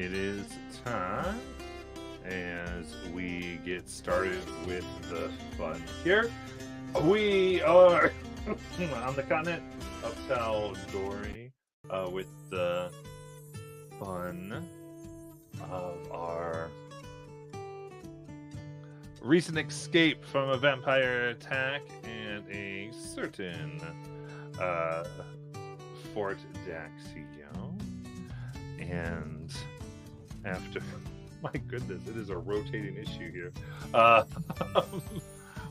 it is time as we get started with the fun here. We are on the continent of Taldori with the fun of our recent escape from a vampire attack and a certain Fort Daxio. And after, my goodness, it is a rotating issue here.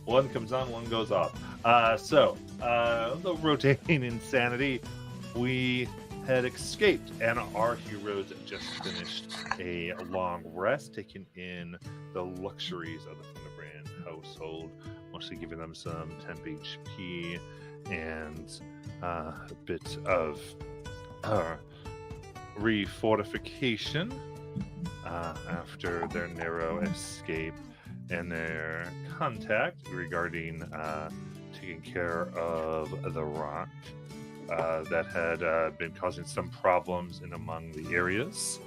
One comes on, one goes off. The rotating insanity, we had escaped, and our heroes just finished a long rest, taking in the luxuries of the Thunderbrand household, mostly giving them some temp HP and a bit of refortification after their narrow escape and their contact regarding taking care of the rock that had been causing some problems in among the areas.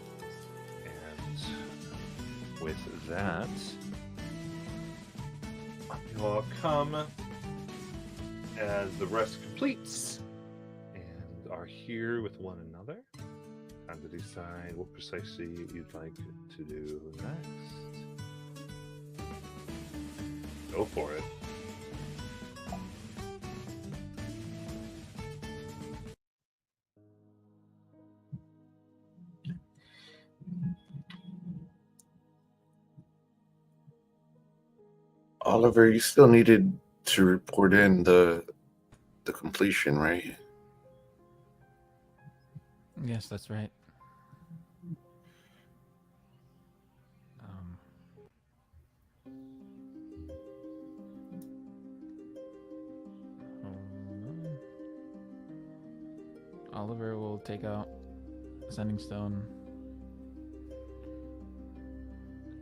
And with that, you all come as the rest completes and are here with one another. Time to decide what precisely you'd like to do next. Go for it. Oliver, you still needed to report in the completion, right? Yes, that's right. Oliver will take out a sending stone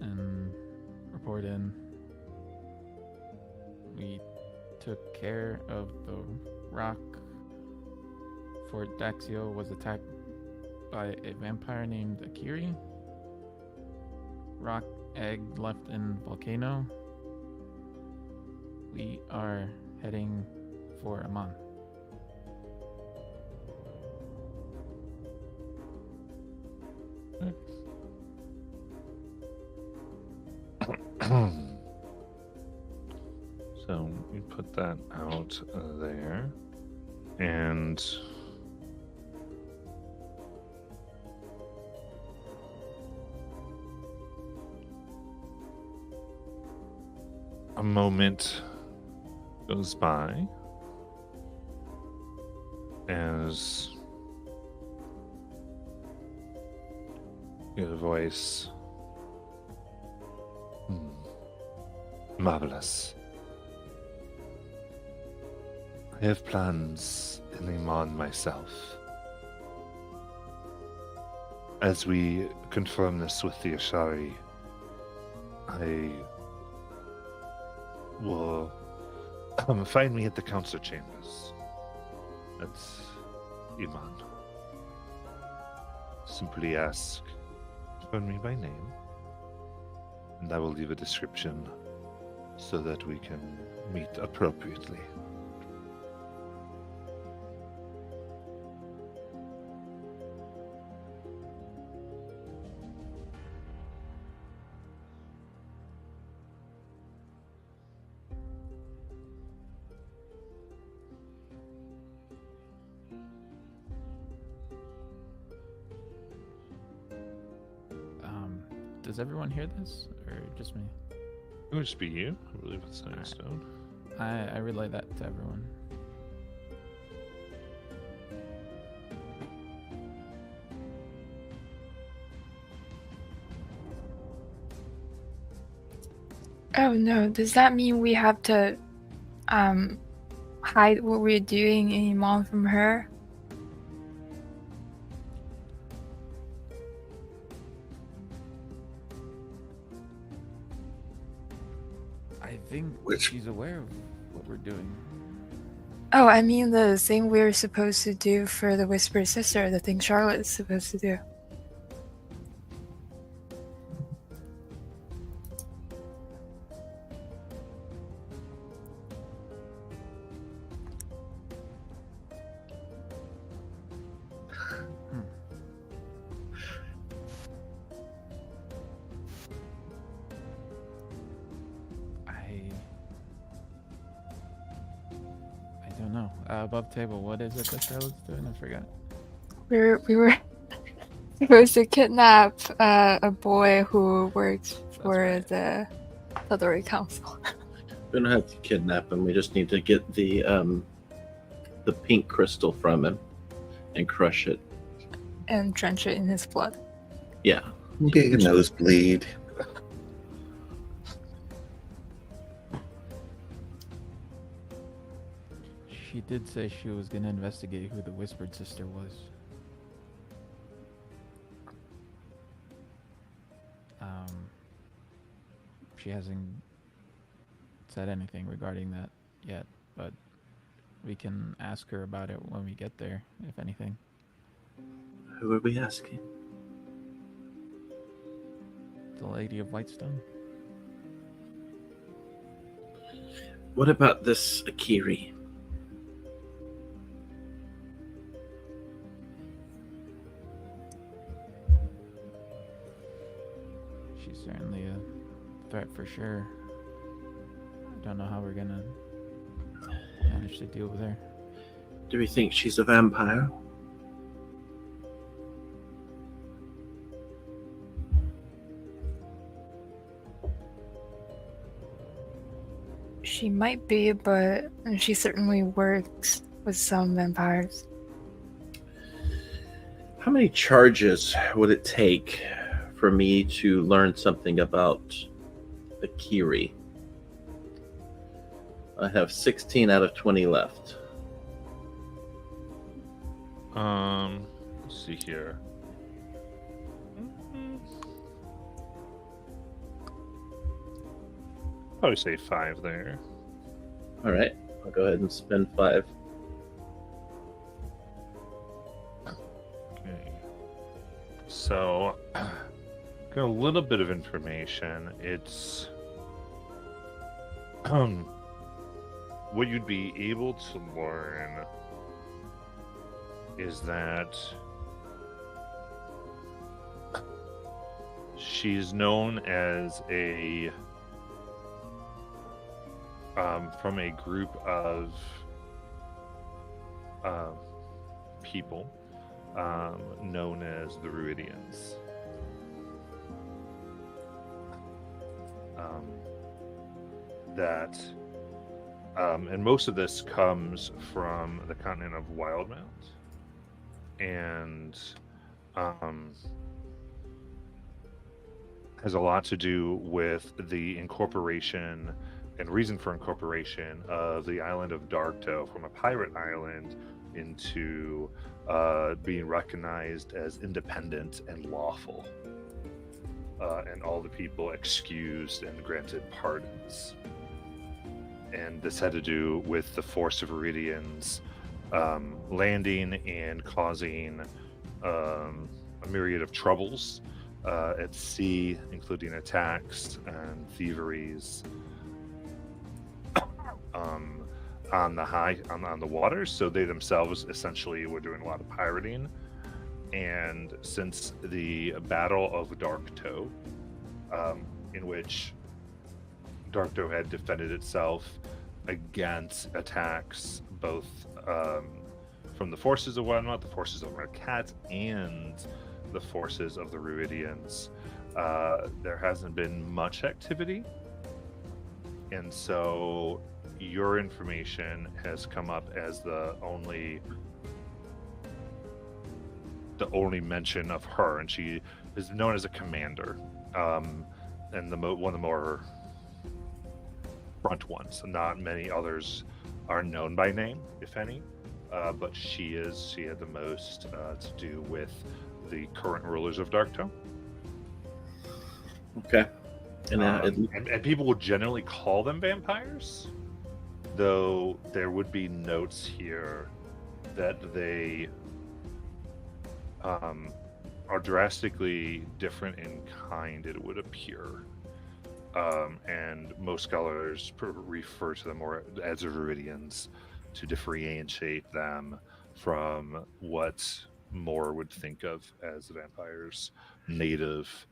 and report in. We took care of the rock. Fort Daxio was attacked by a vampire named Akiri. Rock egg left in volcano. We are heading for Amon. So we put that out there, and a moment goes by as your voice. Marvelous. I have plans in Amon myself. As we confirm this with the Ashari, I will find me at the council chambers at Amon. Simply ask, phone me by name, and I will leave a description so that we can meet appropriately. Does everyone hear this, or just me? It would just be you, I believe, with Sending Stone. I relay that to everyone. Oh no, does that mean we have to hide what we're doing in Amon from her? I think she's aware of what we're doing. Oh, I mean the thing we're supposed to do for the Whispered Sister, the thing Charlotte is supposed to do. don't know. Above table, what is it that Charlotte's doing? I forgot. We were supposed to kidnap a boy who works for right. the Todori Council. We don't have to kidnap him. We just need to get the pink crystal from him and crush it. And drench it in his blood. Yeah. Get a nosebleed. She did say she was gonna investigate who the Whispered Sister was. She hasn't said anything regarding that yet, but we can ask her about it when we get there, if anything. Who are we asking? The Lady of Whitestone? What about this Akiri? She's certainly a threat for sure. I don't know how we're gonna manage to deal with her. Do we think she's a vampire? She might be, but she certainly works with some vampires. How many charges would it take for me to learn something about Akiri? I have 16 out of 20 left. Let's see here. Probably say 5 there. All right, I'll go ahead and spend 5. Okay. So, got a little bit of information. It's what you'd be able to learn is that she's known as a from a group of people known as the Ruidians. And most of this comes from the continent of Wildmount, and has a lot to do with the incorporation and reason for incorporation of the island of Darktow from a pirate island into being recognized as independent and lawful, and all the people excused and granted pardons. And this had to do with the force of Viridians landing and causing a myriad of troubles at sea, including attacks and thieveries on the waters. So they themselves essentially were doing a lot of pirating. And since the Battle of Darktow, in which Darktow had defended itself against attacks both from the forces of Wildmount, the forces of Mercat, and the forces of the Ruidians, there hasn't been much activity. And so your information has come up as the only mention of her, and she is known as a commander, and one of the more front ones. Not many others are known by name, if any, but she had the most to do with the current rulers of Darktow. Okay. And people would generally call them vampires, though there would be notes here that they are drastically different in kind, it would appear. And most scholars refer to them more as Viridians to differentiate them from what Moore would think of as vampires native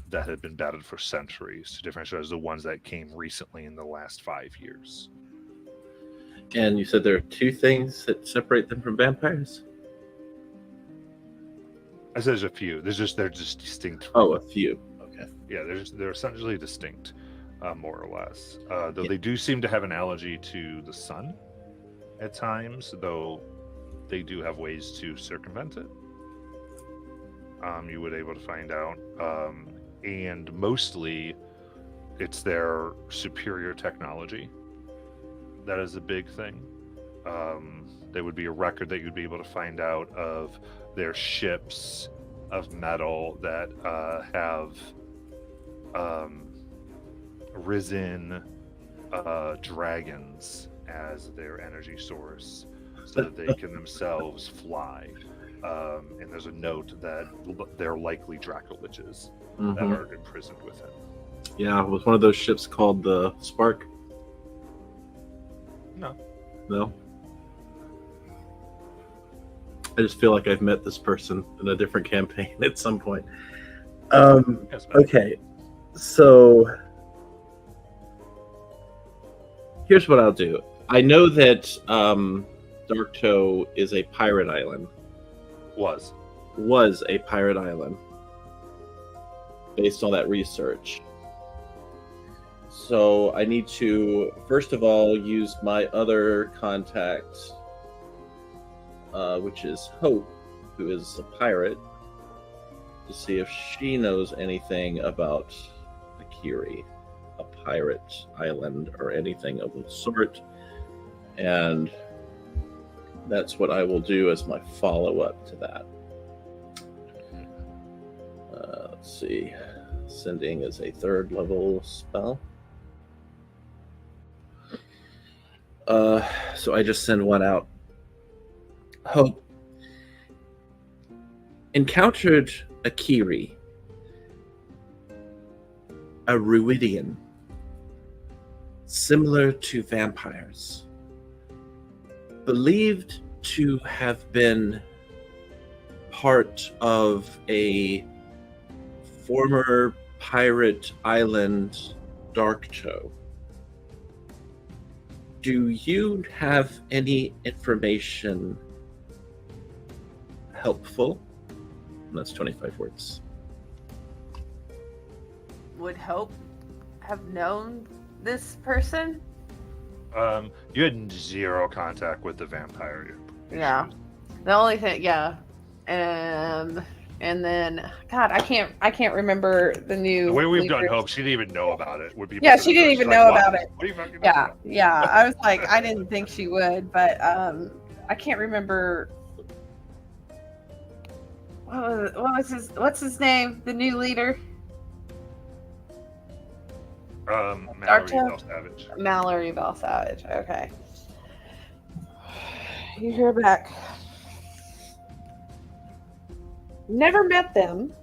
that had been battled for centuries, to differentiate as the ones that came recently in the last 5 years. And you said there are two things that separate them from vampires? I said there's a few. They're just distinct. Oh, a few. Okay. Yeah, they're essentially distinct, more or less. Though Yeah. they do seem to have an allergy to the sun at times, though they do have ways to circumvent it. You would able to find out, and mostly it's their superior technology. That is a big thing. There would be a record that you'd be able to find out of their ships of metal that have risen dragons as their energy source, so that they can themselves fly. And there's a note that they're likely Draco Liches that Mhm. are imprisoned within. Yeah, was one of those ships called the Spark? No. No? I just feel like I've met this person in a different campaign at some point. Yes, ma'am. Okay, so here's what I'll do. I know that Darktoe is a pirate island. Was a pirate island based on that research. So I need to, first of all, use my other contact, which is Hope, who is a pirate, to see if she knows anything about Akiri, a pirate island, or anything of the sort. And that's what I will do as my follow-up to that. Let's see. Sending is a 3rd level spell. So I just send one out. Hope. Encountered Akiri, a Ruidian, similar to vampires, believed to have been part of a former pirate island, Darktoe. Do you have any information helpful? And that's 25 words. Would Hope have known this person? You had 0 contact with the vampire. Yeah. The only thing, yeah. And then, God, I can't remember the new. The way we've done leaders. Hope, she didn't even know about it. Would be Yeah, she didn't even know about it. What are you fucking talking Yeah, about? yeah. I was like, I didn't think she would, but I can't remember. What's his name? The new leader, Mallory Darktoe? Bell Savage. Mallory Bell Savage. Okay. You hear back. Never met them.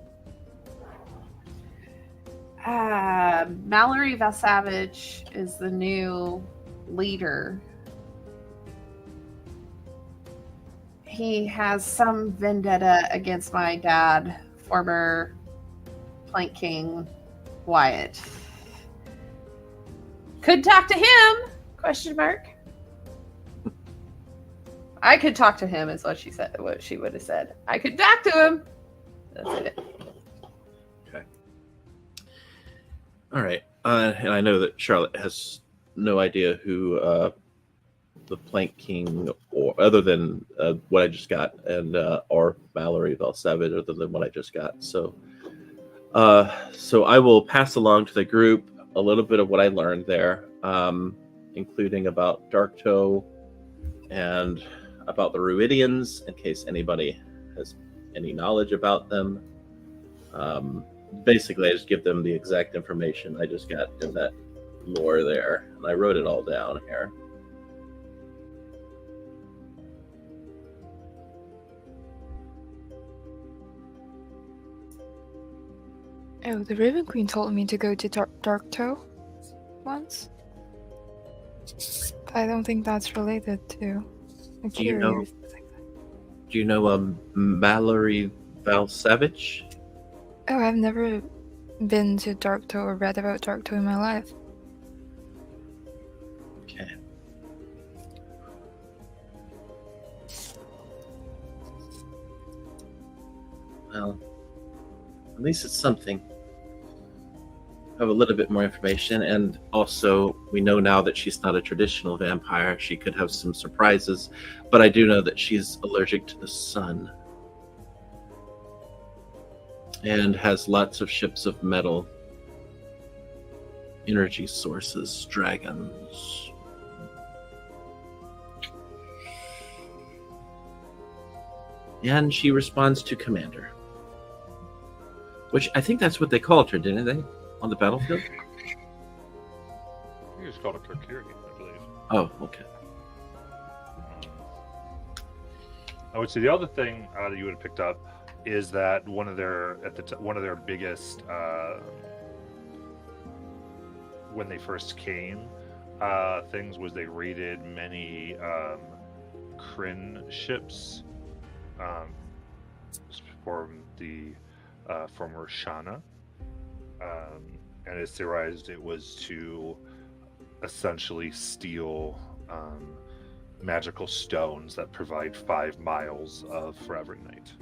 Mallory Valsavage is the new leader. He has some vendetta against my dad, former Plank King Wyatt. Could talk to him? Question mark. I could talk to him is what she said. What she would have said. I could talk to him. That's it. Okay. All right. And I know that Charlotte has no idea who the Plank King, or other than what I just got, and or Mallory Valsavage, other than what I just got. So, so I will pass along to the group a little bit of what I learned there, including about Darktoe and about the Ruidians, in case anybody has any knowledge about them. Basically, I just give them the exact information I just got in that lore there, and I wrote it all down here. Oh, the Raven Queen told me to go to Darktoe once. But I don't think that's related to Akiri Do you know- or something like that. Do you know Mallory Valsavage? Oh, I've never been to Darktoe or read about Darktoe in my life. Okay. Well, at least it's something. Have a little bit more information, and also we know now that she's not a traditional vampire. She could have some surprises, but I do know that she's allergic to the sun and has lots of ships of metal, energy sources, dragons. And she responds to Commander, which I think that's what they called her, didn't they? On the battlefield? You just called it Kirkiri, I believe. Oh, okay. I would say the other thing that you would have picked up is that one of their biggest when they first came things was they raided many Kryn ships from the former Shana. And it's theorized it was to essentially steal magical stones that provide 5 miles of forever night.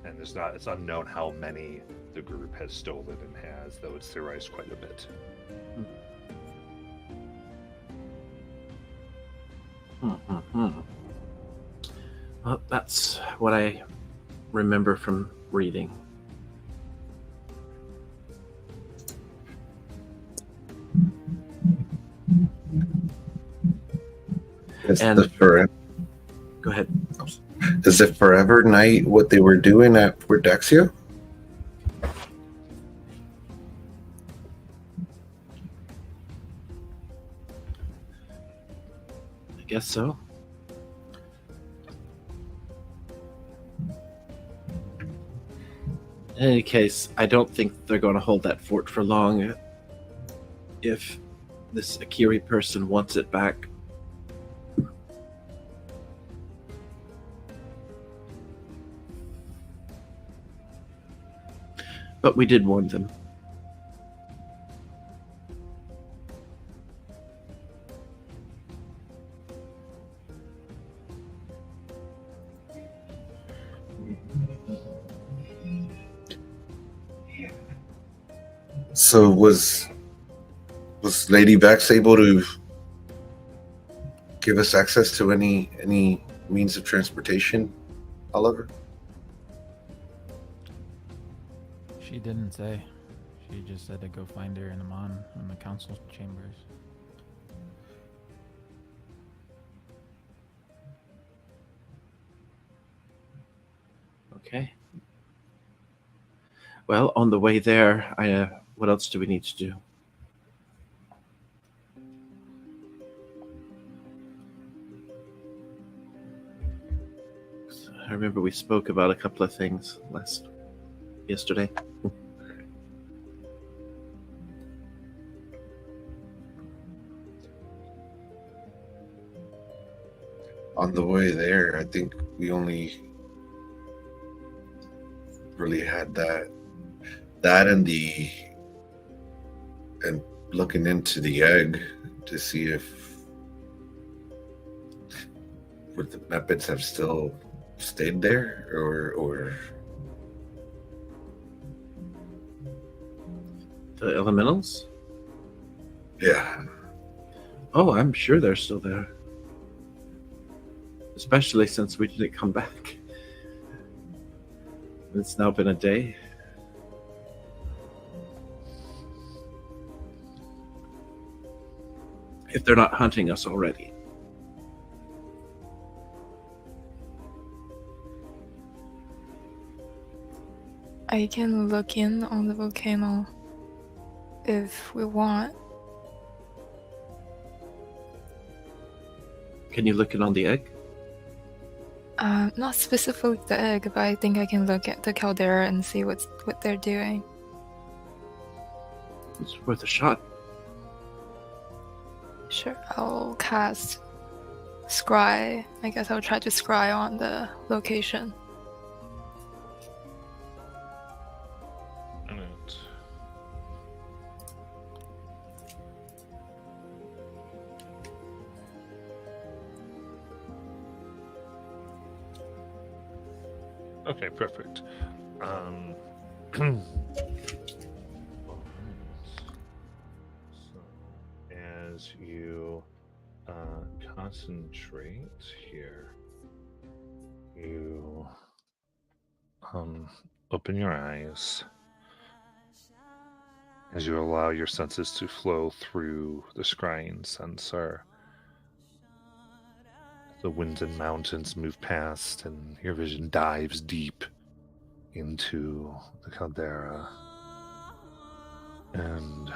And it's unknown how many the group has stolen and has, though it's theorized quite a bit. Well, that's what I remember from reading. Is And- the forever, Go ahead. is it forever night what they were doing at Fort Daxio? I guess so. In any case, I don't think they're going to hold that fort for long. If this Akiri person wants it back. But we did warn them. So was Lady Vex able to give us access to any means of transportation, Oliver? She didn't say. She just said to go find her in Amon in the council chambers. Okay. Well, on the way there, what else do we need to do? I remember we spoke about a couple of things yesterday. On the way there, I think we only really had that and looking into the egg to see if would the Muppets have still stayed there or The elementals? yeah. Oh, I'm sure they're still there. Especially since we didn't come back. It's now been a day. If they're not hunting us already. I can look in on the volcano if we want. Can you look in on the egg? Not specifically the egg, but I think I can look at the caldera and see what they're doing. It's worth a shot. Sure, I'll cast Scry. I guess I'll try to scry on the location. Alright. Okay, perfect. So, as you concentrate here, you open your eyes as you allow your senses to flow through the scrying sensor. The winds and mountains move past, and your vision dives deep into the caldera. And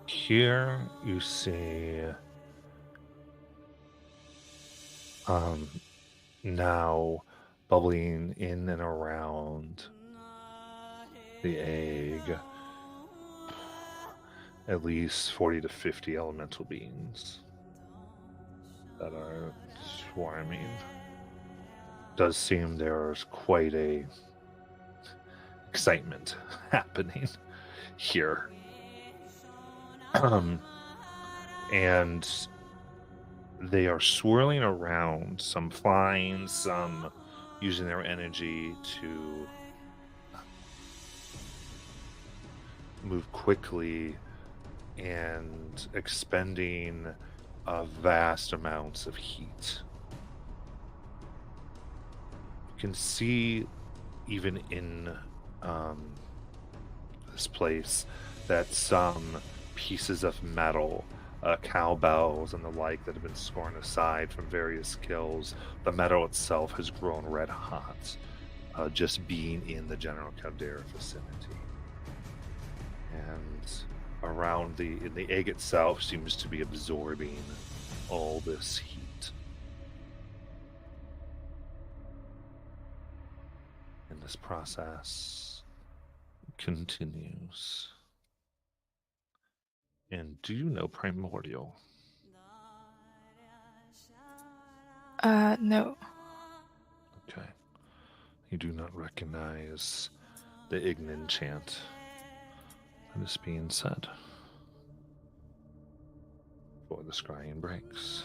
here you see now bubbling in and around the egg at least 40 to 50 elemental beings that are swarming. Does seem there's quite a excitement happening here. And they are swirling around, some flying, some using their energy to move quickly and expending vast amounts of heat. You can see even in this place that some pieces of metal, cowbells and the like that have been scorned aside from various kills, the metal itself has grown red hot, just being in the General Caldera vicinity. And around the egg itself seems to be absorbing all this heat. And this process continues. And do you know Primordial? No. Okay. You do not recognize the Ignan chant that is being said before the scrying breaks.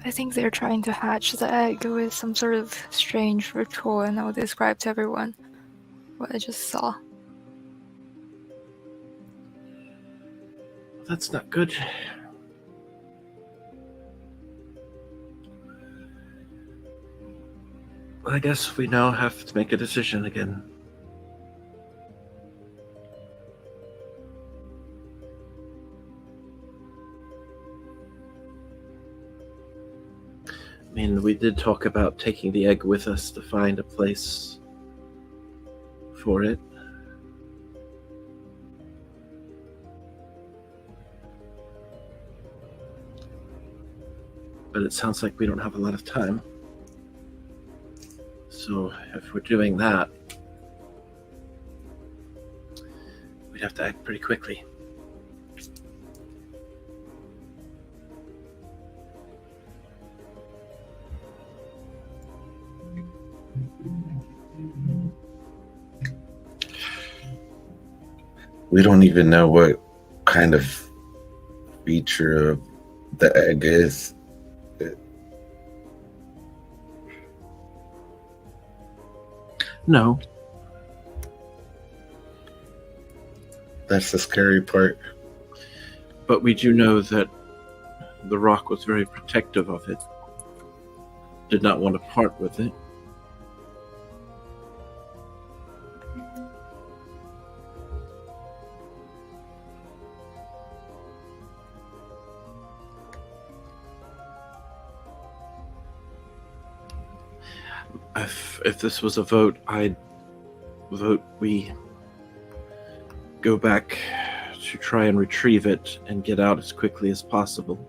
I think they're trying to hatch the egg with some sort of strange ritual, and I'll describe to everyone what I just saw. That's not good. I guess we now have to make a decision again. I mean, we did talk about taking the egg with us to find a place for it. But it sounds like we don't have a lot of time. So if we're doing that, we'd have to act pretty quickly. We don't even know what kind of feature of the egg is. No. That's the scary part. But we do know that the rock was very protective of it. Did not want to part with it. If this was a vote, I'd vote we go back to try and retrieve it and get out as quickly as possible.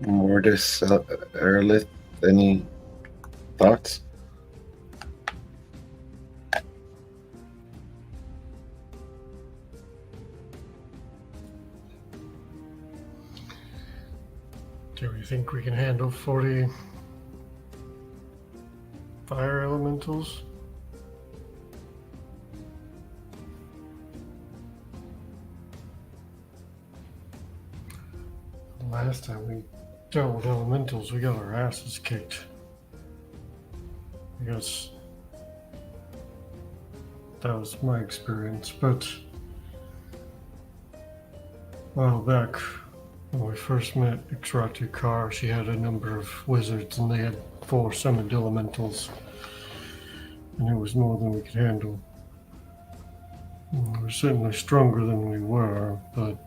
Mortis, Erlith, any thoughts? Do we think we can handle 40 fire elementals? Last time we dealt with elementals, we got our asses kicked. I guess that was my experience, but a while back when we first met Ixratu Kar, she had a number of wizards and they had 4 summoned elementals, and it was more than we could handle. We were certainly stronger than we were, but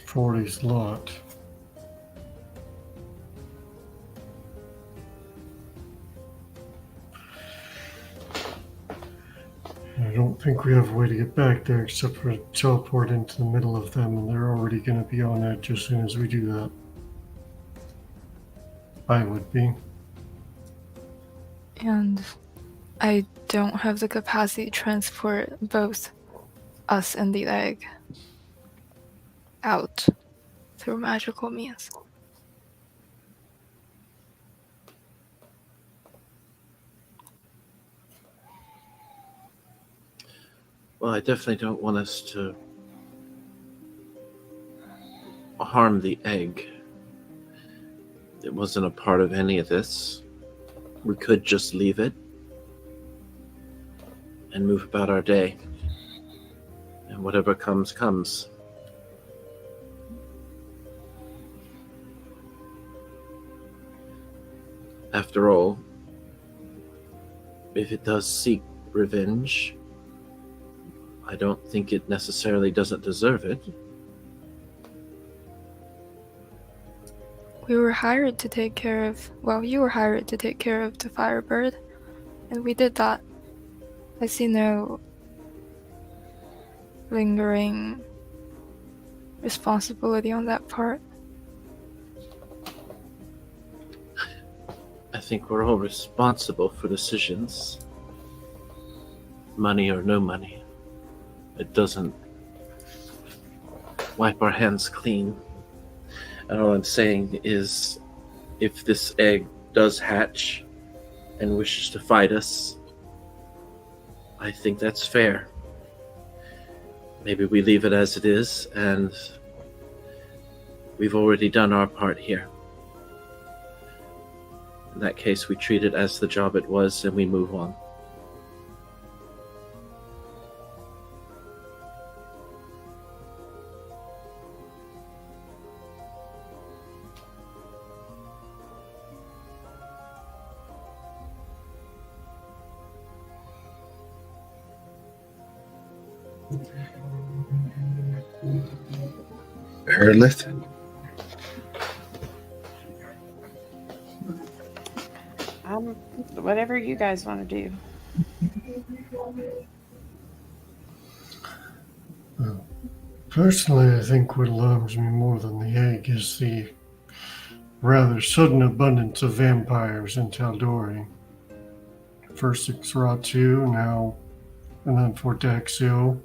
40's a lot. I don't think we have a way to get back there except for teleport into the middle of them, and they're already going to be on edge as soon as we do that. I would be. And I don't have the capacity to transport both us and the egg out through magical means. Well, I definitely don't want us to harm the egg. It wasn't a part of any of this. We could just leave it and move about our day. And whatever comes, comes. After all, if it does seek revenge, I don't think it necessarily doesn't deserve it. We were hired to take care of, well, you were hired to take care of the Firebird, and we did that. I see no lingering responsibility on that part. I think we're all responsible for decisions. Money or no money. It doesn't wipe our hands clean. And all I'm saying is, if this egg does hatch and wishes to fight us, I think that's fair. Maybe we leave it as it is, and we've already done our part here. In that case, we treat it as the job it was, and we move on. Erlith? Whatever you guys want to do. Personally, I think what alarms me more than the egg is the rather sudden abundance of vampires in Tal'Dorei. First Ixratu, now, and then Fortaxio.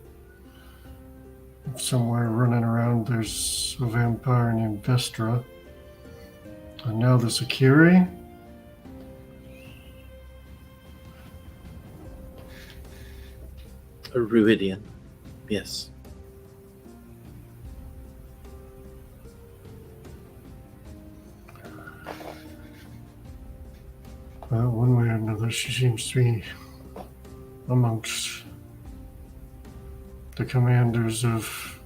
Somewhere running around, there's a vampire named Vestra. And now the Sakiri. A Ruidian, yes. Well, one way or another, she seems to be amongst the commanders of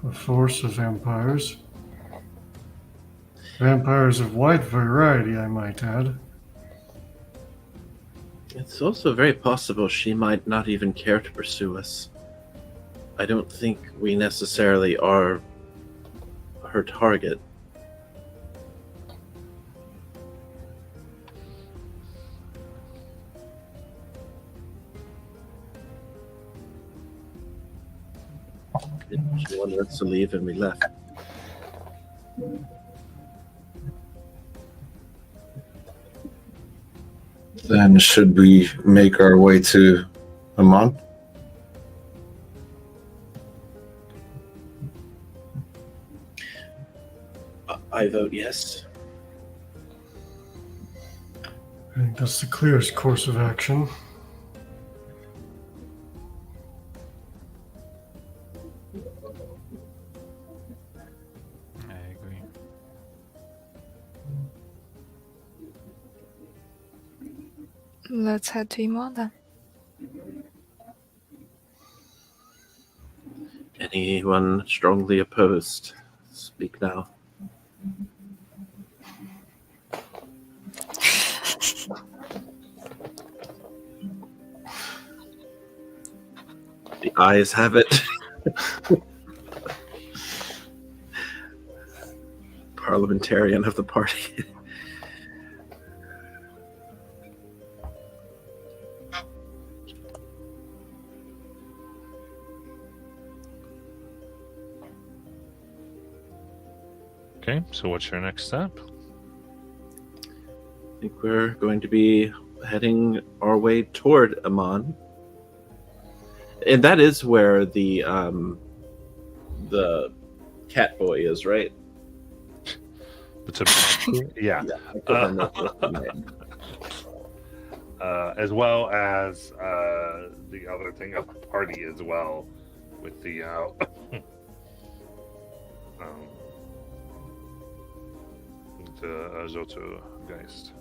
a force of vampires. Vampires of wide variety, I might add. It's also very possible she might not even care to pursue us. I don't think we necessarily are her target. She wanted us to leave, and we left. Then should we make our way to Amon? I vote yes. I think that's the clearest course of action. I agree. Let's head to Iman then. Anyone strongly opposed? Speak now. The ayes have it. Parliamentarian of the party. Okay, so what's your next step? I think we're going to be heading our way toward Amon. And that is where the cat boy is, right? It's a yeah. I couldn't remember the name. As well as the other thing of the party as well, with the the Zoto Geist.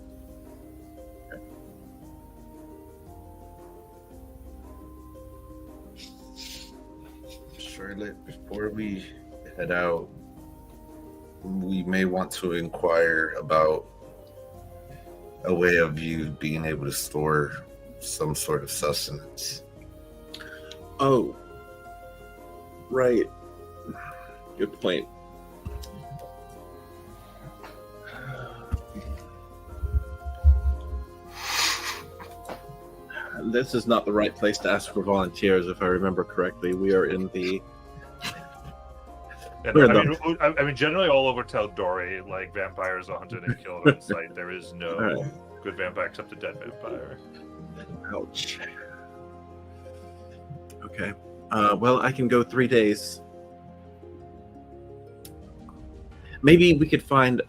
Charlotte, before we head out, we may want to inquire about a way of you being able to store some sort of sustenance. Oh, right. Good point. This is not the right place to ask for volunteers, if I remember correctly. We are in the... And, We're I mean, generally all over Tel Dore, like vampires are hunted and killed on sight. There is no Right. good vampire except a dead vampire. Ouch. Okay. Well, I can go 3 days. Maybe we could find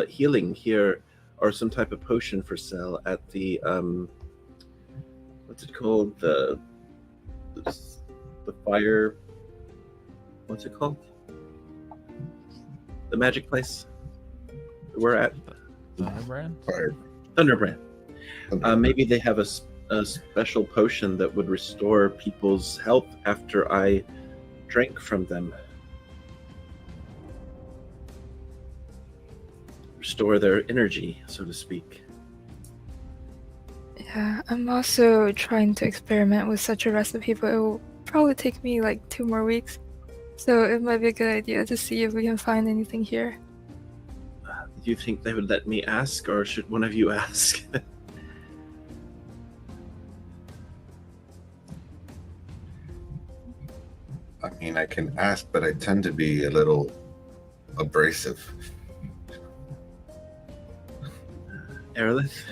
healing here, or some type of potion for sale at the what's it called? The fire. What's it called? The magic place we're at. Thunderbrand? Fire. Thunderbrand. Maybe they have a special potion that would restore people's health after I drank from them. Restore their energy, so to speak. Yeah, I'm also trying to experiment with such a recipe, but it will probably take me like 2 more weeks. So it might be a good idea to see if we can find anything here. Do you think they would let me ask, or should one of you ask? I mean, I can ask, but I tend to be a little abrasive. Aerolith?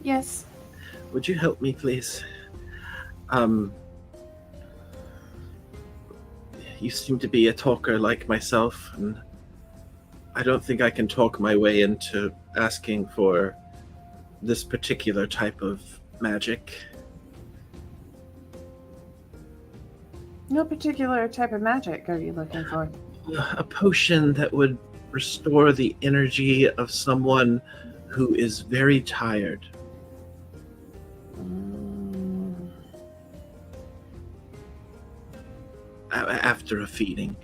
Yes. Would you help me, please? You seem to be a talker like myself, and I don't think I can talk my way into asking for this particular type of magic. No particular type of magic are you looking for? A potion that would restore the energy of someone who is very tired. After a feeding.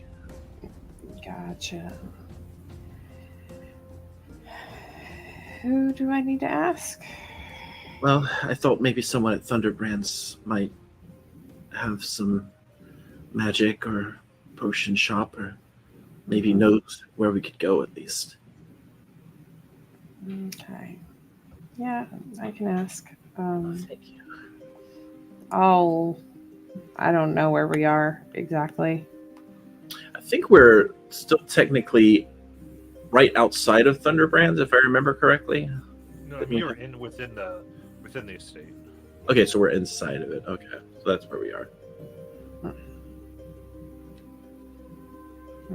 Gotcha. Who do I need to ask? Well, I thought maybe someone at Thunderbrands might have some magic or potion shop, or maybe knows where we could go at least. Okay. Yeah, I can ask. Thank you. Oh, I don't know where we are exactly. I think we're still technically right outside of Thunderbrands, if I remember correctly. No, you're within the estate. Okay, so we're inside of it. Okay, so that's where we are.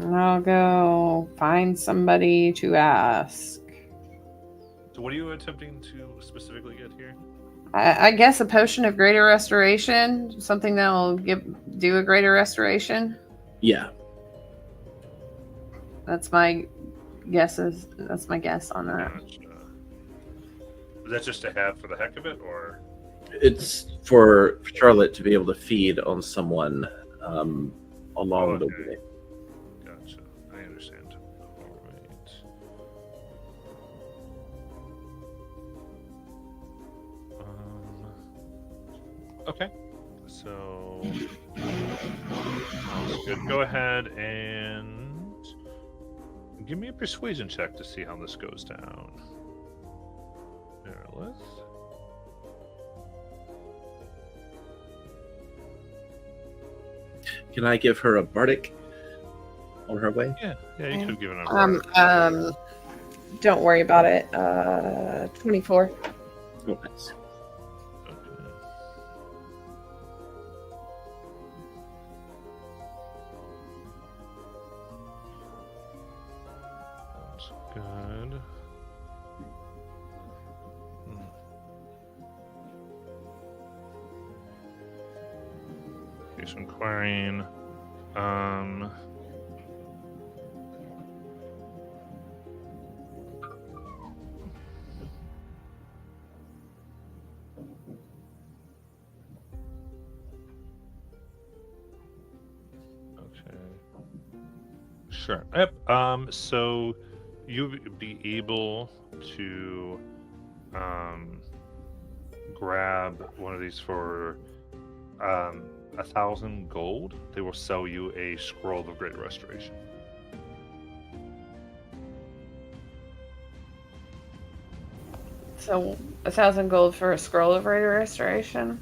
I'll go find somebody to ask. So, what are you attempting to specifically get here? I guess a potion of greater restoration, something that will do a greater restoration. Yeah. That's my guess. That's my guess on that. Gotcha. Is that just to have for the heck of it, or? It's for Charlotte to be able to feed on someone along the way. Gotcha. I understand. All right. Okay. So that's good. Go ahead and give me a persuasion check to see how this goes down. Fearless. Can I give her a bardic on her way? Yeah, you could have given her a Don't worry about it. 24. Oh, nice. Okay. That's good. Okay, so inquiring. Okay. Sure. Yep. So you'd be able to grab one of these for 1,000 gold. They will sell you a scroll of great restoration. So 1,000 gold for a scroll of greater restoration.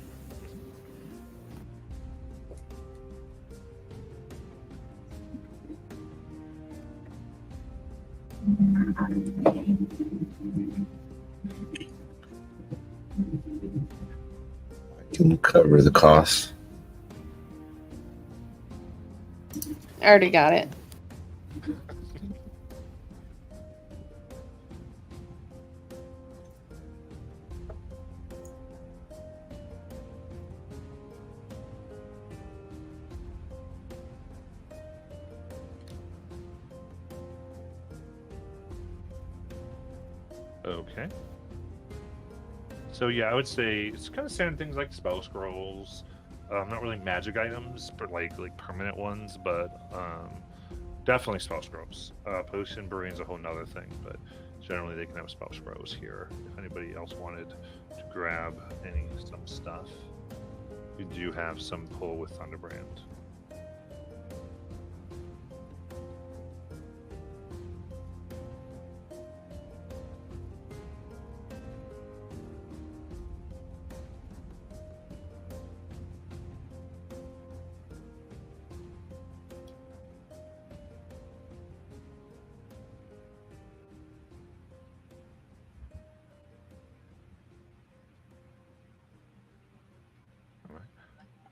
Can cover the cost. I already got it. Okay. So yeah, I would say it's kind of standard things like spell scrolls, not really magic items, but like permanent ones, but definitely spell scrolls. Potion brewing is a whole nother thing, but generally they can have spell scrolls here. If anybody else wanted to grab some stuff, you do have some pull with Thunderbrand.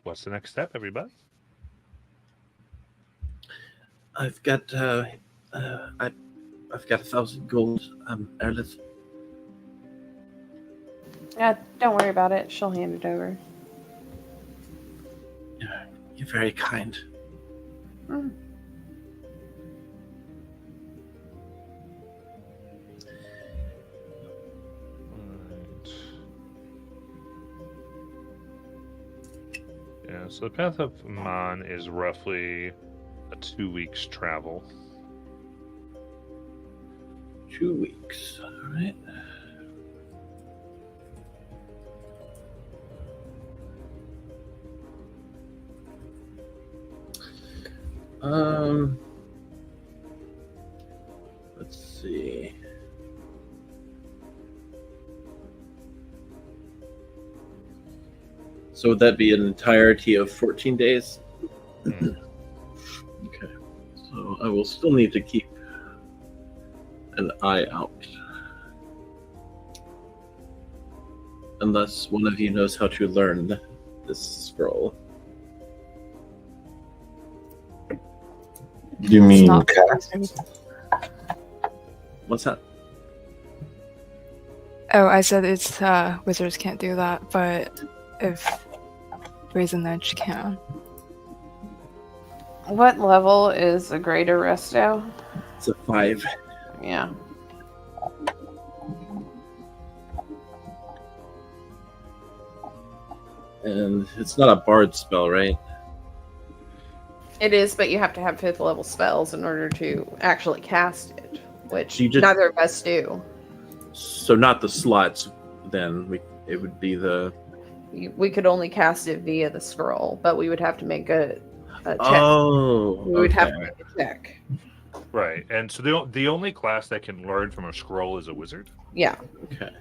What's the next step, everybody? I've got I've got 1,000 gold, Erlith. Yeah, don't worry about it. She'll hand it over. You're very kind. Mm. Yeah, so the Path of Mon is roughly a 2 weeks travel. 2 weeks. All right. Let's see. So would that be an entirety of 14 days? Hmm. Okay. So I will still need to keep an eye out. Unless one of you knows how to learn this scroll. You It's mean not cast? What's that? Oh, I said it's wizards can't do that, but if Brazen Edge can. What level is a greater resto? It's a 5. Yeah. And it's not a bard spell, right? It is, but you have to have 5th level spells in order to actually cast it, which You just- neither of us do. So not the slots, then. It would be the... We could only cast it via the scroll, but we would have to make a check. Oh, We would have okay. to make a check. Right, and so the only class that can learn from a scroll is a wizard. Yeah. Okay.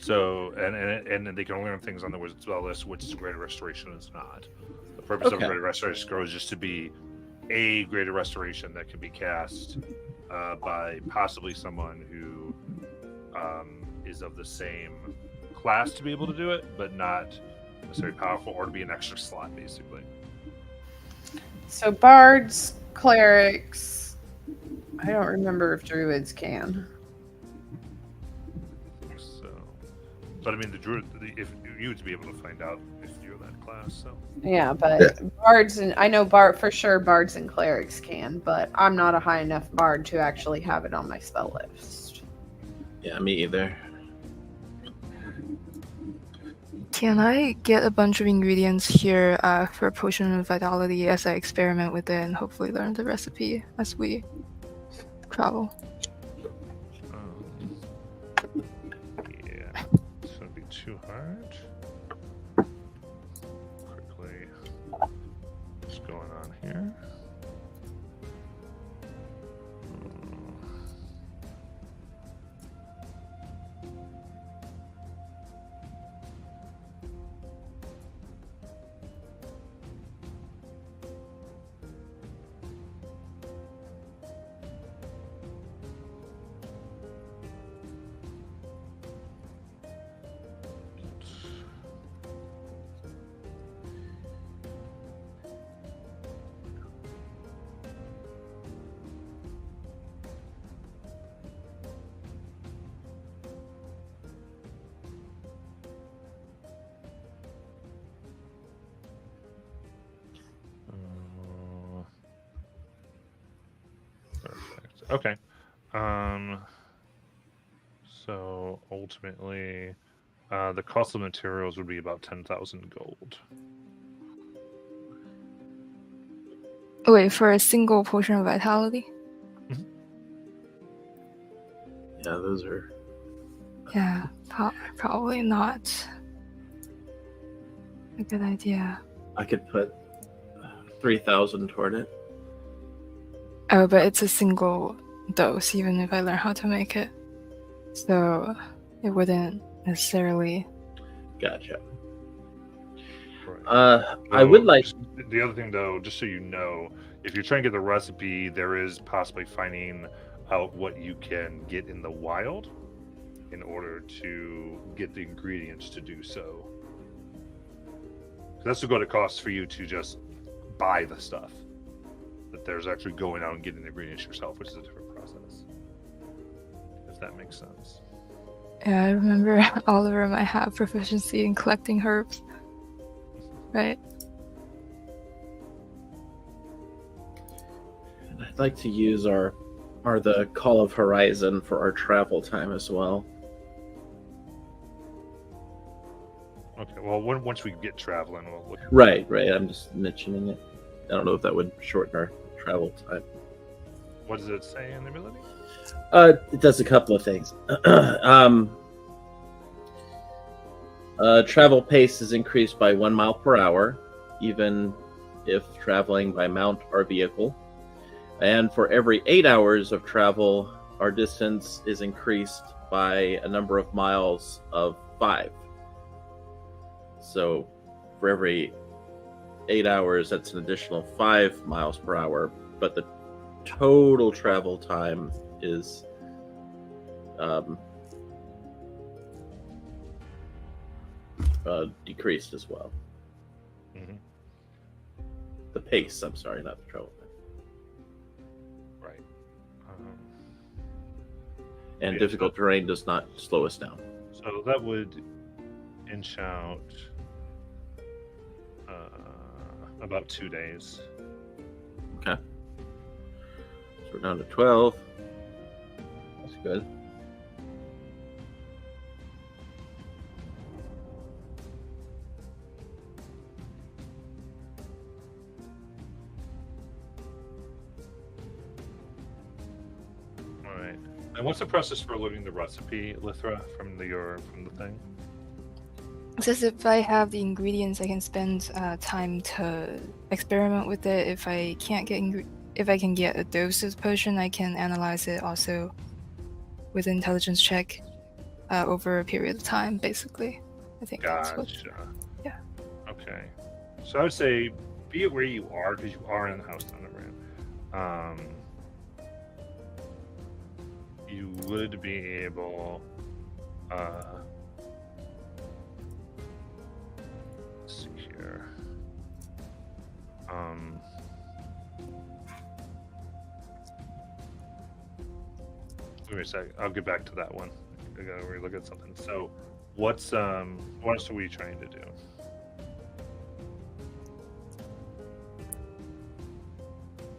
So and they can learn things on the wizard spell list, which is Greater Restoration is not. The purpose of Okay. Greater Restoration scroll is just to be a Greater Restoration that can be cast by possibly someone who is of the same class to be able to do it, but not necessarily powerful, or to be an extra slot, basically. So bards, clerics. I don't remember if druids can. So, but I mean, the druid, if you would be able to find out if you're that class. So, Yeah, but bards and I know for sure bards and clerics can, but I'm not a high enough bard to actually have it on my spell list. Yeah, me either. Can I get a bunch of ingredients here for a potion of vitality as I experiment with it and hopefully learn the recipe as we travel? yeah, shouldn't be too hard. Quickly, what's going on here? Perfect. Okay. So ultimately, the cost of materials would be about 10,000 gold. Oh, wait, for a single potion of vitality? Yeah, those are... Yeah, probably not a good idea. I could put 3,000 toward it. Oh, but it's a single dose, even if I learn how to make it. So it wouldn't necessarily. Gotcha. Right. I would like... The other thing, though, just so you know, if you're trying to get the recipe, there is possibly finding out what you can get in the wild in order to get the ingredients to do so. That's what it costs for you to just buy the stuff. But there's actually going out and getting the ingredients yourself, which is a different process. If that makes sense. Yeah, I remember Oliver might have proficiency in collecting herbs. Right? I'd like to use the Call of Horizon for our travel time as well. Okay, well, once we get traveling, we'll look. Right. I'm just mentioning it. I don't know if that would shorten our travel time. What does it say in the ability? It does a couple of things. Travel pace is increased by 1 mile per hour, even if traveling by mount or vehicle. And for every 8 hours of travel, our distance is increased by a number of miles of 5. So for every 8 hours, that's an additional 5 miles per hour. But the total travel time is decreased as well. Mhm. The pace, I'm sorry, not the travel time. Right. And Yeah, difficult terrain does not slow us down. So that would inch out about 2 days. Okay. So we're down to 12. That's good. All right. And what's the process for learning the recipe, Lithra, from the thing? It says if I have the ingredients, I can spend time to experiment with it. If I can't get if I can get a dose of the potion, I can analyze it also with an intelligence check over a period of time. Basically, I think that's what. Gotcha. Yeah. Okay. So I would say, be it where you are, because you are in the House Thunderbrand. You would be able. Let's see here. Give me a sec. I'll get back to that one. I gotta relook at something. So, what else are we trying to do?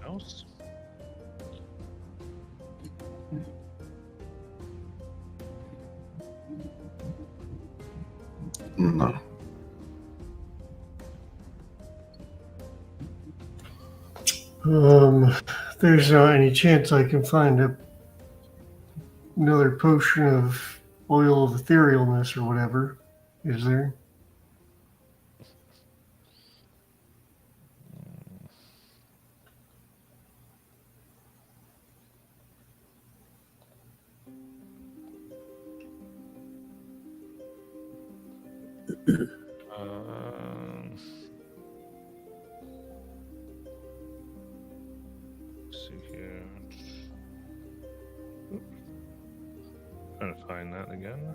Else? No. There's not any chance I can find another potion of oil of etherealness or whatever, is there? Let's see here. Trying to find that again.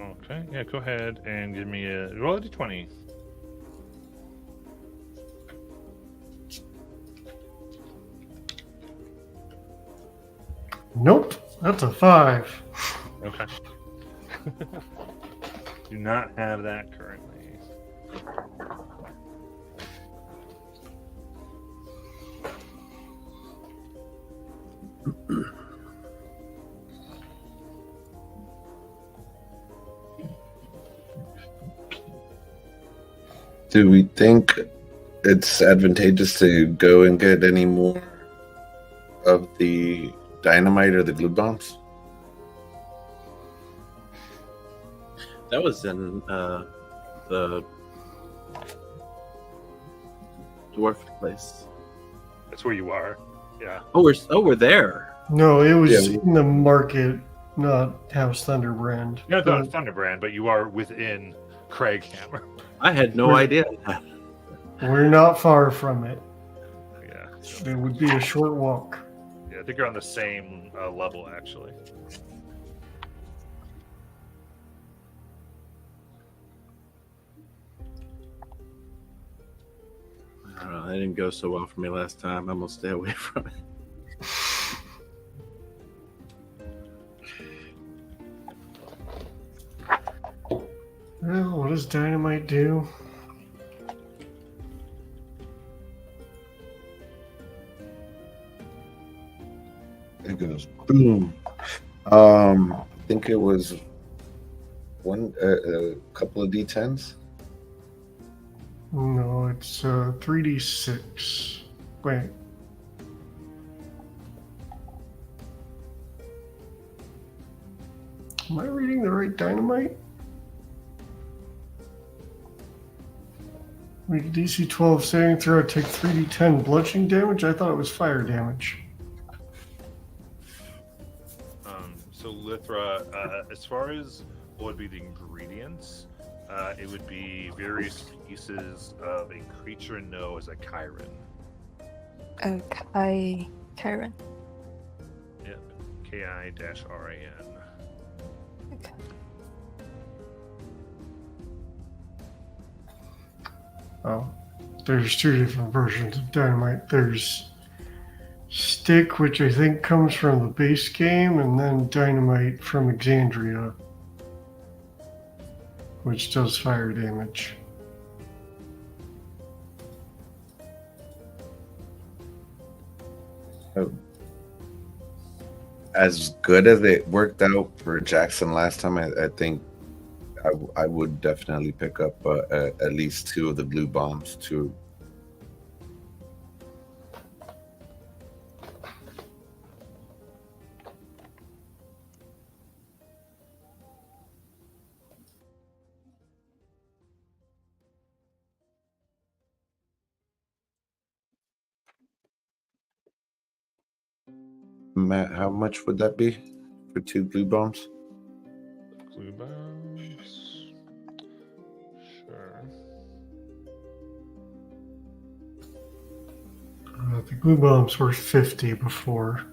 Okay, yeah, go ahead and give me a roll a d20. Nope, that's a 5. Okay. Do not have that currently. Do we think it's advantageous to go and get any more of the dynamite or the glue bombs? That was in the dwarf place. That's where you are. Yeah. Oh, we're there. No, it was Yeah. in the market, not House Thunderbrand. You're not But Thunderbrand, but you are within Craighammer. I had no We're- idea. we're not far from it. Yeah. It would be a short walk. Yeah, I think you're on the same level, actually. I don't know, that didn't go so well for me last time. I'm gonna stay away from it. Well, what does dynamite do? It goes boom. I think it was a couple of D10s. No, it's 3d6. Wait, Am I reading the right dynamite? Make a DC 12 saving throw, take 3d10 bludgeoning damage. I thought it was fire damage. So Lithra, as far as what would be the ingredients, it would be various pieces of a creature known as a Chiron. Chiron. Yep, Ki-RAN. Okay. Oh, there's two different versions of dynamite. There's stick, which I think comes from the base game, and then dynamite from Exandria, which does fire damage. As good as it worked out for Jackson last time, I think I would definitely pick up at least 2 of the glue bombs too. Matt, how much would that be for 2 glue bombs? Glue bombs. Sure. The glue bombs were 50 before,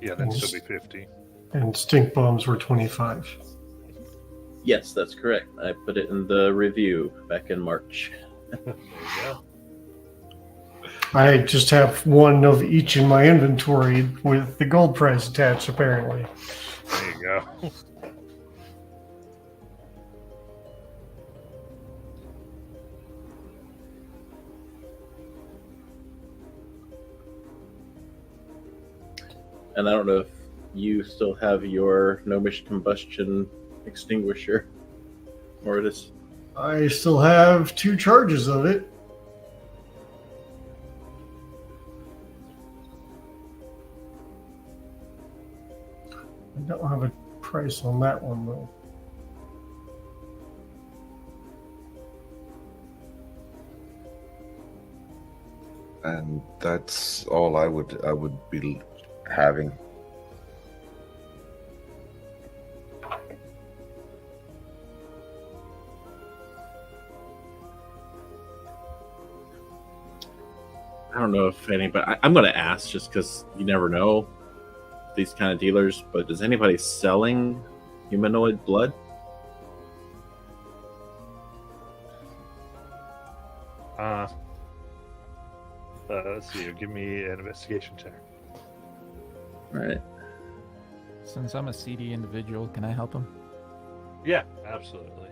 Yeah, that'd still be 50. and stink bombs were 25. Yes, that's correct. I put it in the review back in March. There you go. I just have one of each in my inventory with the gold price attached, apparently. There you go. And I don't know if you still have your gnomish combustion extinguisher, Mortis. I still have 2 charges of it. I don't have a price on that one though. And that's all I would be having. I don't know if anybody. I'm going to ask just because you never know these kind of dealers. But is anybody selling humanoid blood? Let's see. Give me an investigation check. All right. Since I'm a seedy individual, can I help him? Yeah, absolutely.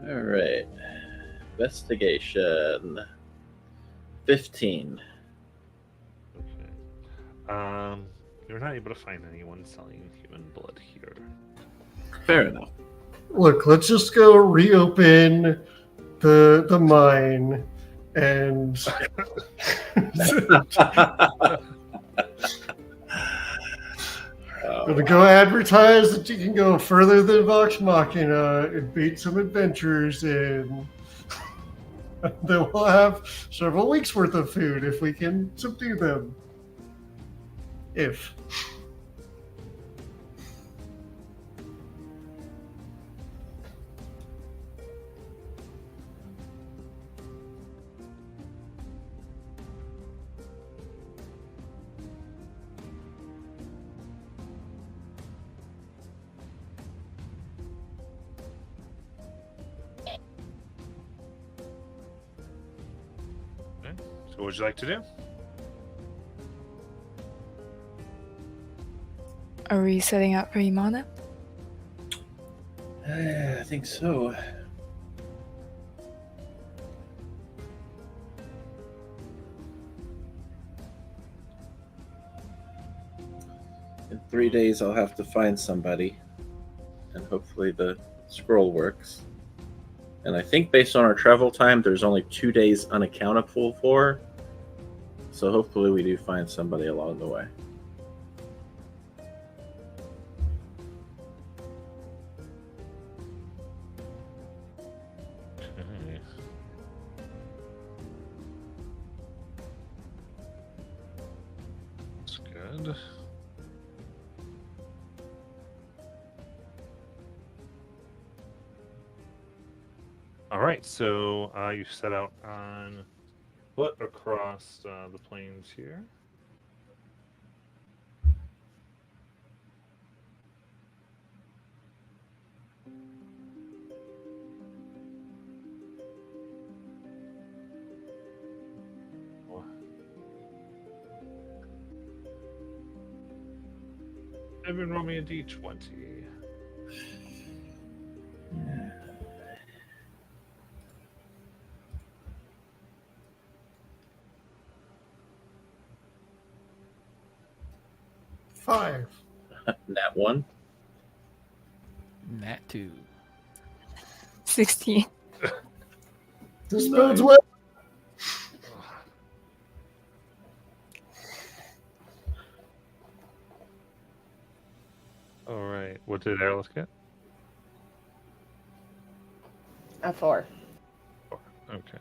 All right. Investigation. 15. Okay. You're not able to find anyone selling human blood here. Fair enough. Look, let's just go reopen the mine and gonna go advertise that you can go further than Vox Machina and beat some adventures, and then we'll have several weeks worth of food if we can subdue them. If. So what would you like to do? Are we setting up for Imana? I think so. In 3 days, I'll have to find somebody, and hopefully the scroll works. And I think based on our travel time, there's only 2 days unaccountable for. So hopefully we do find somebody along the way. around. All right, so you set out on foot across the plains here. Evan, roll me a d20. Five. Nat 1. Nat 2. 16. This bodes well. All right, what did Airless get? A 4. Okay.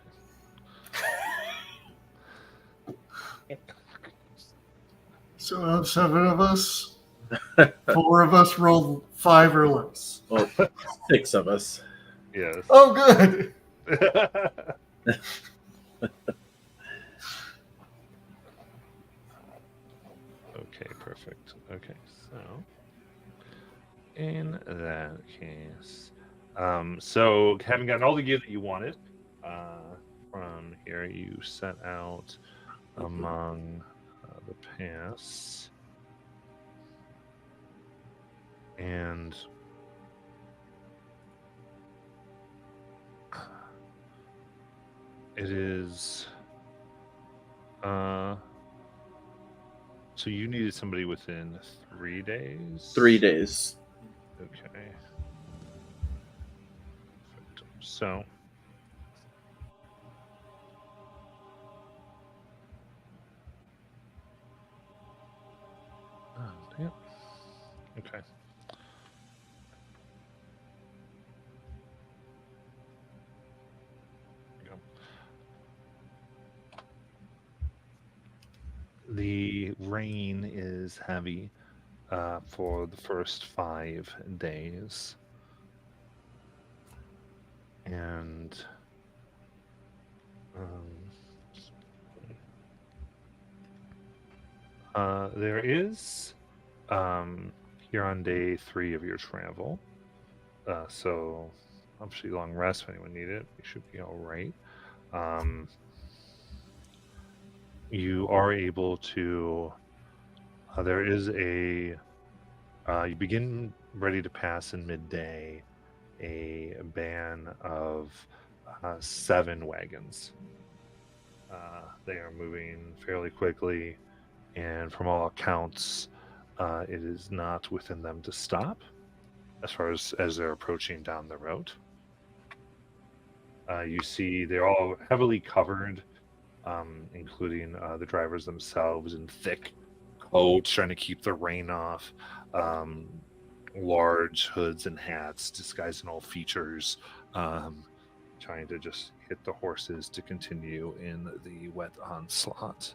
So out of 7 of us, 4 of us rolled 5 or less. Well, 6 of us. Yes. Oh, good. Okay, perfect. Okay, so in that case, so having gotten all the gear that you wanted from here, you set out among the pass, and it is so you needed somebody within 3 days? 3 days. Okay. Perfect. So yep. Okay. There you go. The rain is heavy for the first 5 days. And there is here on day 3 of your travel. So obviously long rest if anyone needed it. You should be all right. You are able to there is a you begin ready to pass in midday a ban of 7 wagons. They are moving fairly quickly, and from all accounts it is not within them to stop as far as they're approaching down the road. You see they're all heavily covered, including the drivers themselves in thick coats trying to keep the rain off, large hoods and hats disguising all features, trying to just hit the horses to continue in the wet onslaught.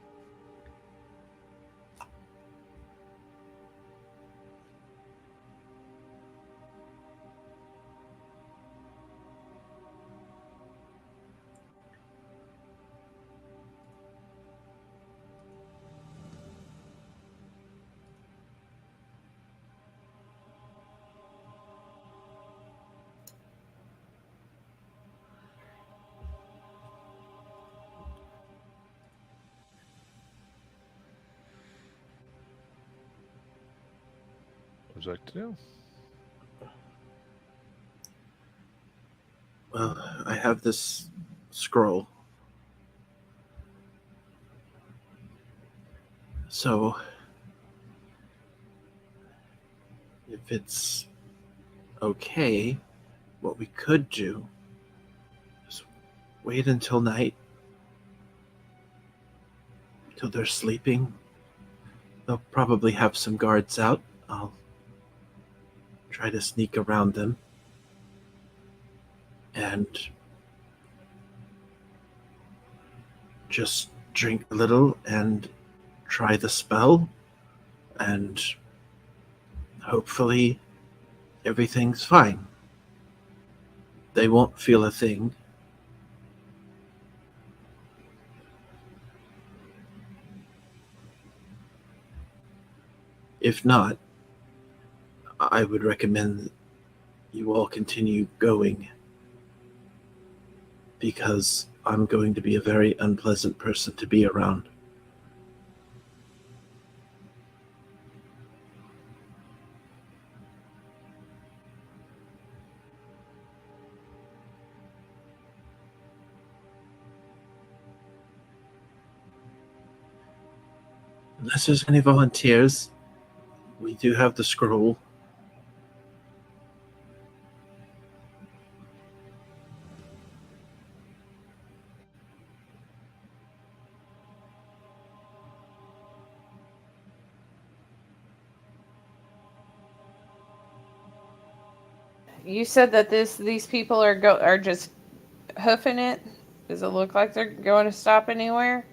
What would you like to do? Well, I have this scroll. So, if it's okay, what we could do is wait until night, till they're sleeping. They'll probably have some guards out. I'll try to sneak around them and just drink a little and try the spell. and hopefully everything's fine. They won't feel a thing. If not, I would recommend you all continue going, because I'm going to be a very unpleasant person to be around. Unless there's any volunteers, we do have the scroll. You said that these people are just hoofing it. Does it look like they're going to stop anywhere?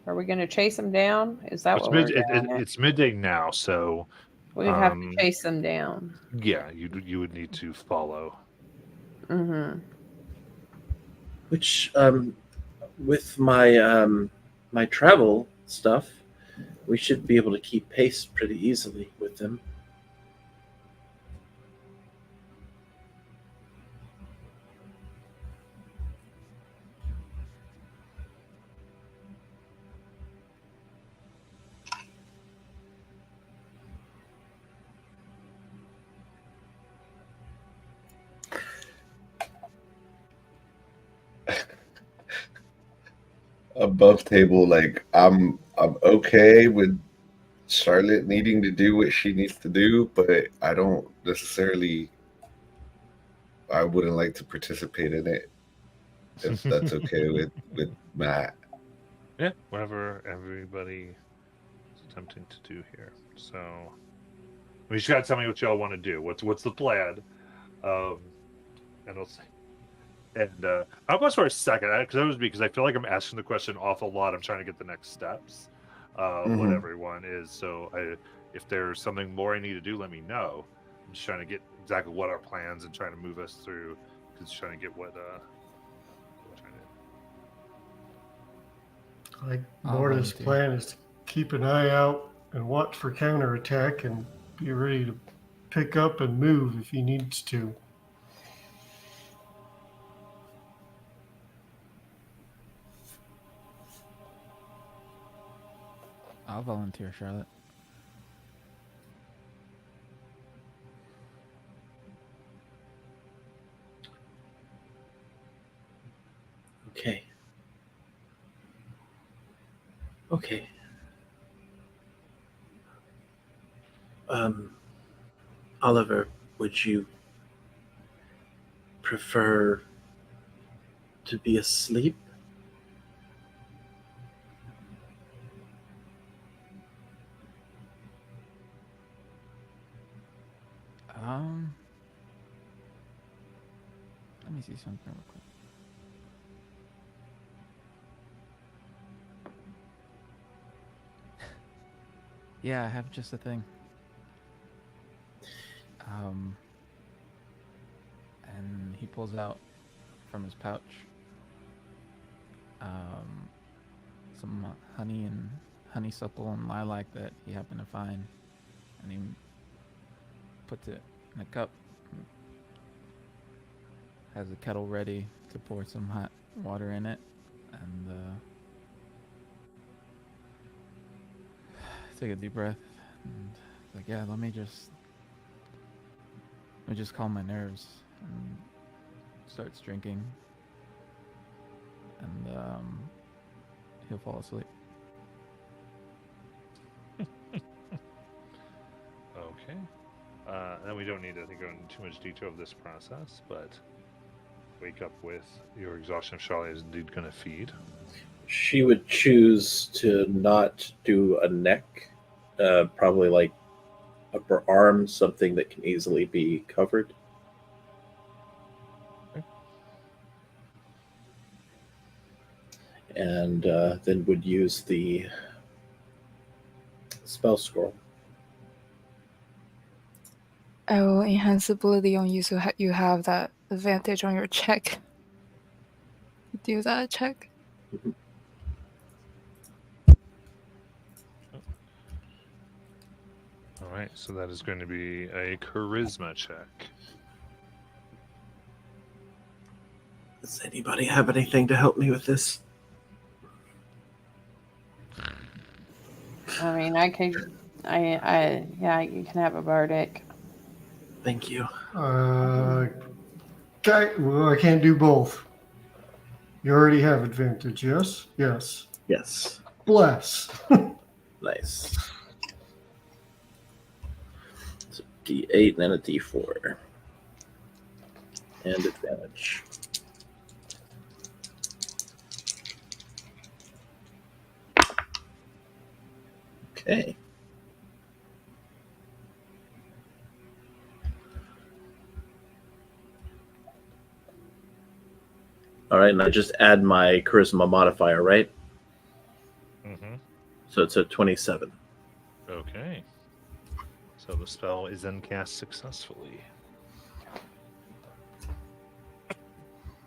Are we going to chase them down? Is that what we're doing? It's midday now, so We would have to chase them down. yeah, you would need to follow. Mm-hmm. Which, with my my travel stuff, we should be able to keep pace pretty easily with them. Above table, like I'm okay with Charlotte needing to do what she needs to do, but I don't necessarily. I wouldn't like to participate in it if that's okay with Matt. Yeah, whatever everybody is attempting to do here. So, you just gotta tell me what y'all want to do. What's the plan? And I'll say. And I'll pause for a second because I feel like I'm asking the question awful lot. I'm trying to get the next steps, what everyone is. So if there's something more I need to do, let me know. I'm just trying to get exactly what our plans and trying to move us through. Because trying to get what we're trying to. Like Morta's plan is to keep an eye out and watch for counterattack and be ready to pick up and move if he needs to. I'll volunteer, Charlotte. Okay. Okay. Oliver, would you prefer to be asleep? Let me see something real quick. Yeah, I have just a thing. And he pulls out from his pouch some honey and honeysuckle and lilac that he happened to find, and he puts it in a cup, has a kettle ready to pour some hot water in it, and take a deep breath, and it's like, yeah, let me just calm my nerves, and starts drinking, and he'll fall asleep. Okay. And we don't need to go into too much detail of this process, but wake up with your exhaustion if Charlotte is indeed going to feed. She would choose to not do a neck, probably like upper arm, something that can easily be covered. Okay. And then would use the spell scroll. I will enhance ability on you so you have that advantage on your check. Do that check. All right, so that is going to be a charisma check. Does anybody have anything to help me with this? I mean, I yeah, you can have a bardic. Thank you. Okay, well, I can't do both. You already have advantage, yes? Yes. Yes. Bless. Nice. It's a D8 and then a D4. And advantage. Okay. All right, and I just add my charisma modifier, right? Mm-hmm. So it's a 27. Okay. So the spell is then cast successfully.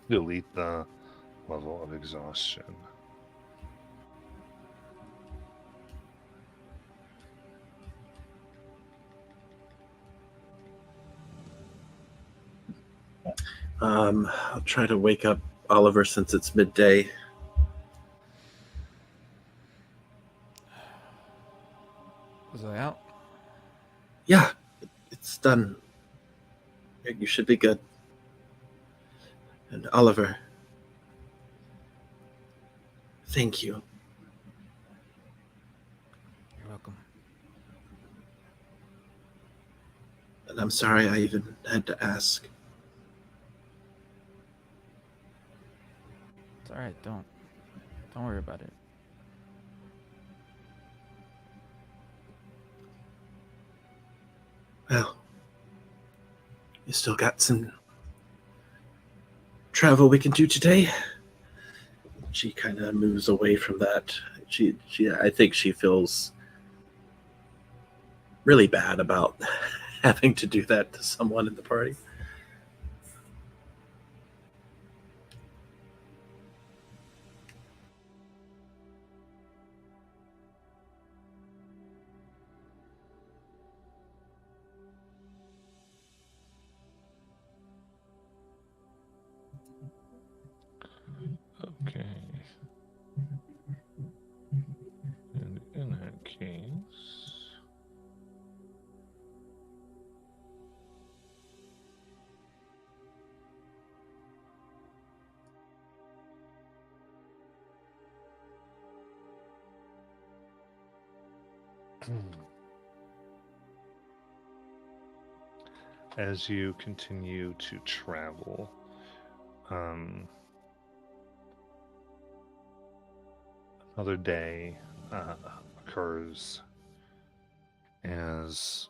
Delete the level of exhaustion. I'll try to wake up Oliver since it's midday. Was I out? Yeah, it's done. You should be good. And Oliver, thank you. You're welcome. And I'm sorry I even had to ask. It's all right. Don't worry about it. Well, you still got some travel we can do today. She kind of moves away from that. I think she feels really bad about having to do that to someone in the party. Okay. And in that case... As you continue to travel, another day occurs as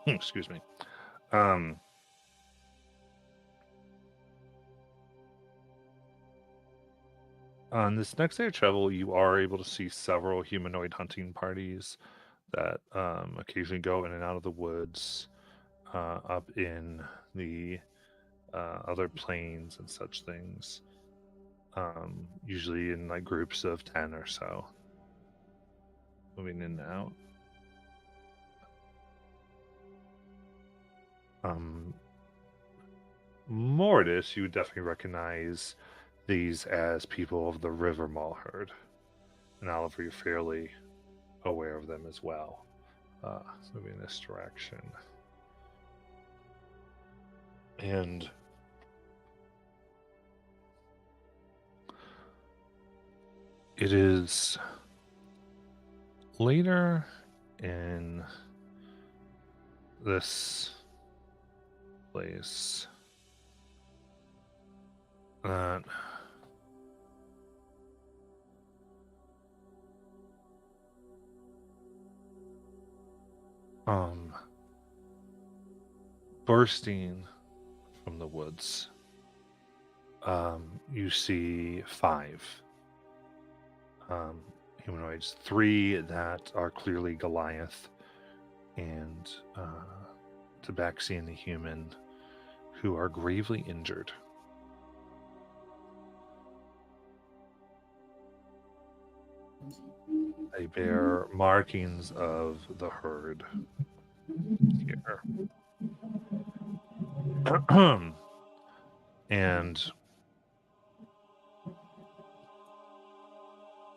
excuse me. On this next day of travel, you are able to see several humanoid hunting parties that occasionally go in and out of the woods, up in the other plains and such things. Usually in like groups of 10 or so, moving in and out. Mortis, you would definitely recognize these as people of the River Malherd. And Oliver, you're fairly aware of them as well. Moving in this direction. And it is later in this place that bursting from the woods, you see 5 humanoids, 3 that are clearly Goliath, and Tabaxi and the human who are gravely injured. They bear markings of the herd here. And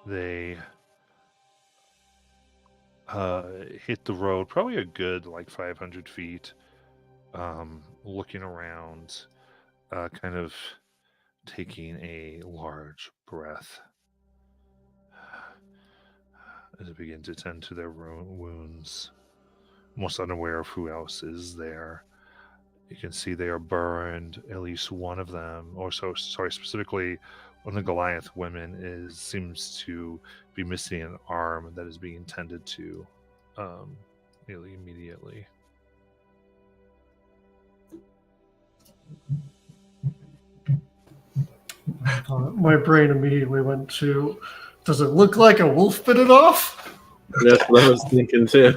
they hit the road probably a good 500 feet, looking around, kind of taking a large breath as they begin to tend to their wounds, almost unaware of who else is there. You can see they are burned. At least one of them, specifically one of the Goliath women seems to be missing an arm that is being tended to nearly immediately. My brain immediately went to, does it look like a wolf bit it off? That's what I was thinking too.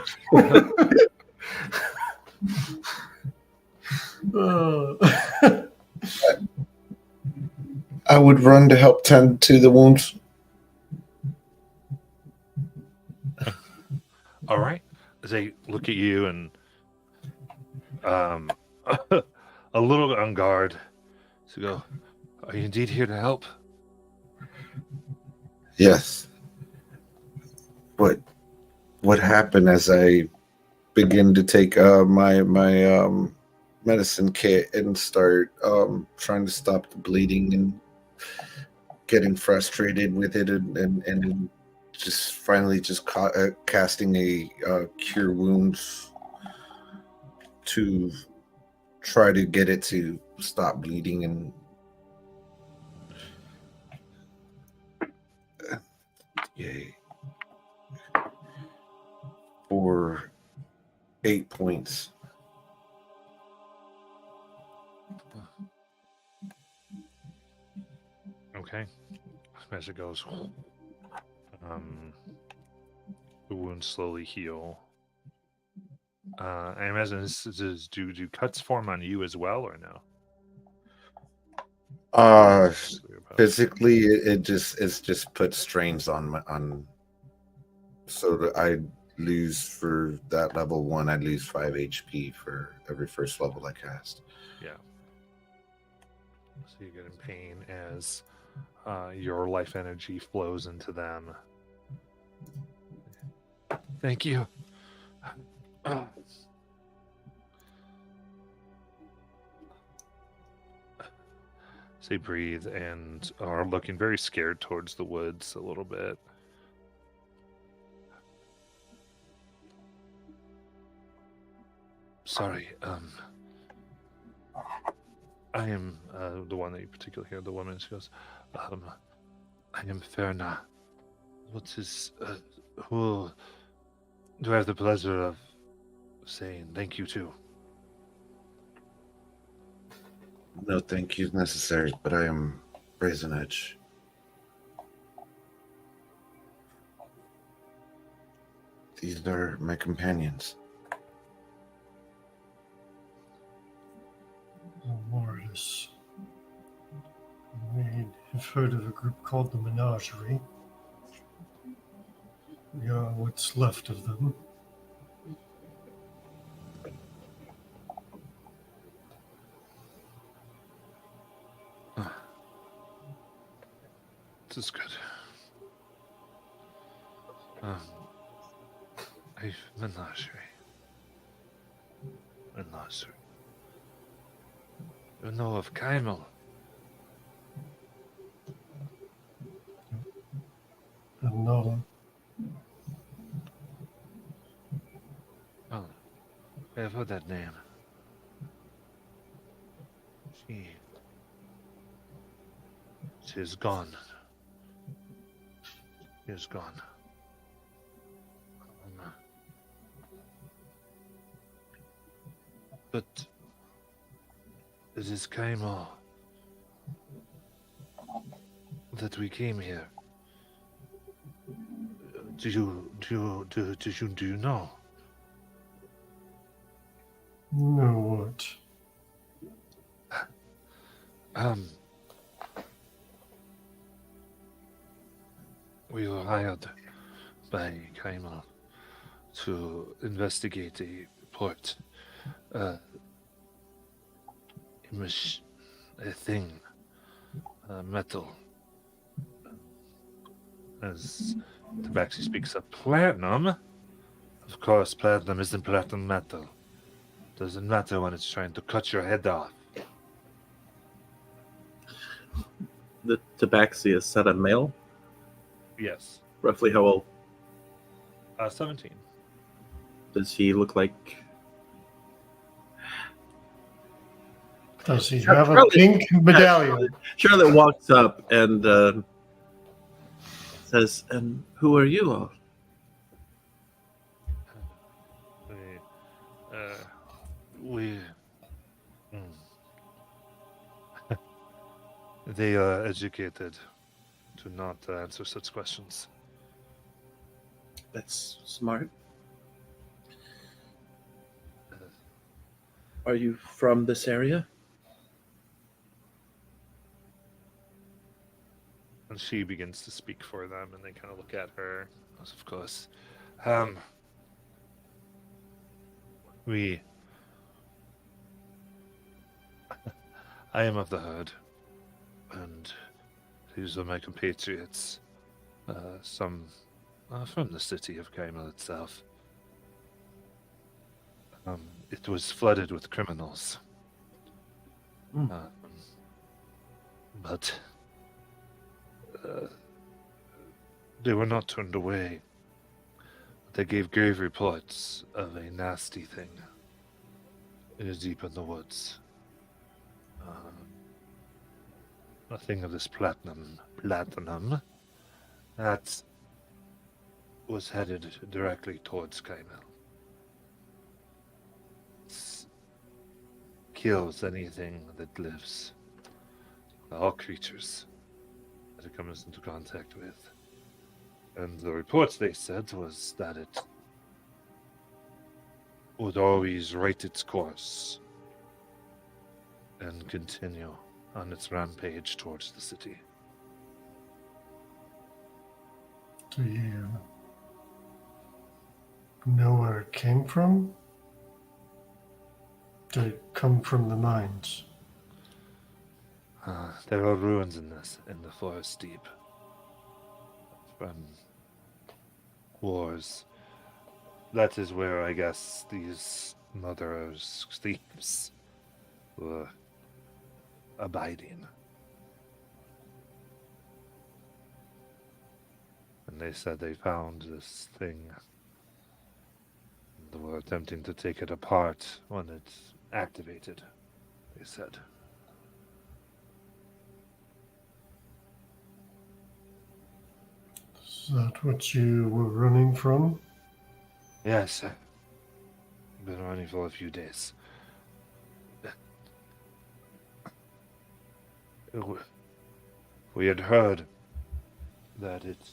I would run to help tend to the wounds. All right. As they look at you and a little on guard, so go, are you indeed here to help? Yes. What happened as I begin to take my medicine kit and start trying to stop the bleeding and getting frustrated with it and just finally just casting a cure wounds to try to get it to stop bleeding and yay. For 8 points. Okay. As it goes, the wounds slowly heal. I imagine do cuts form on you as well, or no? Physically, it's just put strains on. So that I lose for that level 1, I lose 5 HP for every first level I cast. Yeah. So you get in pain as your life energy flows into them. Thank you. So they breathe and are looking very scared towards the woods a little bit. Sorry, I am the one that you particularly hear, the woman. She goes, I am Ferna. What is, who do I have the pleasure of saying thank you to? No thank you necessary, but I am Brazen Edge. These are my companions. Mortis. We have heard of a group called the Menagerie. We are what's left of them. This is good. Menagerie. You know of Kaimel? No. Oh, I have heard that name. She is gone. She is gone. But it is Kaimel that we came here. Do you know? No, what? We were hired by Kaimal to investigate a report. A thing. Metal. As Tabaxi speaks of platinum. Of course, platinum isn't platinum metal. Doesn't matter when it's trying to cut your head off. The Tabaxi is set a male. Yes. Roughly how old? 17. Does he look like? Does he have a pink medallion? Charlotte walks up and says, "And who are you all?" We they are educated to not answer such questions. That's smart. Are you from this area? And she begins to speak for them, and they kind of look at her, as of course. I am of the herd, and these are my compatriots, some from the city of Kaimal itself. It was flooded with criminals. But they were not turned away. They gave grave reports of a nasty thing. It is deep in the woods. A thing of this platinum that was headed directly towards Kaimal. Kills anything that lives, all creatures that it comes into contact with. And the reports they said was that it would always right its course and continue on its rampage towards the city. Do you know where it came from? Did it come from the mines? There are ruins in the forest deep. From wars. That is where I guess these murderers, thieves, were abiding. And they said they found this thing. They were attempting to take it apart when it activated, they said. Is that what you were running from? Yes. Been running for a few days. We had heard that it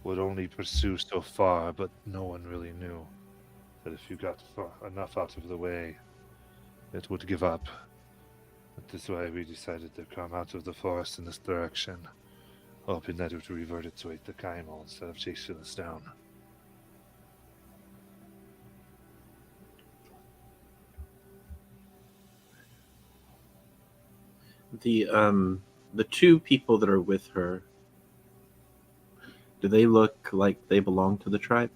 would only pursue so far, but no one really knew that if you got enough out of the way, it would give up. That is why we decided to come out of the forest in this direction, hoping that it would revert its way to Kaimal instead of chasing us down. The two people that are with her, do they look like they belong to the tribe?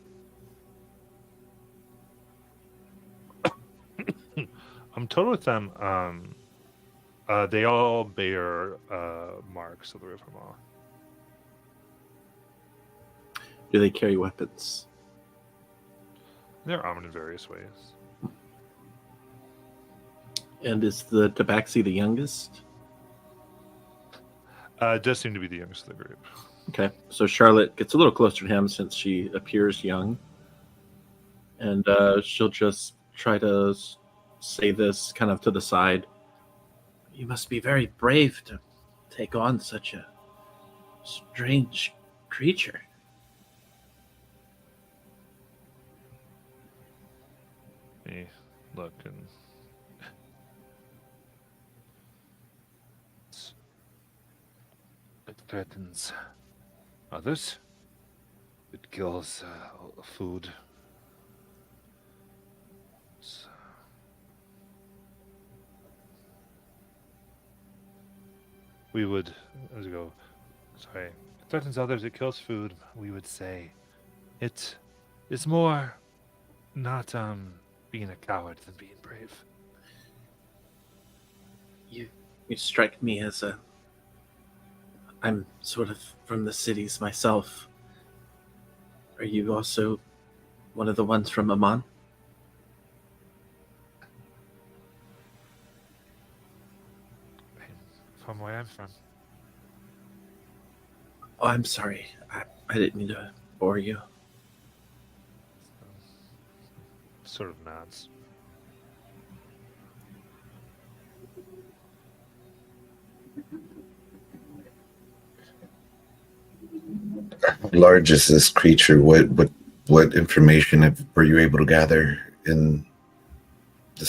I'm told with them. They all bear marks of the River Maw. Do they carry weapons? They're armed in various ways. And is the Tabaxi the youngest? Does seem to be the youngest of the group. Okay, so Charlotte gets a little closer to him since she appears young. And she'll just try to say this kind of to the side. You must be very brave to take on such a strange creature. look and it threatens others. It kills food. It's, we would, as we go, sorry, it threatens others, it kills food. We would say it is more not being a coward than being brave. You strike me as I'm sort of from the cities myself. Are you also one of the ones from Amman? From where I'm from. Oh, I'm sorry. I didn't mean to bore you. Sort of nods. How large is this creature? What information were you able to gather in the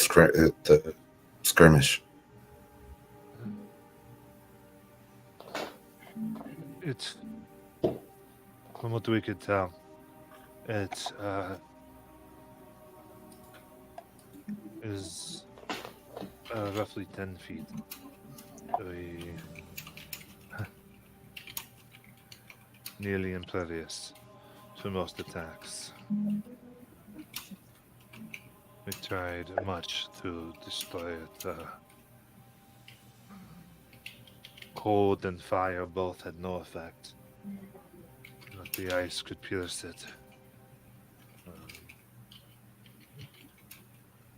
skirmish? It's, from what we could tell, it is roughly 10 feet. Nearly impervious to most attacks. We tried much to destroy it. Cold and fire both had no effect. But the ice could pierce it.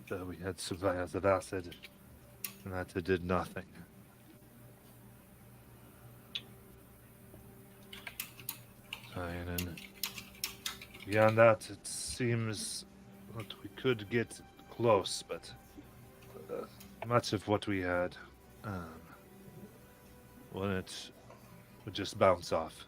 So we had some vials of acid, and that did nothing. And then beyond that, it seems that we could get close, but much of what we had, when it would just bounce off.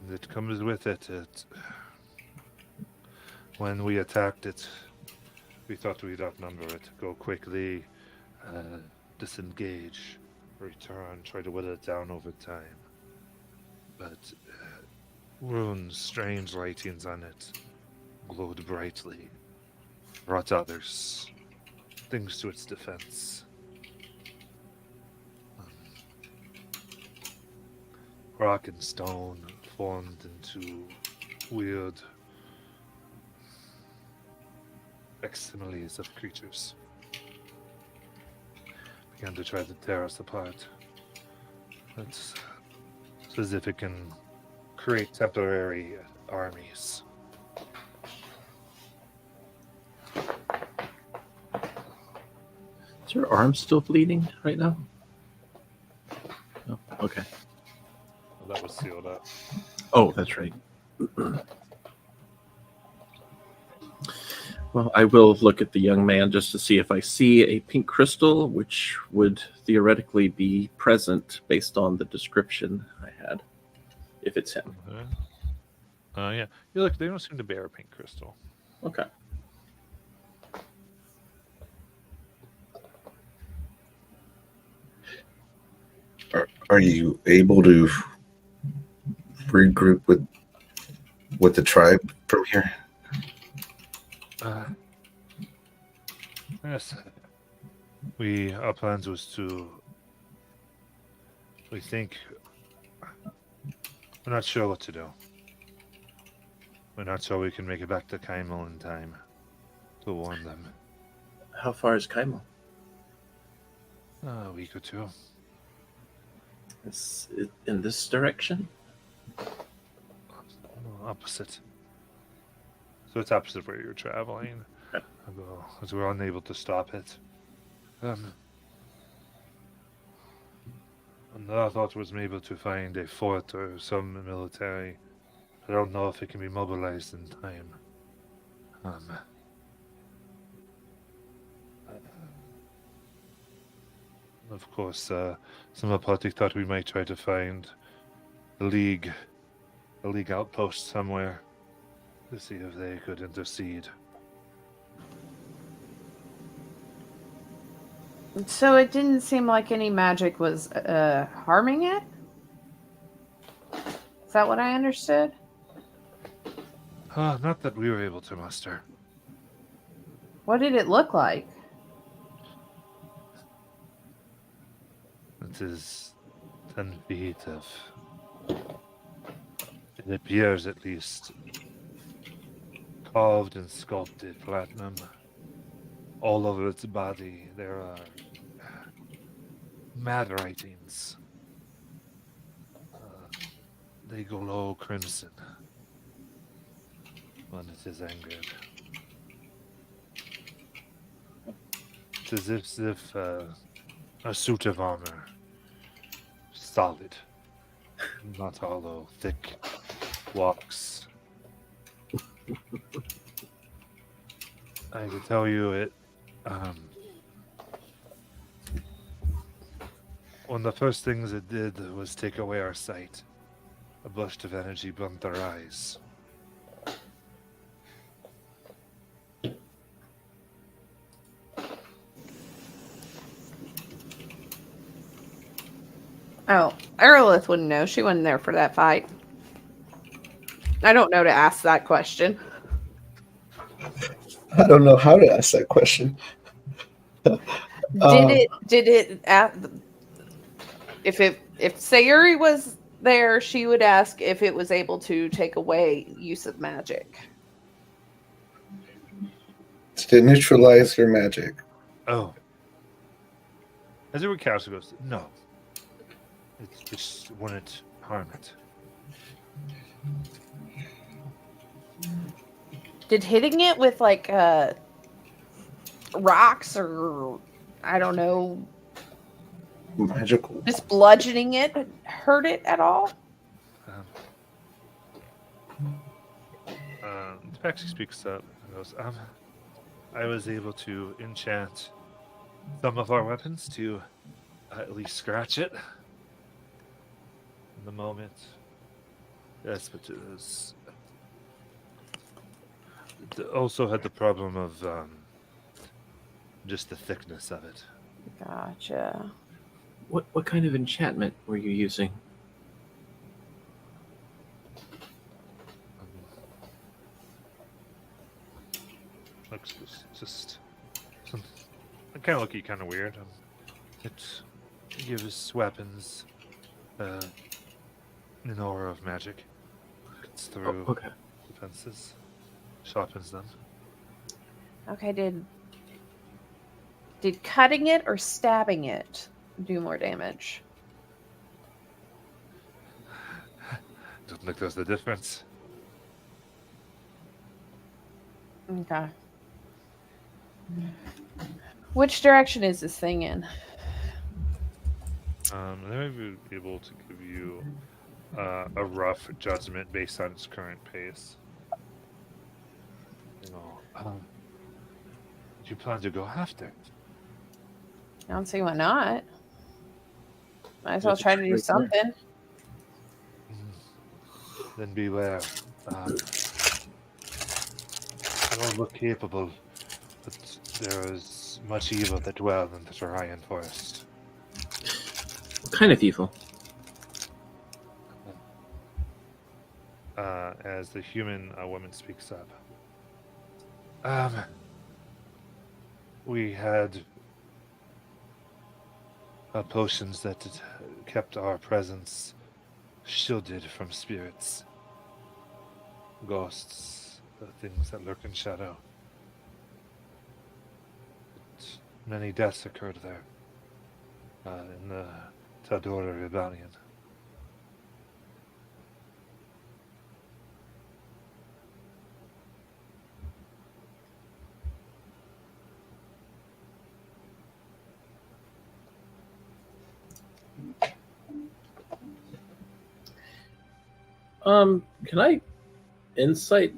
And it comes with it. When we attacked it, we thought we'd outnumber it, go quickly, disengage, return, try to whittle it down over time. But runes, strange writings on it, glowed brightly, brought others, things to its defense. Rock and stone formed into weird facsimiles of creatures. Began to try to tear us apart. It's as if it can create temporary armies. Is your arm still bleeding right now? Oh, okay. Well, that was sealed up. Oh, that's right. Well, I will look at the young man just to see if I see a pink crystal, which would theoretically be present based on the description I had, if it's him. Yeah. You look, they don't seem to bear a pink crystal. Okay. Are you able to regroup with the tribe from here? Yes. Our plans was to. We think. We're not sure what to do. We're not sure we can make it back to Kaimal in time to warn them. How far is Kaimal? A week or two. Is it in this direction? Opposite. So it's opposite where you're traveling. Okay. As we're unable to stop it. Another thought was maybe to find a fort or some military. I don't know if it can be mobilized in time. Of course, some of the party thought we might try to find a league outpost somewhere to see if they could intercede. So it didn't seem like any magic was harming it? Is that what I understood? Not that we were able to muster. What did it look like? It is 10 feet of, it appears at least, carved and sculpted platinum. All over its body there are mad writings. They glow crimson when it is angered. It's as if a suit of armor, solid, not hollow, thick, walks. I can tell you it. One of the first things it did was take away our sight. A burst of energy burnt our eyes. Oh, Erilith wouldn't know. She wasn't there for that fight. I don't know to ask that question. I don't know how to ask that question. Did it if Sayuri was there, she would ask if it was able to take away use of magic. To neutralize your magic. Oh. As it recounts, it goes, no. It just wouldn't harm it. Did hitting it with like rocks or I don't know, Magical. just bludgeoning it hurt it at all? Tabaxi speaks up and goes, I was able to enchant some of our weapons to at least scratch it. In the moment. Yes, but it was... It also had the problem of just the thickness of it. Gotcha. What kind of enchantment were you using? Looks just some. I kind of look at you kind of weird. It gives weapons an aura of magic. It's through okay. defenses, sharpens them. Okay, did cutting it or stabbing it do more damage? Don't think there's the difference. Okay. Which direction is this thing in? They may be able to give you a rough judgment based on its current pace. You know, do you plan to go after? I don't see why not. Might as well try to do Right there. something. Then beware. I don't look capable, but there is much evil that dwells in the Turian forest. What kind of evil? As the human woman speaks up. We had potions that kept our presence shielded from spirits, ghosts, things that lurk in shadow. But many deaths occurred there in the Taldora Rebellion. Can I insight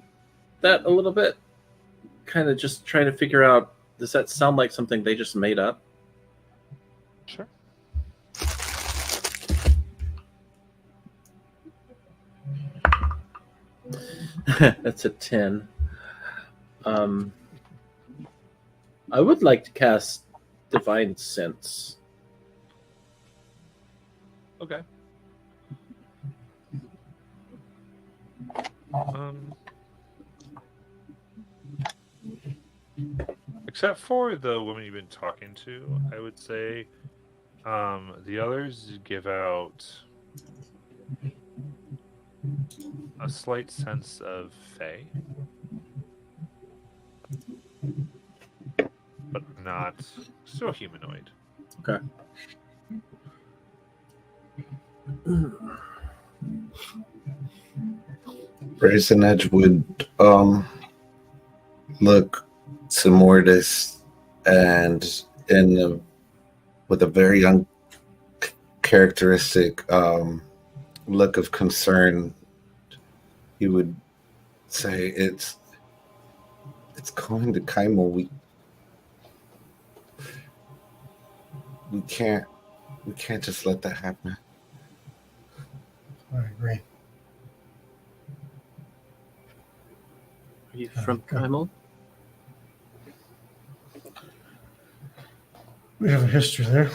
that a little bit? Kind of just trying to figure out, does that sound like something they just made up? Sure. That's a 10. I would like to cast Divine Sense. Okay. Except for the woman you've been talking to, I would say the others give out a slight sense of Fey, but not so humanoid. Okay. Brazen Edge would look to Mortis and with a very uncharacteristic look of concern, he would say, "It's going to Kaimel. We can't just let that happen." I agree. Are you from Primal? We have a history there.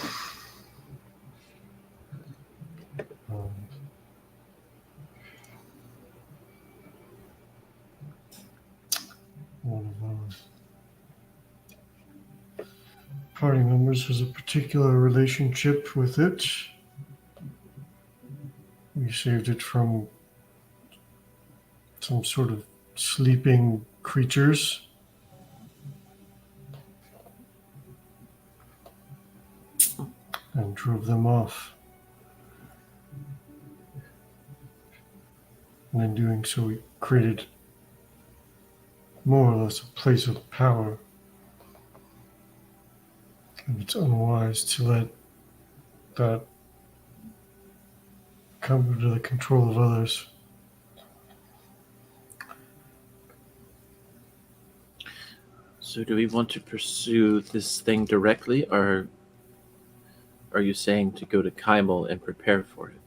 One of our party members has a particular relationship with it. We saved it from some sort of sleeping creatures. And drove them off. And in doing so, we created more or less a place of power. And it's unwise to let that come under the control of others. So do we want to pursue this thing directly, or are you saying to go to Kaimel and prepare for it?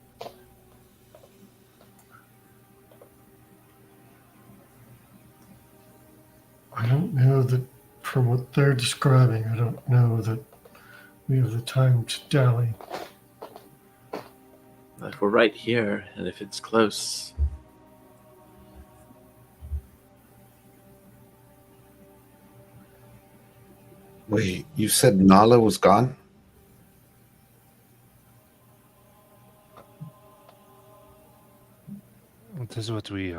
I don't know that, from what they're describing, I don't know that we have the time to dally. If we're right here, and if it's close. Wait, you said Nala was gone? This is what we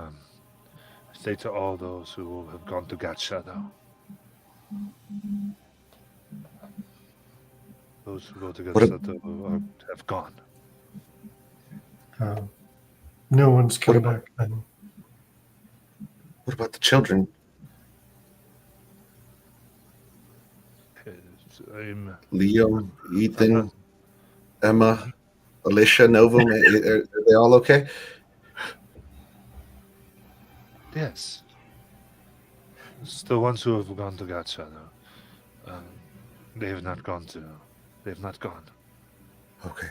say to all those who have gone to God's shadow. Those who go to God's shadow have gone. No one's come back then. What about the children? Leo, Ethan, Emma, Alicia, Novum, are they all okay? Yes. It's the ones who have gone to God's shadow. They have not gone. Okay.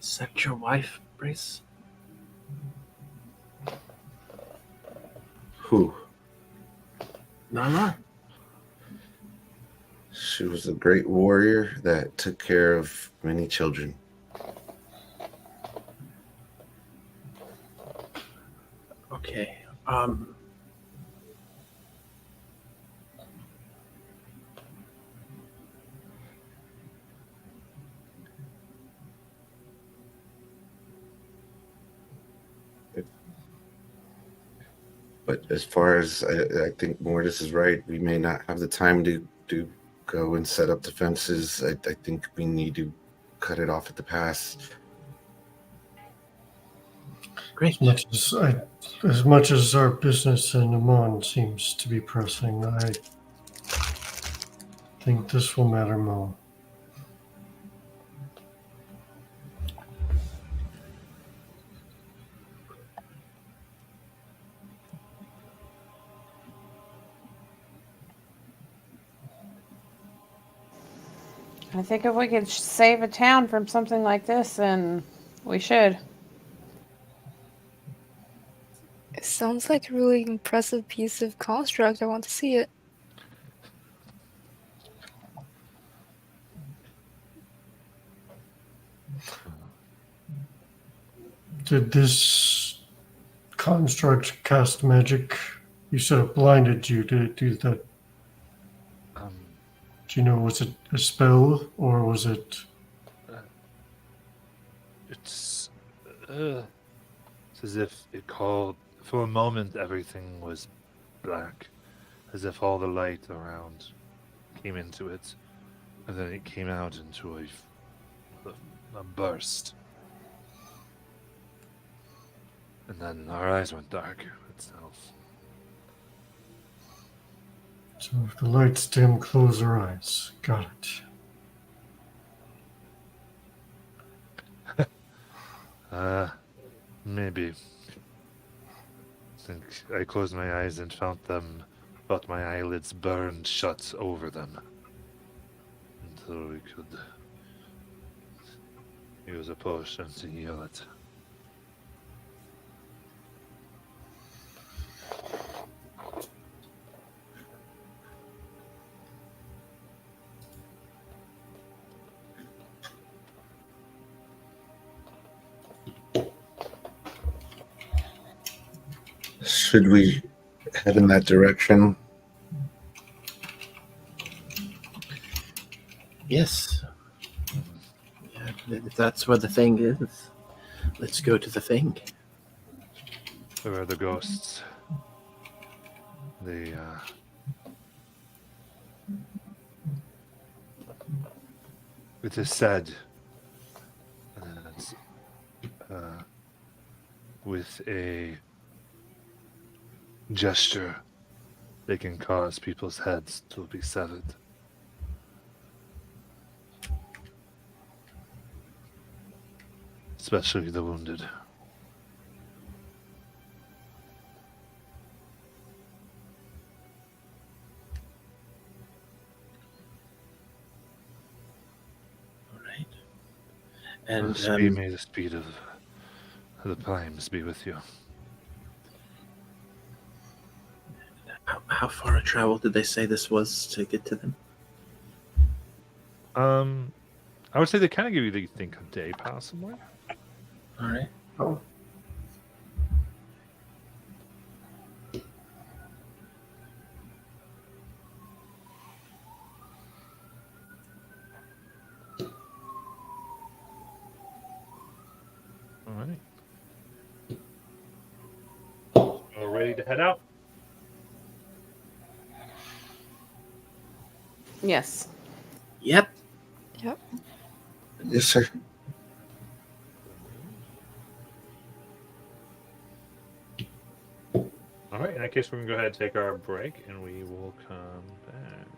Is that your wife, Brace? Who? Nala? She was a great warrior that took care of many children. Okay. But as far as I think Mortis is right, we may not have the time to go and set up defenses. I think we need to cut it off at the pass. Great. As much as our business in Amon seems to be pressing, I think this will matter more. I think if we could save a town from something like this, then we should. sounds like a really impressive piece of construct. I want to see it. Did this construct cast magic? You said it blinded you. Did it do that? Um, Do you know, was it a spell or was it? it's as if it called. For a moment, everything was black, as if all the light around came into it, and then it came out into a burst. And then our eyes went dark itself. So if the lights dim, close our eyes. Got it. Maybe. I think I closed my eyes and felt my eyelids burned shut over them. Until we could use a potion to heal it. Should we head in that direction? Yes. Yeah, if that's where the thing is, let's go to the thing. There are the ghosts. It is said that with a gesture, they can cause people's heads to be severed. Especially the wounded. All right. And May the speed of the flames be with you. how far a travel did they say this was to get to them? I would say they kind of give you, they think, a day, possibly. All right. Oh, All right. We're ready to head out. Yes. Yep. Yep. Yes, sir. All right. In that case, we're gonna go ahead and take our break, and we will come back.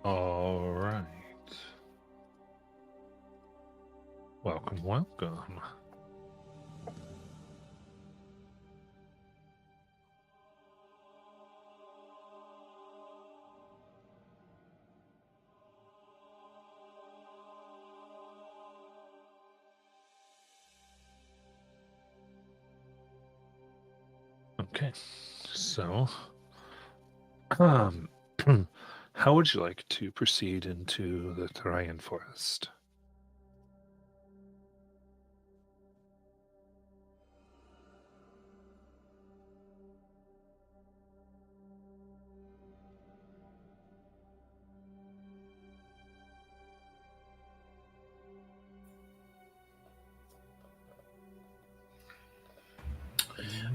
All right. Welcome, welcome. Okay, so, um, how would you like to proceed into the Thracian forest?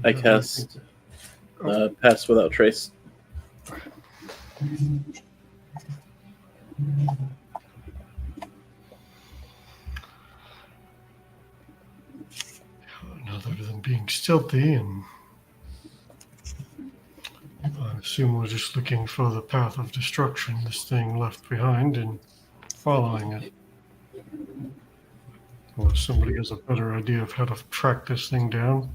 I cast Pass Without Trace. Other than being stealthy, and I assume we're just looking for the path of destruction this thing left behind and following it. Unless somebody has a better idea of how to track this thing down.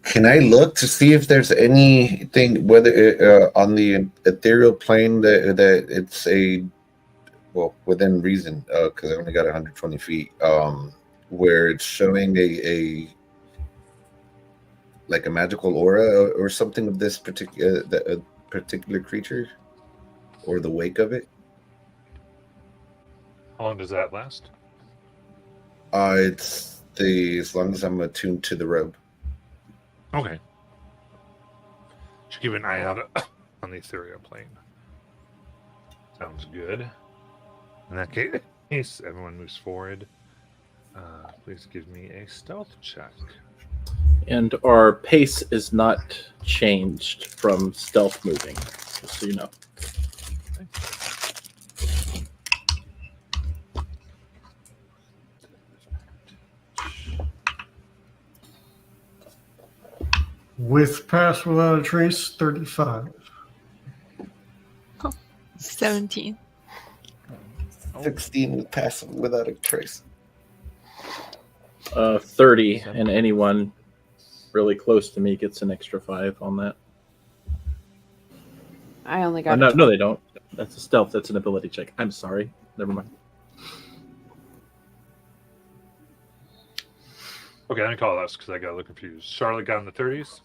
Can I look to see if there's anything, whether on the ethereal plane that it's within reason, because I only got 120 feet, where it's showing a magical aura or something of this particular creature, or the wake of it? How long does that last? It's as long as I'm attuned to the robe. Okay. Should keep an eye out on the ethereal plane. Sounds good. In that case, everyone moves forward. Please give me a stealth check. And our pace is not changed from stealth moving, just so you know. With Pass Without a Trace, 35. 17. 16 with Pass Without a Trace. 30, and anyone really close to me gets an extra 5 on that. I only got No, they don't. That's a stealth. That's an ability check. I'm sorry. Never mind. Okay, let me call this because I got a little confused. Charlotte got in the 30s?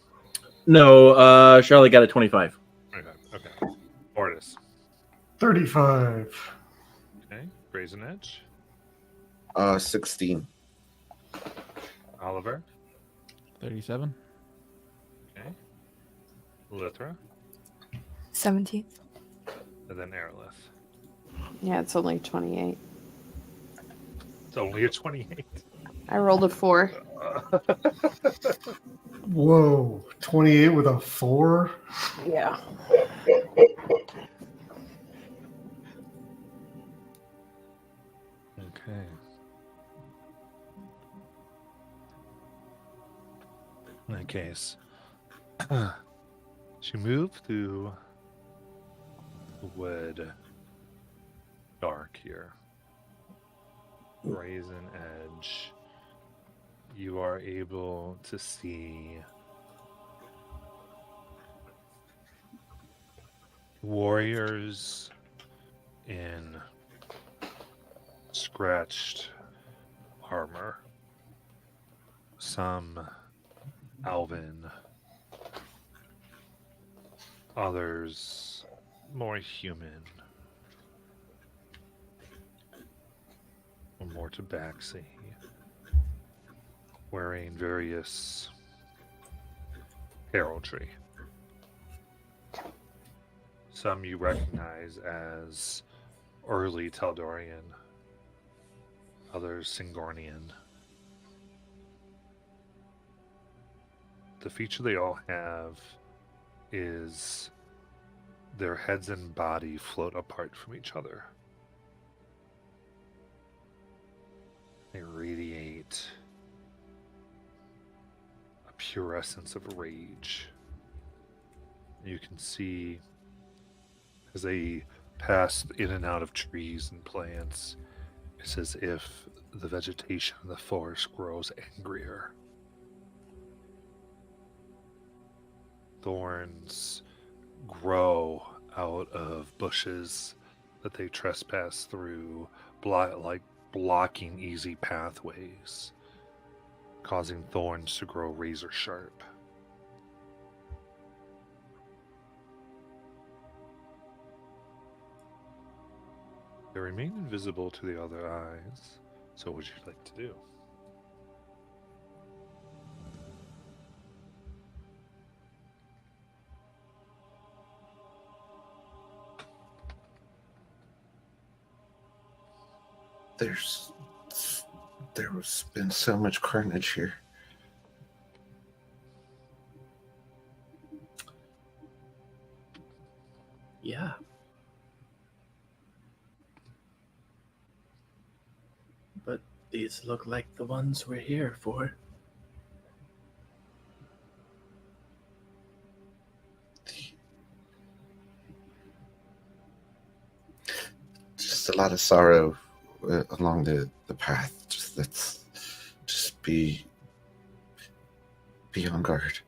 No, Charlotte got a 25. Okay. Mortis. 35. Okay. Brazen Edge. 16. Oliver. 37. Okay. Lithra. 17. And then Aerolith. Yeah, it's only 28. It's only a 28. I rolled a 4. Whoa, 28 with a 4? Yeah. Okay. In that case, she moved through the wood dark here. Brazen Edge. You are able to see warriors in scratched armor. Some elven, others more human, or more tabaxi, wearing various heraldry. Some you recognize as early Teldorian, others Singornian. The feature they all have is their heads and body float apart from each other. They pure essence of rage. You can see as they pass in and out of trees and plants, it's as if the vegetation in the forest grows angrier. Thorns grow out of bushes that they trespass through, blocking easy pathways, causing thorns to grow razor sharp. They remain invisible to the other eyes. So what would you like to do? There's been so much carnage here. Yeah. But these look like the ones we're here for. Just a lot of sorrow along the path. Let's be on guard.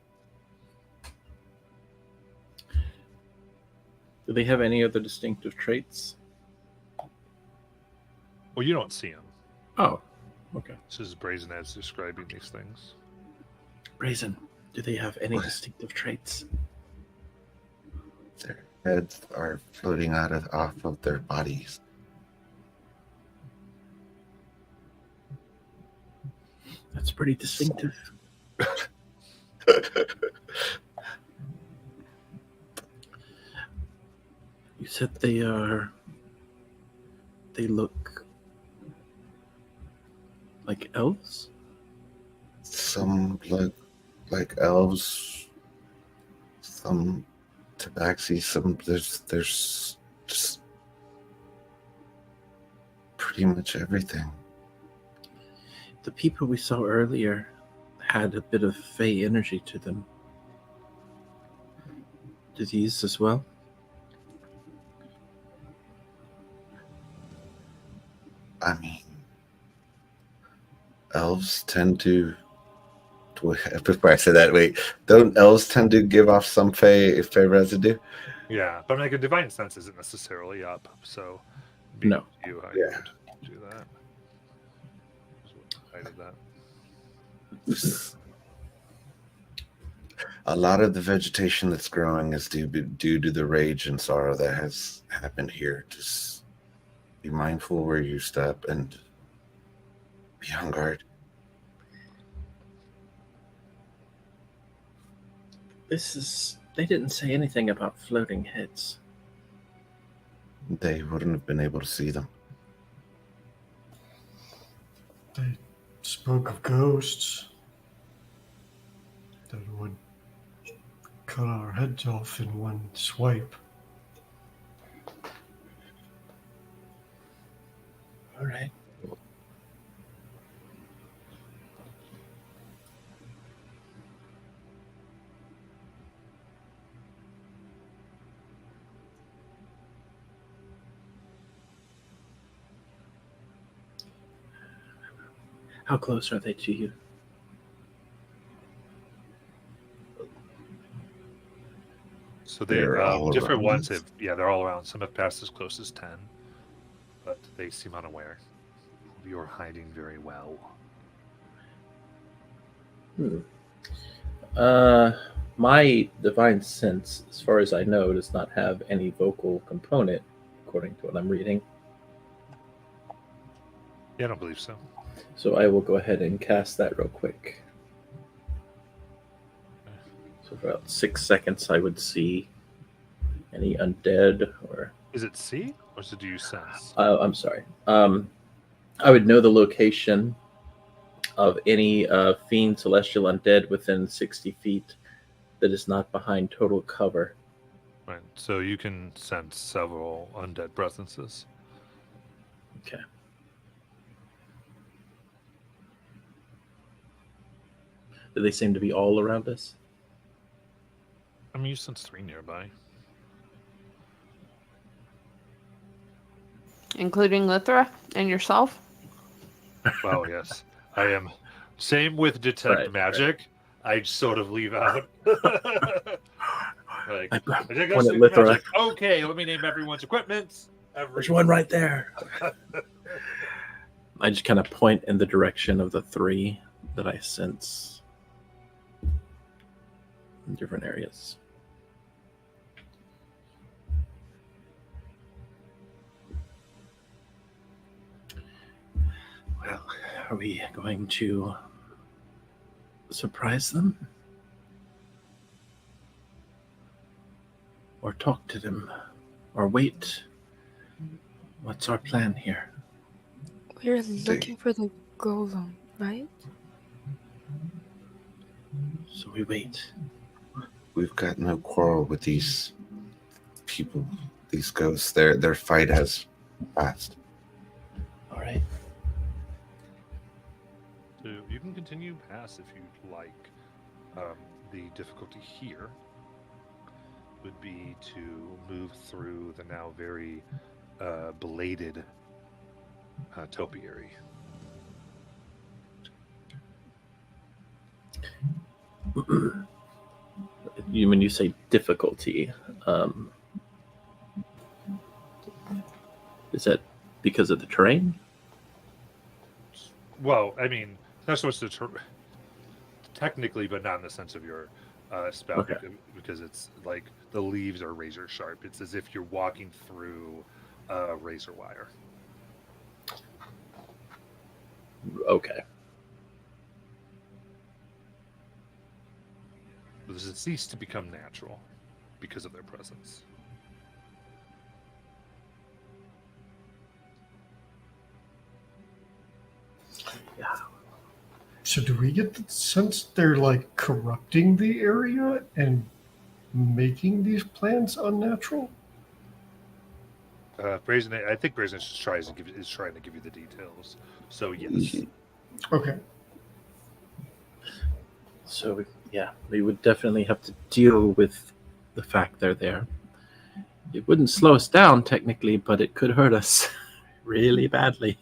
Do they have any other distinctive traits? Well, you don't see them. Oh, okay. This is Brazen as describing these things. Brazen, do they have any distinctive traits? Their heads are floating off of their bodies. That's pretty distinctive. You said they look like elves? Some look like elves, some tabaxi, some there's just pretty much everything. The people we saw earlier had a bit of fey energy to them. Do these as well? I mean, elves tend to. Before I say that, wait, don't elves tend to give off some fey residue? Yeah, but like a divine sense isn't necessarily up, so No. you I Yeah. would do that. I did that. A lot of the vegetation that's growing is due to the rage and sorrow that has happened here. Just be mindful where you step and be on guard. They didn't say anything about floating heads. They wouldn't have been able to see them. They spoke of ghosts that would cut our heads off in one swipe. All right. How close are they to you? So They're all different around ones us? have, they're all around. Some have passed as close as 10, but they seem unaware. You're hiding very well. My divine sense, as far as I know, does not have any vocal component, according to what I'm reading. Yeah, I don't believe so. So I will go ahead and cast that real quick. So for about 6 seconds, I would see any undead or... Is it see or is it do you sense? I'm sorry. I would know the location of any fiend, celestial, undead within 60 feet that is not behind total cover. Right. So you can sense several undead presences. Okay. Do they seem to be all around us? I mean, you sense 3 nearby. Including Lithra and yourself? Well, yes, I am. Same with detect Right, magic. I sort of leave out. Like, I detect point at Lithra. magic. Okay, let me name everyone's equipment. There's one right there. I just kind of point in the direction of the 3 that I sense in different areas. Well, are we going to surprise them? Or talk to them? Or wait? What's our plan here? We're looking for the golem, right? So we wait. We've got no quarrel with these people, these ghosts. Their fight has passed. All right. So you can continue past if you'd like. The difficulty here would be to move through the now very belated topiary. When you say difficulty, is that because of the terrain? Well, I mean, that's what's technically, but not in the sense of your spell, Okay. because it's like the leaves are razor sharp. It's as if you're walking through razor wire. Okay. But does it cease to become natural because of their presence? Yeah. So do we get the sense they're like corrupting the area and making these plants unnatural? Brazen, I think Brazen is trying to give you the details. So yes. Okay. So, yeah, we would definitely have to deal with the fact they're there. It wouldn't slow us down, technically, but it could hurt us really badly.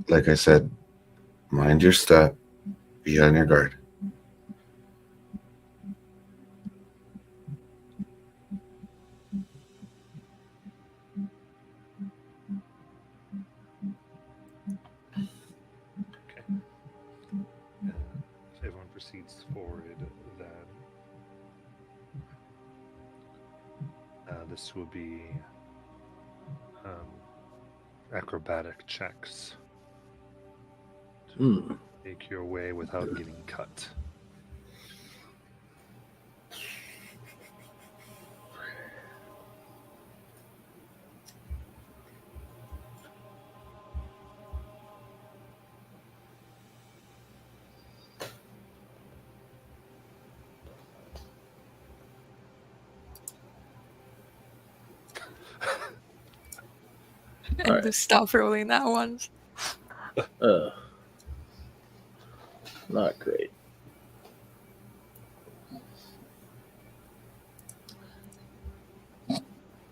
Like I said, mind your step, be on your guard. Everyone proceeds forward then. This will be acrobatic checks to make your way without getting cut. And Alright. just stop rolling that once. Not great.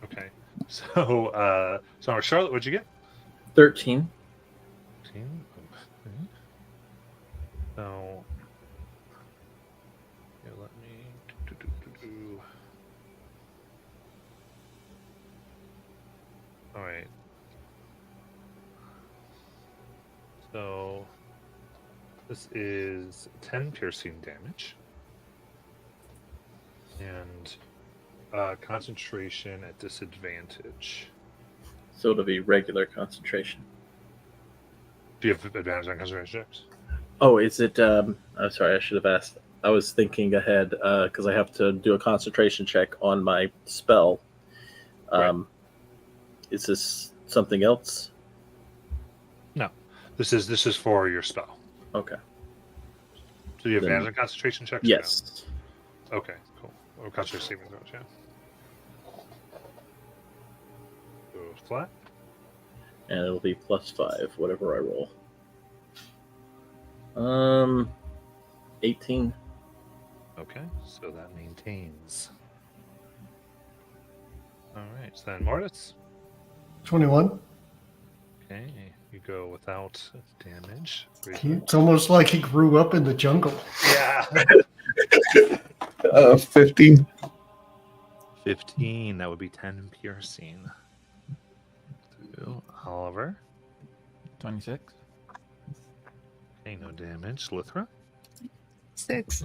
Okay. So, Charlotte, what'd you get? 13. 13. Okay. So, here, let me. All right. So, this is 10 piercing damage. And concentration at disadvantage. So it'll be regular concentration. Do you have advantage on concentration checks? Oh, is it? I'm sorry, I should have asked. I was thinking ahead because I have to do a concentration check on my spell. Right. Is this something else? No. This is for your spell. Okay. So you have Then- advantage on concentration checks? or Yes. no? Okay, cool. Or concentration saving throws, yeah. So flat. and it'll be +5, whatever I roll. 18. Okay, so that maintains. All right, so then Mortis. 21. Okay, you go without damage. It's almost like he grew up in the jungle. Yeah. 15. 15. That would be 10 piercing. To Oliver. 26. Okay, no damage. Lithra. 6.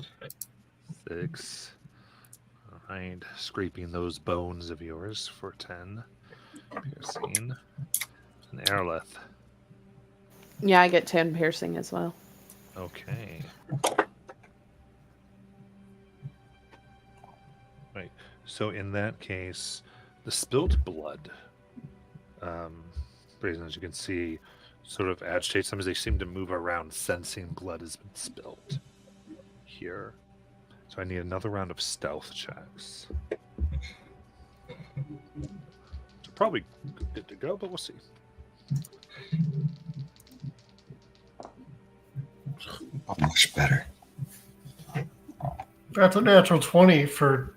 6. All right, scraping those bones of yours for 10 piercing. And Aerolith. Yeah, I get 10 piercing as well. Okay. Right. So in that case, the spilt blood, Brazen, as you can see, sort of agitates them as they seem to move around, sensing blood has been spilled here. So I need another round of stealth checks. So probably good to go, but we'll see. Much better. That's a natural 20 for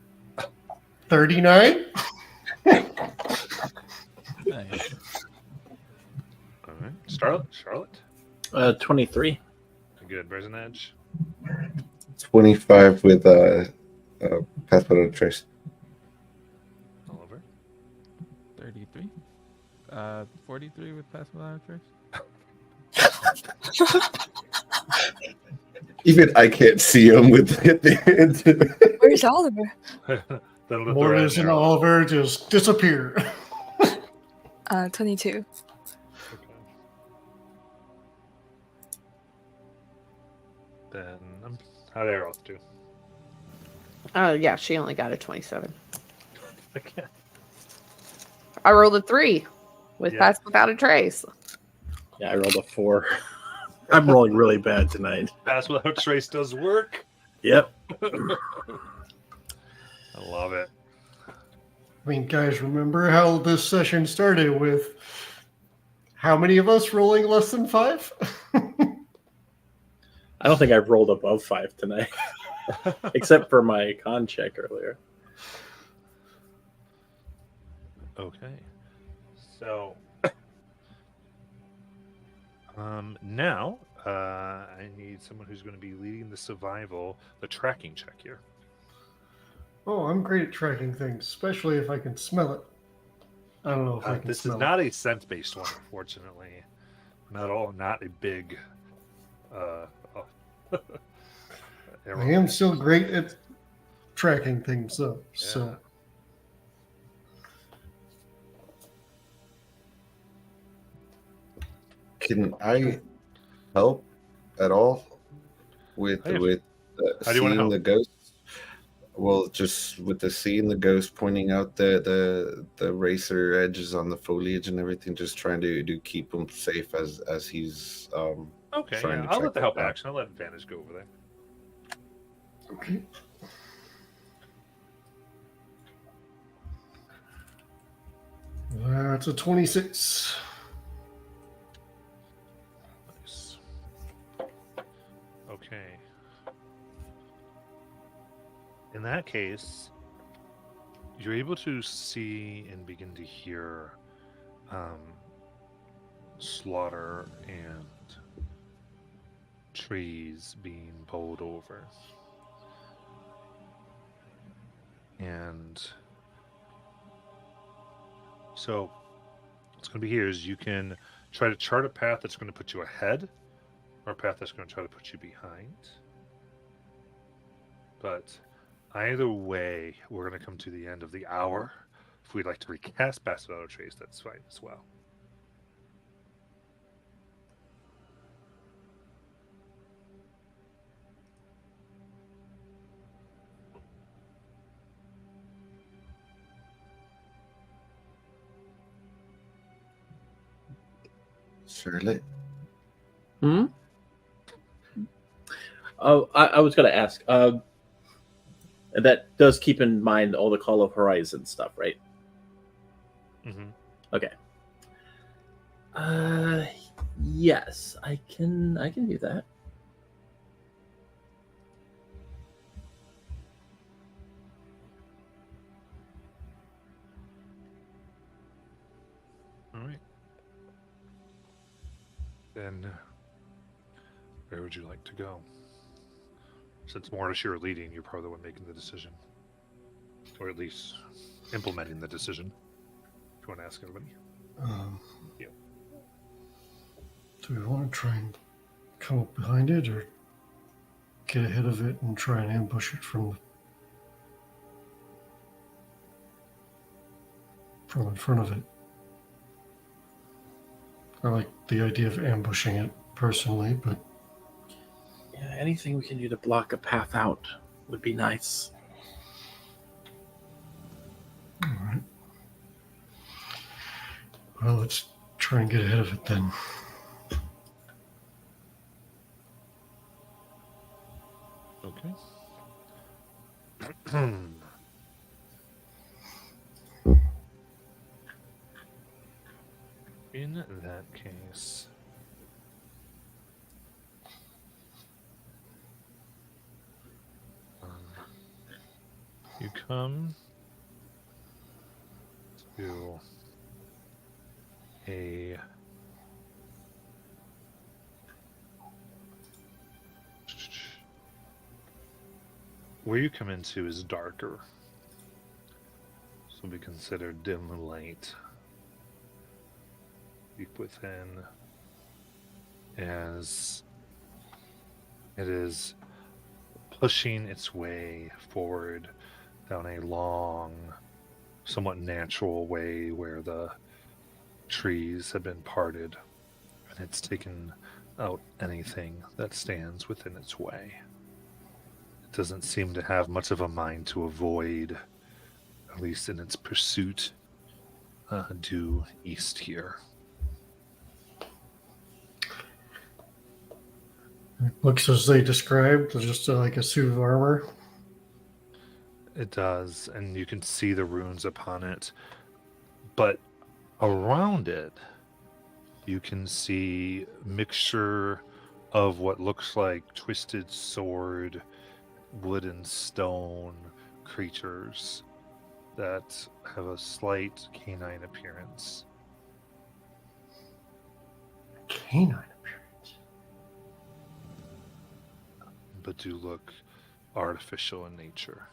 39. Nice. All right. Charlotte. 23. Good. Brazen Edge. 25 with Path Without a Trace. Oliver. 33. 43 with Pass Without a Trace. Even I can't see him with it. Where's Oliver? Mortis and Oliver just disappear. 22. Then how'd Aerolith do? Yeah, she only got a 27. Okay. I rolled a 3 with Yeah. Pass Without a Trace. Yeah, I rolled a 4. I'm rolling really bad tonight. Pass Without Trace does work. Yep. I love it. I mean, guys, remember how this session started with how many of us rolling less than 5? I don't think I've rolled above 5 tonight, except for my con check earlier. Okay. So now I need someone who's going to be leading the tracking check here. Oh, I'm great at tracking things, especially if I can smell it. I don't know if I can This is smell not a scent-based one, unfortunately. Not a big. it. I am still great at tracking things, though. So Can I help at all with How do you wanna seeing help? the ghost? Well, just with the seeing the ghost, pointing out the racer edges on the foliage and everything, just trying to keep him safe as he's Okay, trying yeah. to I'll track let the that help down. action. I'll let Advantage go over there. okay. That's a 26. Nice. Okay. In that case, you're able to see and begin to hear slaughter and trees being bowled over. And so what's going to be here is you can try to chart a path that's going to put you ahead or a path that's going to try to put you behind. But either way, we're going to come to the end of the hour. If we'd like to recast Pass Without a Trace, that's fine as well. Charlotte. Hmm? Oh, I was going to ask. That does keep in mind all the Call of Horizon stuff, right? Mm-hmm. Okay. Yes, I can do that. All right. Then, where would you like to go? Since Mortis, you're leading, you're probably the one making the decision. Or at least implementing the decision. If you want to ask everybody. Yeah. Do we want to try and come up behind it, or get ahead of it and try and ambush it from in front of it? I like the idea of ambushing it personally, but Yeah, anything we can do to block a path out would be nice. all right. Well, let's try and get ahead of it then. Okay. In that case, you come to a where you come into is darker, so be considered dim light. Deep within, as it is pushing its way forward down a long, somewhat natural way where the trees have been parted, and it's taken out anything that stands within its way. It doesn't seem to have much of a mind to avoid, at least in its pursuit, due east here. It looks as they described, just like a suit of armor. It does, and you can see the runes upon it. But around it, you can see mixture of what looks like twisted sword, wood and stone creatures that have a slight canine appearance. Canine appearance. But do look artificial in nature.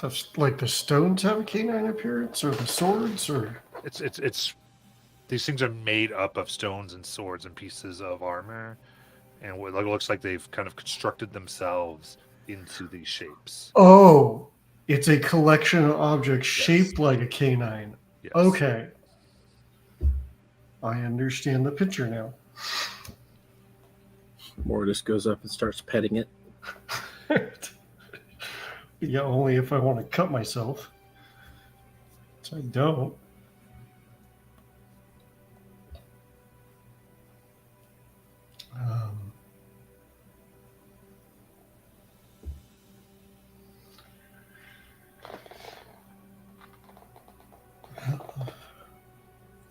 That's like the stones have a canine appearance, or the swords, or It's these things are made up of stones and swords and pieces of armor, and what it looks like they've kind of constructed themselves into these shapes. oh, it's a collection of objects Yes. shaped like a canine. Yes. Okay, I understand the picture now. Mortis goes up and starts petting it. Yeah, only if I want to cut myself. So I don't.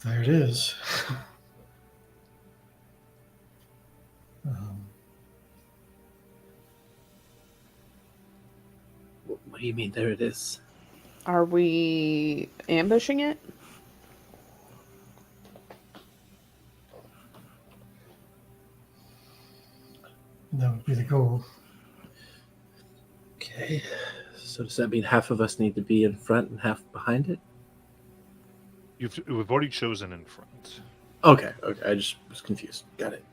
There it is. What do you mean? There it is. Are we ambushing it? That would be the goal. Okay. So does that mean half of us need to be in front and half behind it? We've already chosen in front. Okay. Okay. I just was confused. Got it.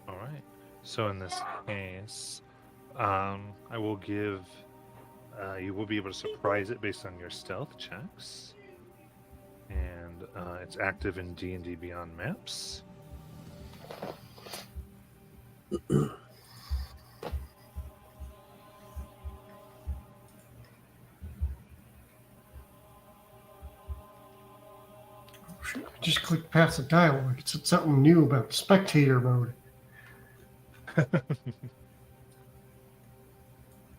All right. So in this case, I will give. You will be able to surprise it based on your stealth checks, and it's active in D&D Beyond maps. I just clicked past the dialogue. It said something new about spectator mode.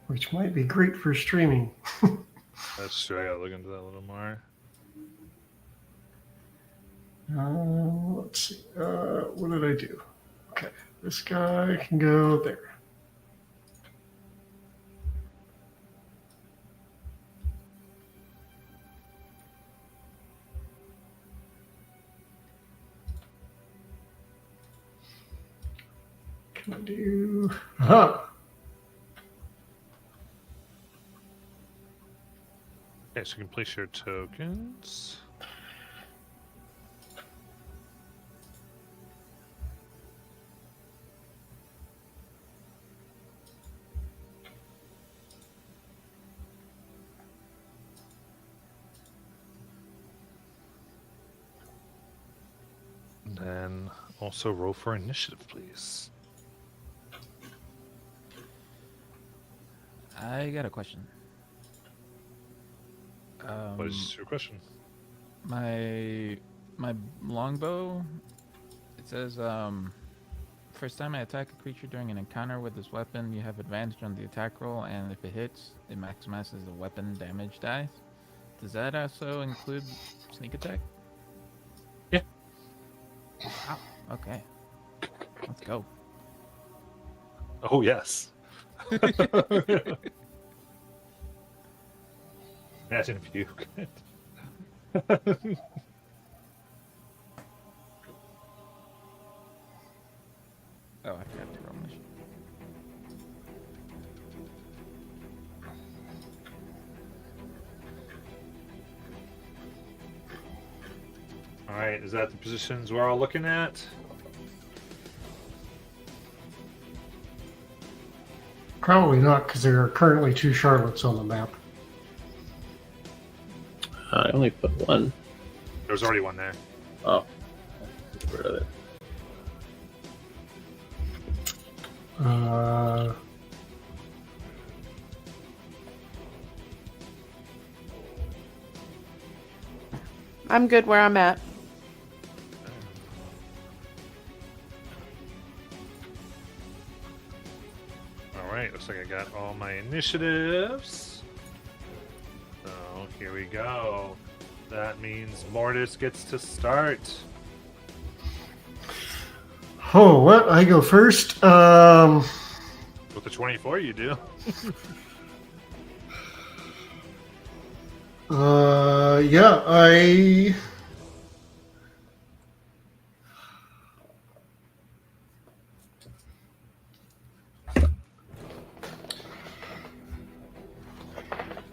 Which might be great for streaming. That's true. I gotta look into that a little more. Let's see. What did I do? Okay, this guy can go there. Can I do? Aha! Okay, so you can place your tokens. And then also roll for initiative, please. I got a question. What is your question? My longbow. It says, first time I attack a creature during an encounter with this weapon, you have advantage on the attack roll, and if it hits, it maximizes the weapon damage dice. Does that also include sneak attack? Yeah. Wow. Okay. Let's go. Oh, yes. Imagine if you could. Oh, I forgot to roll this. All right, is that the positions we're all looking at? Probably not, because there are currently 2 Charlottes on the map. I only put one. There was already one there. Oh, get rid of it. I'm good where I'm at. All right, looks like I got all my initiatives. So here we go. That means Mortis gets to start. Oh, what? I go first? With the 24, you do. Yeah, I...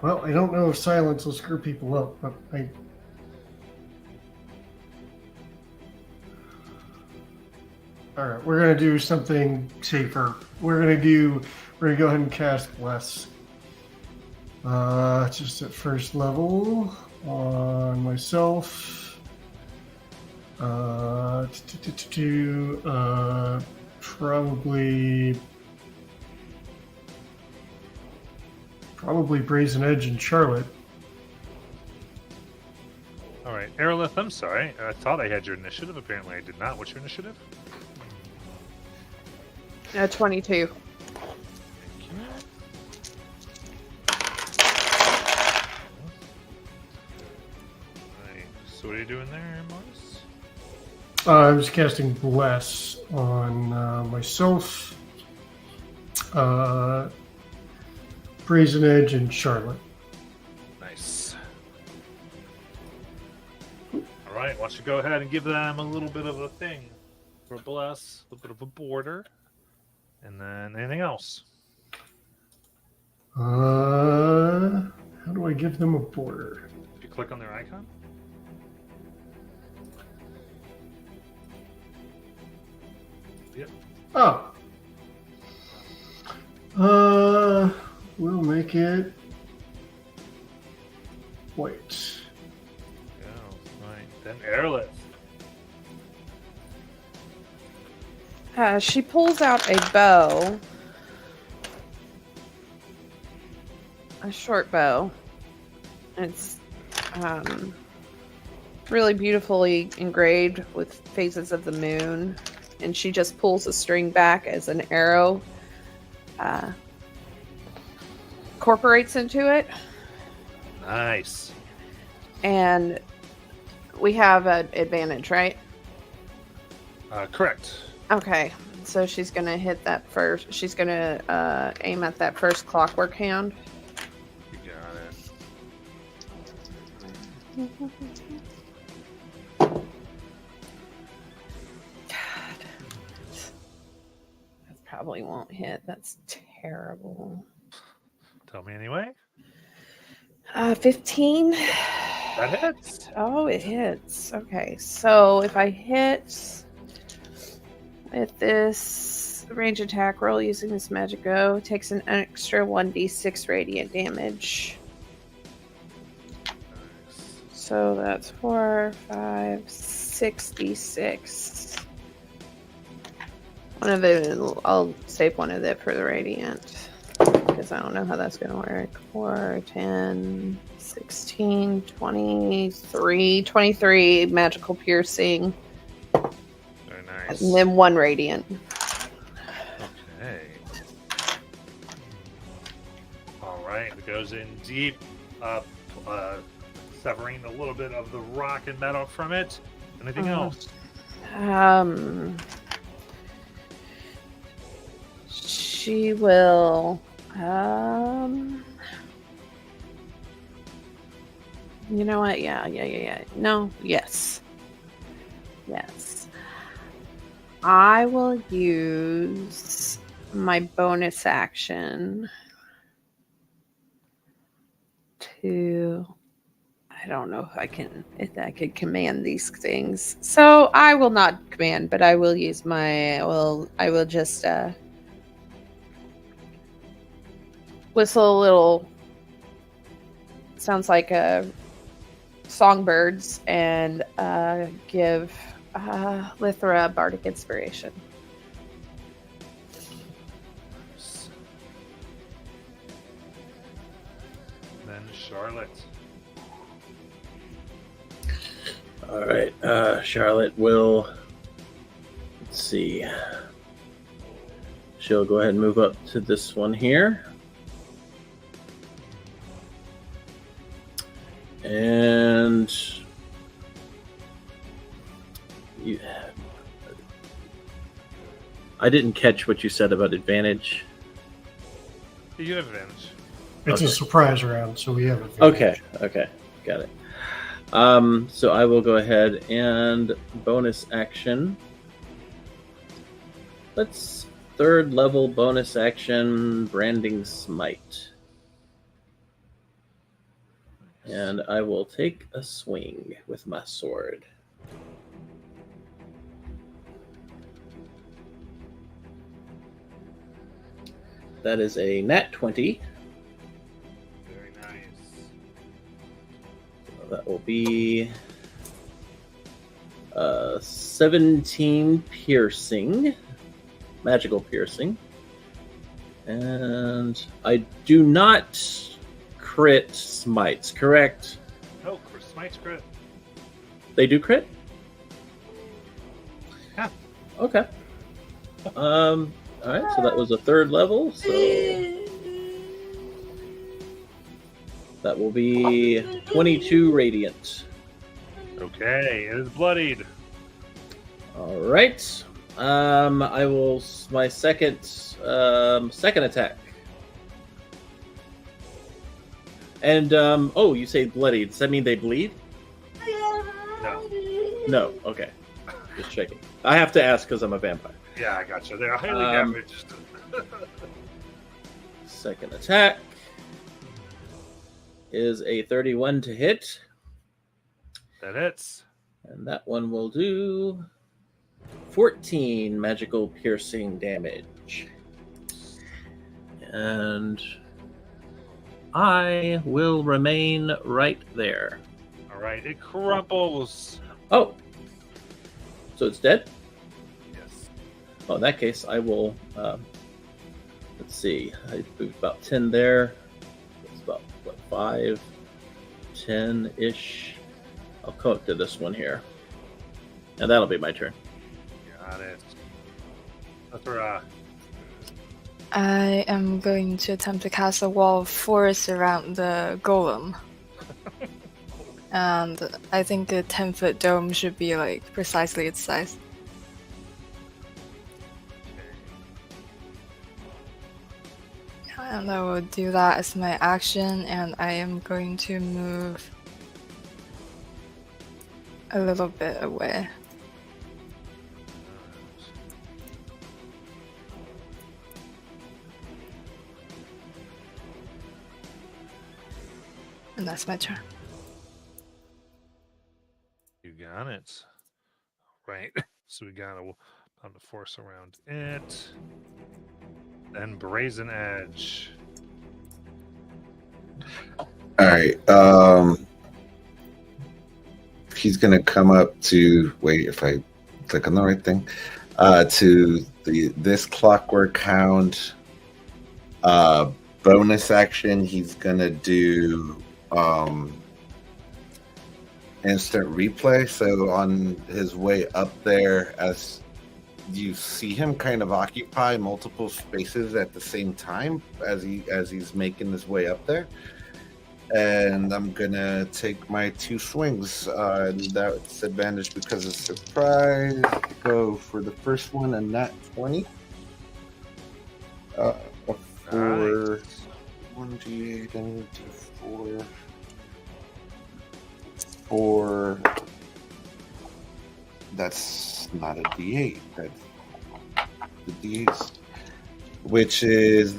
Well, I don't know if silence will screw people up, but Alright, we're gonna do something safer. We're gonna go ahead and cast Bless. Just at first level on myself. Probably Brazen Edge and Charlotte. All right, Aerolith, I'm sorry. I thought I had your initiative. Apparently, I did not. What's your initiative? 22. Right. So what are you doing there, Morris? I was casting Bless on myself, Brazen Edge, and Charlotte. Nice. All right, why don't you go ahead and give them a little bit of a thing for Bless, a little bit of a border, and then anything else. How do I give them a border? If you click on their icon. Yep. Oh. We'll make it white. Yeah, right. Then Aerolith. She pulls out a bow. A short bow. It's really beautifully engraved with phases of the moon and she just pulls the string back as an arrow incorporates into it. Nice. And we have an advantage, right? Correct. Okay, so she's gonna hit that first. She's gonna aim at that first clockwork hand. You got it. God, that probably won't hit. That's terrible. Tell me anyway. 15. That hits. Oh, it hits. Okay, so if I hit with this range attack roll using this magic go, it takes an extra 1d6 radiant damage. Nice. So that's 4, 5, 66. One of it, I'll save one of it for the radiant. Because I don't know how that's going to work. 4, 10, 16, 23 magical piercing. Very nice. And then 1 radiant. Okay. All right. It goes in deep, severing a little bit of the rock and metal from it. Anything else? She will. You know what? Yeah. No, yes. I will use my bonus action to. I don't know if I could command these things. So I will not command, but I will use I will just whistle a little. Sounds like songbirds, and give Lythra bardic inspiration. Then Charlotte. All right, Charlotte will. Let's see. She'll go ahead and move up to this one here. And I didn't catch what you said about advantage. You have advantage. It's Okay. a surprise round, so we have advantage. Okay, got it. So I will go ahead and bonus action. Let's third level bonus action branding smite. And I will take a swing with my sword. That is a nat 20. Very nice. So that will be 17 piercing, magical piercing. And I do not crit smites, correct? Oh, smite's crit. They do crit? Yeah. Okay. All right, so that was a third level, so that will be 22 radiant. Okay, it is bloodied. All right. I will my second attack. And oh, you say bloody. Does that mean they bleed? No. No. Okay. Just checking. I have to ask because I'm a vampire. Yeah, I gotcha. They're highly damaged. Second attack is a 31 to hit, That hits. and that one will do 14 magical piercing damage. And I will remain right there. All right, it crumples. Oh, so it's dead? Yes. Well, in that case, I will. Let's see. I moved about 10 there. It's about, what, 5, 10 ish. I'll come up to this one here. And that'll be my turn. Got it. That's right. I am going to attempt to cast a wall of force around the golem. And I think a 10-foot dome should be like precisely its size. And I will do that as my action, and I am going to move a little bit away. And that's my turn. You got it. Right. So we got a pound of force around it. Then Brazen Edge. All right. He's gonna come up to wait if I click on the right thing. To this Clockwork Hound. Bonus action. He's gonna do instant replay. So on his way up there, as you see him kind of occupy multiple spaces at the same time as he's making his way up there. And I'm gonna take my 2 swings. That's advantage because of surprise. Go for the first one, a nat 20. For 1d8 and d4. For that's not a d8. That's the d8, which is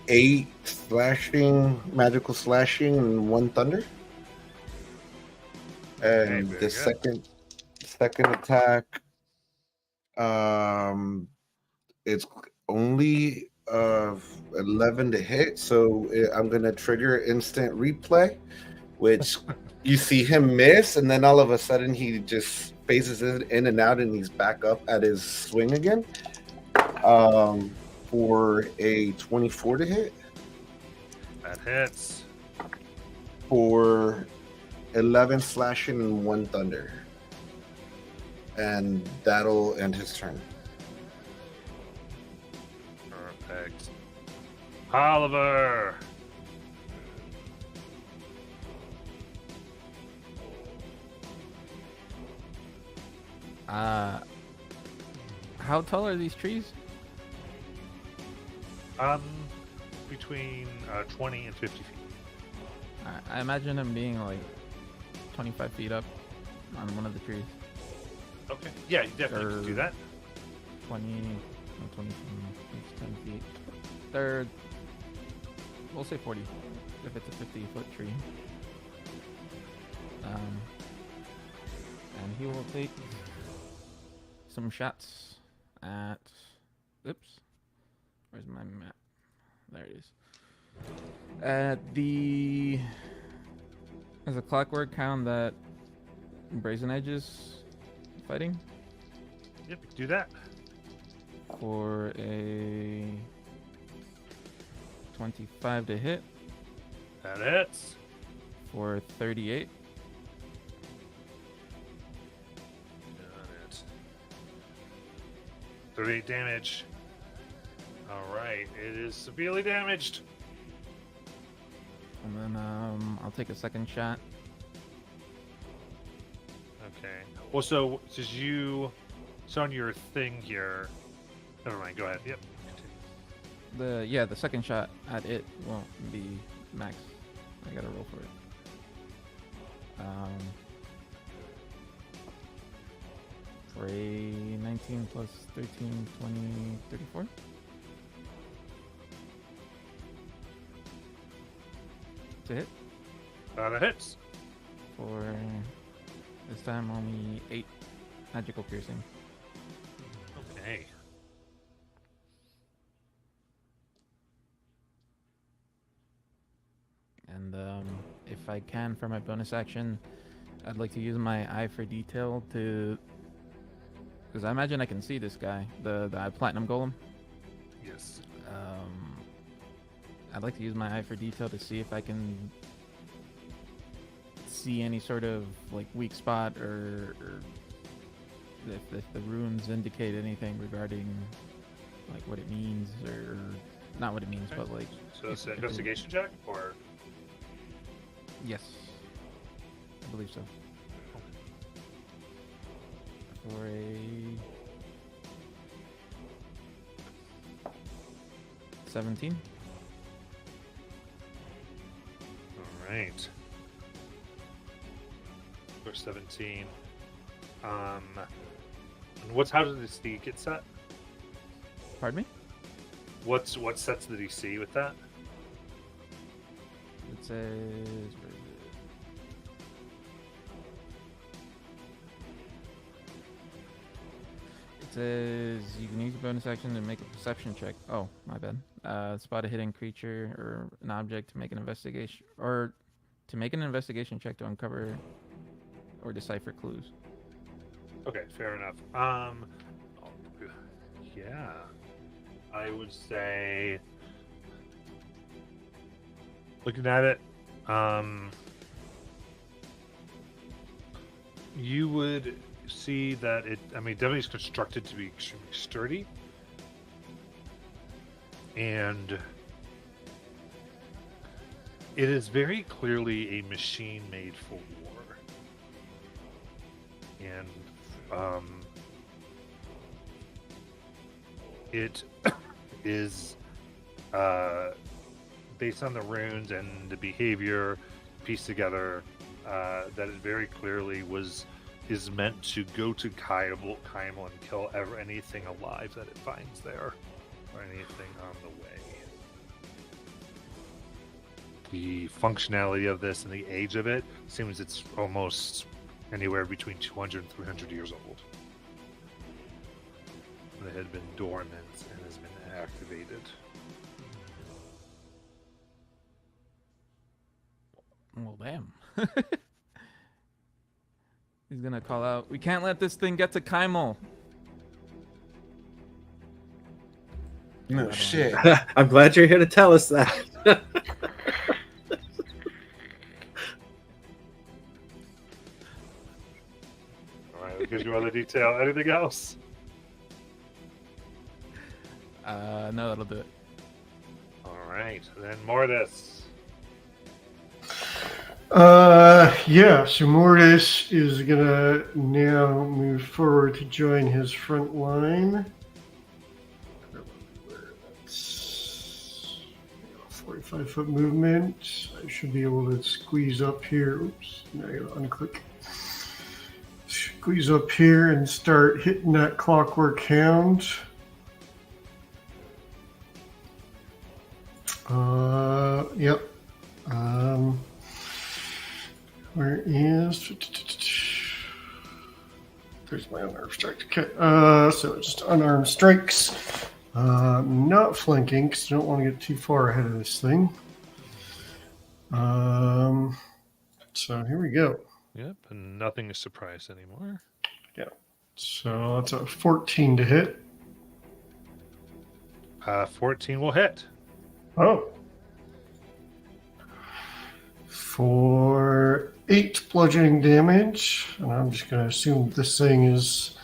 8 slashing, magical slashing, and 1 thunder. And very the good. second attack, it's only 11 to hit, so I'm gonna trigger instant replay, which you see him miss, and then all of a sudden he just phases in and out, and he's back up at his swing again. For a 24 to hit. That hits. For 11 slashing and 1 thunder. And that'll end his turn. Perfect. Oliver. How tall are these trees? Between 20 and 50 feet. I imagine them being like 25 feet up on one of the trees. Okay. Yeah, you definitely can do that. 20, no, 20, it's 10 feet. They're, we'll say 40 if it's a 50-foot tree. And he will take some shots at, oops, where's my map? There it is. At the, there's a Clockwork Hound that Brazen Edge is fighting. Yep, you can do that. For a 25 to hit. That hits. For 38. Got it. 38 damage. Alright, it is severely damaged. And then I'll take a second shot. Okay. Well, so on your thing here. Never mind. Go ahead. Yep. Continue. The second shot at it won't be max. I gotta roll for it. For a 19 plus 13, 20, 34. To hit. That hits. For this time only 8 magical piercing. Okay. And if I can, for my bonus action, I'd like to use my eye for detail to, because I imagine I can see this guy, the platinum golem. Yes. I'd like to use my eye for detail to see if I can see any sort of like weak spot or if the runes indicate anything regarding like what it means, or not what it means, but like So it's an investigation check, or yes, I believe so. For a 17. all right. For 17. And how did the DC get set? Pardon me? What sets the DC with that? It says. Where is it? It says you can use a bonus action to make a perception check. Oh, my bad. Spot a hidden creature or an object to make an investigation, or to make an investigation check to uncover or decipher clues. Okay, fair enough. Yeah, I would say, looking at it, you would see that it. I mean, definitely is constructed to be extremely sturdy, and it is very clearly a machine made for war. And it is based on the runes and the behavior pieced together, that it very clearly is meant to go to Kaimal and kill anything alive that it finds there, or anything on the way. The functionality of this and the age of it seems it's almost anywhere between 200 and 300 years old. It had been dormant and has been activated. Well, damn. He's gonna call out, "We can't let this thing get to Kaimal." No shit. I'm glad you're here to tell us that. Alright, that gives you other detail. Anything else? No, that'll do it. Alright, then Mortis. Yeah, so Mortis is gonna now move forward to join his front line. That's 45-foot movement. I should be able to squeeze up here. Oops, now I gotta unclick. Squeeze up here and start hitting that clockwork hound. Yep. Where is... There's my unarmed strike. Okay. So just unarmed strikes. Not flanking because I don't want to get too far ahead of this thing. So here we go. Yep, and nothing is surprise anymore. So that's a 14 to hit. 14 will hit. Oh. For 8 bludgeoning damage, and I'm just going to assume this thing is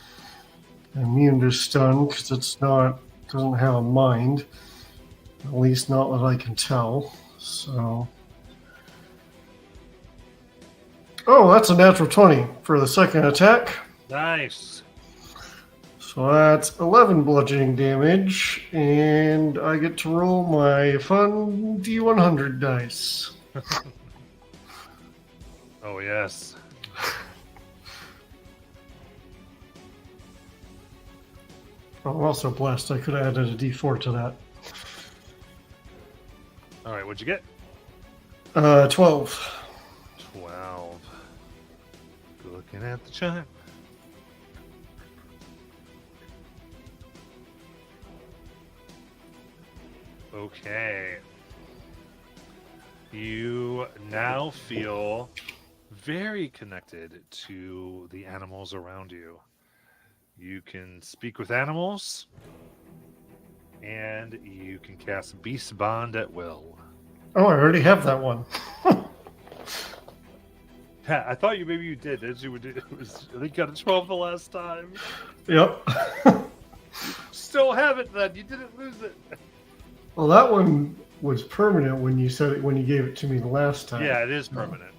immune to stun because doesn't have a mind, at least not what I can tell. So, oh, that's a natural 20 for the second attack. Nice. So that's 11 bludgeoning damage, and I get to roll my fun D100 dice. Oh, yes. I'm also blessed. I could have added a D4 to that. All right, what'd you get? 12. 12. Looking at the chart. Okay. You now feel very connected to the animals around you. You can speak with animals, and you can cast Beast Bond at will. Oh, I already have that one. Yeah, I thought maybe you did. As you would, it was, I think you got a 12 the last time. Yep. Still have it then. You didn't lose it. Well, that one was permanent when you said it when you gave it to me the last time. Yeah, it is permanent.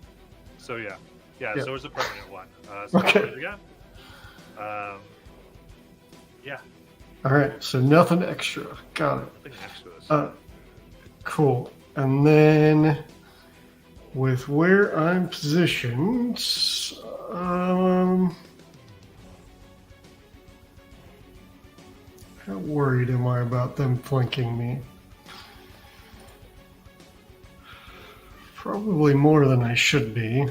So yeah. Yeah. So it's a permanent one. So Okay. I'll do it again. Yeah. All right, so nothing extra. Got it. Nothing next to this. Cool. And then with where I'm positioned, how worried am I about them flanking me? Probably more than I should be.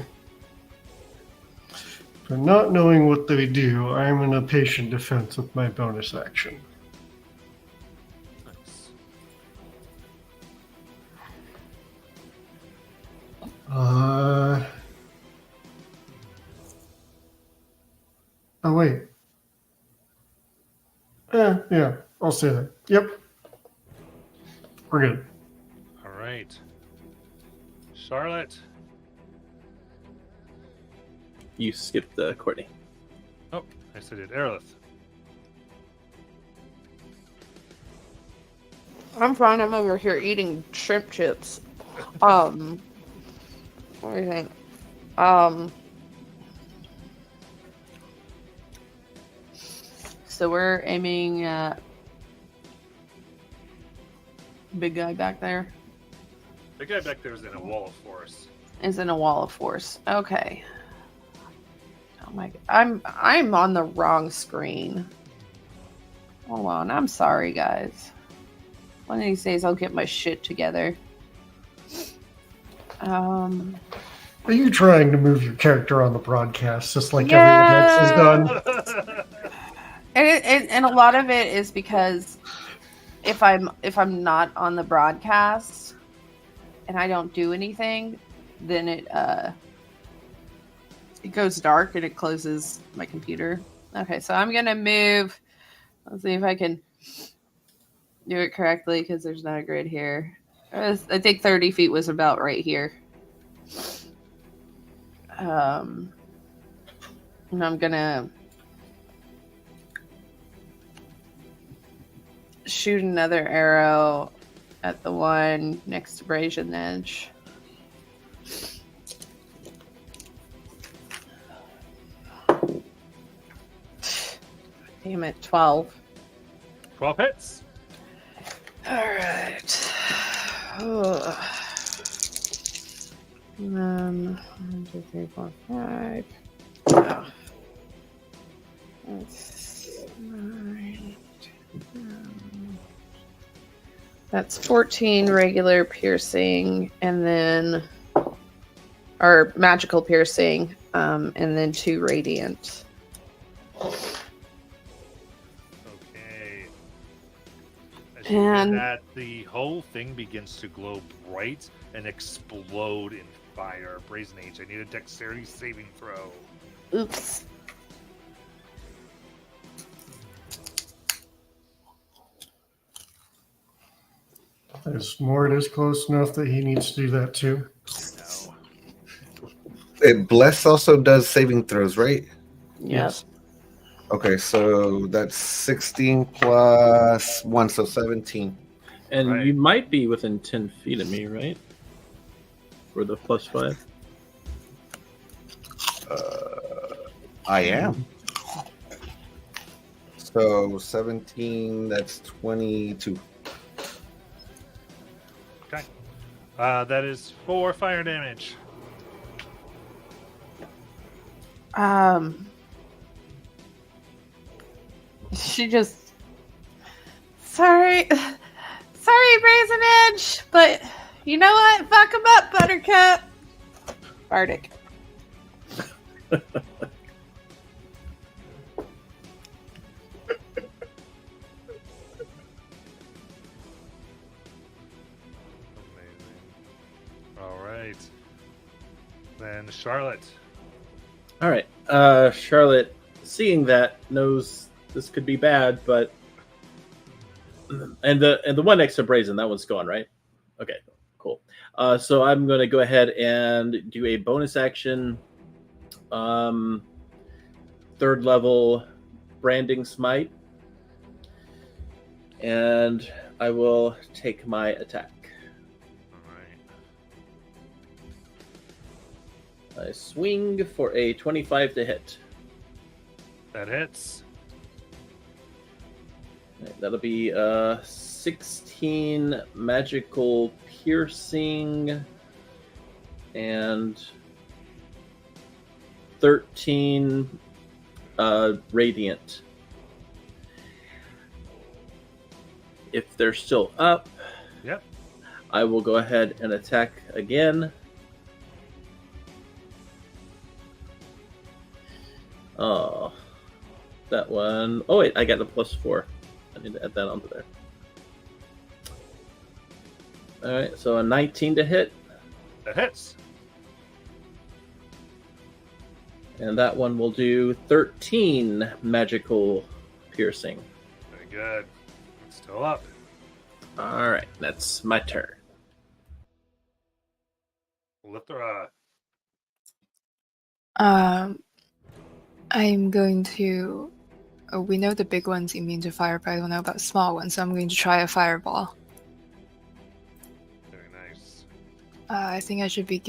But not knowing what they do, I'm in a patient defense with my bonus action. Nice. Oh wait. Yeah, I'll say that. Yep. We're good. All right. Charlotte. You skipped Courtney. Oh, yes, I did. Aerolith. I'm fine. I'm over here eating shrimp chips. What do you think? So we're aiming at big guy back there. The guy back there is in a wall of force. Is in a wall of force. Okay. Oh my! I'm on the wrong screen. Hold on. I'm sorry, guys. One of these days I'll get my shit together. Are you trying to move your character on the broadcast just like Yeah. everyone else has done? And a lot of it is because if I'm not on the broadcast and I don't do anything, then it goes dark and it closes my computer. Okay, so I'm gonna move. Let's see if I can do it correctly because there's not a grid here. I think 30 feet was about right here. And I'm gonna shoot another arrow at the one next to Brazen Edge. Damn it, 12. 12 hits. Alright. And then 1, 2, 3, 4, 5. Oh. That's 9. 10. That's 14 regular piercing, and then or magical piercing, and then 2 radiant. Okay. As you And- do that, the whole thing begins to glow bright and explode in fire. Brazen Age, I need a dexterity saving throw. Oops. Is Mort close enough that he needs to do that too? No. Bless also does saving throws, right? Yes. Okay, so that's 16 plus 1, so 17. And Right. you might be within 10 feet of me, right? For the +5. I am. So 17, that's 22. Okay. That is 4 fire damage. She just sorry, Brazen Edge, but you know what? Fuck him up, Buttercup. Bardic. Amazing. All right. Then Charlotte. All right. Charlotte, seeing that, knows this could be bad, but and the one next to Brazen, that one's gone, right? Okay, cool. So I'm going to go ahead and do a bonus action, 3rd level branding smite, And I will take my attack. All right. I swing for a 25 to hit. That hits. Right, that'll be 16 magical piercing and 13 radiant. If they're still up, Yep. I will go ahead and attack again. Oh, that one. Oh, wait, I got the +4. I need to add that onto there. All right, so a 19 to hit, That hits. and that one will do 13 magical piercing. Very good. It's still up. All right, that's my turn. Lithra. I'm going to. Oh, we know the big one's immune to fire, but I don't know about small ones, so I'm going to try a fireball. Very nice. I think I should be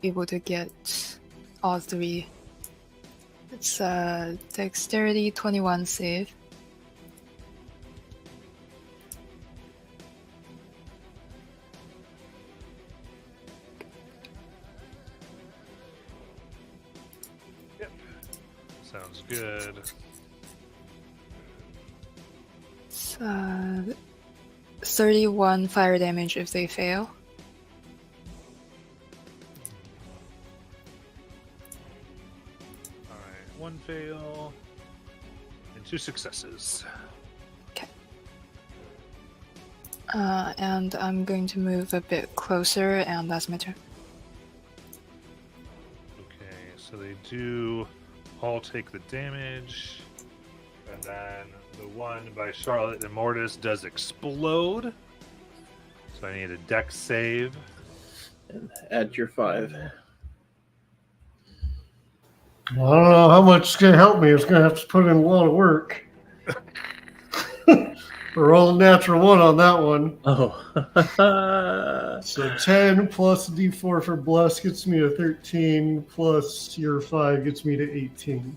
able to get all three. It's dexterity 21 save. Yep. Sounds good. It's 31 fire damage if they fail. All right. 1 fail and 2 successes. And I'm going to move a bit closer, and that's my turn. Okay, so they do all take the damage, and then the one by Charlotte and Mortis does explode. So I need a dex save. And add your 5. I don't know how much it's going to help me. It's going to have to put in a lot of work. Roll a natural 1 on that one. Oh. So 10 plus D4 for Bless gets me to 13, plus your 5 gets me to 18.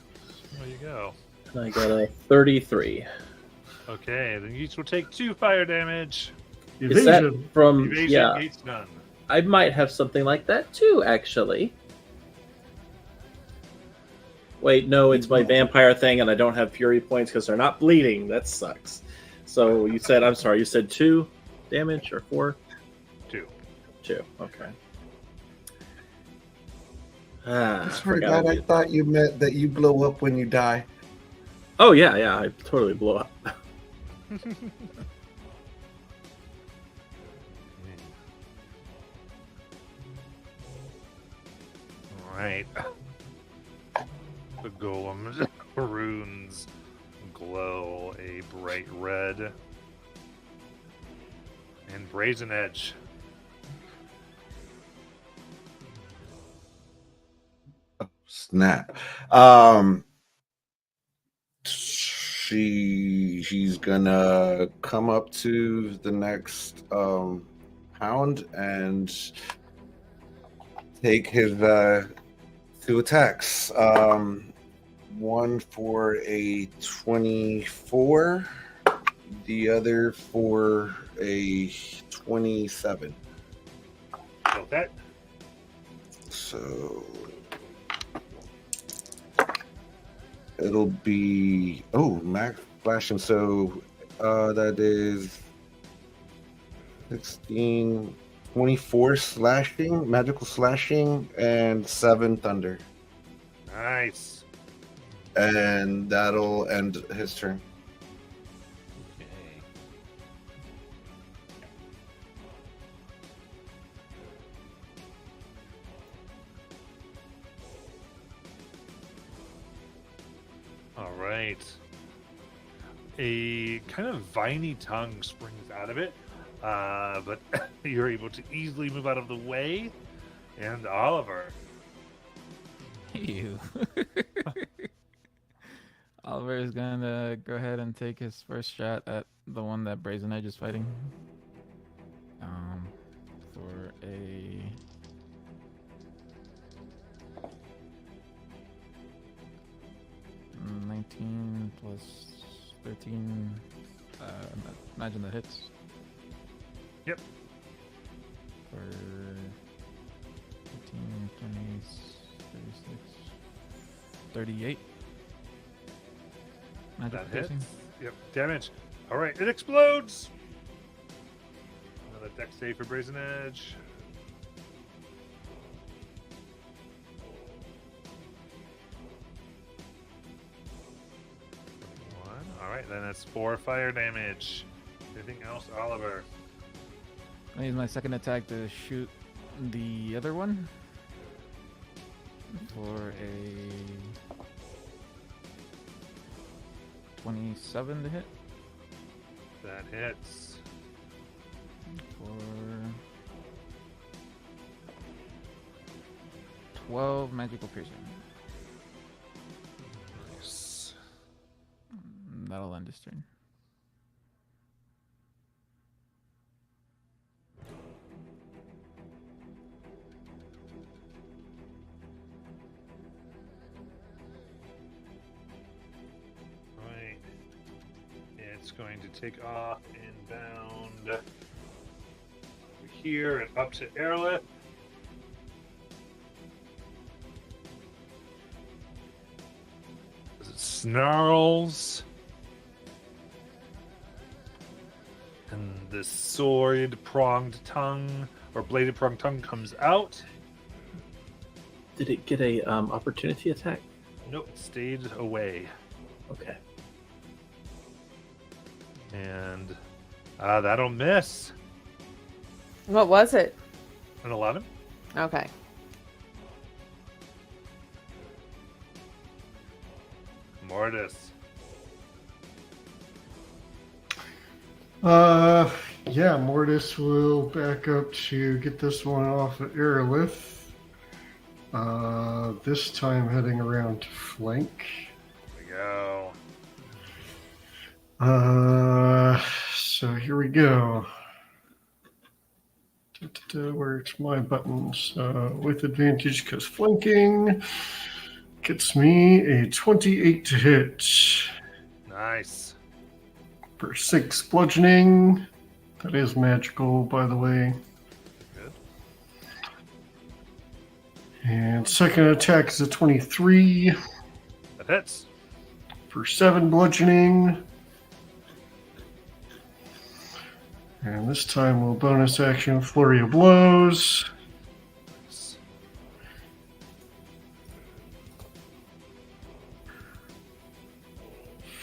There you go. And I got a 33. Okay, then you each will take 2 fire damage. Is that Evasion. from... Evasion yeah, gates none. I might have something like that too, actually. Wait, no, it's my vampire thing, and I don't have fury points because they're not bleeding. That sucks. So you said, I'm sorry, you said 2 damage or 4? 2. 2, okay. I I swear to God, I thought you meant that you blow up when you die. Oh, yeah, I totally blew up. Alright. The golem's runes glow a bright red. And Brazen Edge. Snap. He's gonna come up to the next hound and take his 2 attacks. One for a 24, the other for a 27. Okay. So it'll be max flashing. So that is 16, 24 slashing, magical slashing, and 7 thunder. Nice. And that'll end his turn. Okay. All right. A kind of viney tongue springs out of it, but you're able to easily move out of the way. And Oliver. You. Oliver is gonna go ahead and take his first shot at the one that Brazen Edge is fighting. For a 19 plus 13. Imagine that hits. Yep. For 15, 20, 36, 38. Magic That hits. piercing. Yep. Damage. All right. It explodes. Another dex save for Brazen Edge. All right, then that's 4 fire damage. Anything else, Oliver? I use my second attack to shoot the other one for a 27 to hit. That hits. For 12 magical piercing. Nice. That'll end his turn. Right. It's going to take off inbound over here and up to Aerolith. As it snarls. And the sword pronged tongue or bladed pronged tongue comes out. Did it get a opportunity attack? Nope, it stayed away. Okay. And that'll miss. What was it? An 11. Okay. Mortis. Yeah, Mortis will back up to get this one off of Aerolith. This time heading around to flank. There we go. So here we go. Where's my buttons? With advantage because flanking gets me a 28 to hit Nice. for 6 bludgeoning. That is magical, by the way. Good. And second attack is a 23 That hits. for 7 bludgeoning. And this time we'll bonus action Flurry of Blows.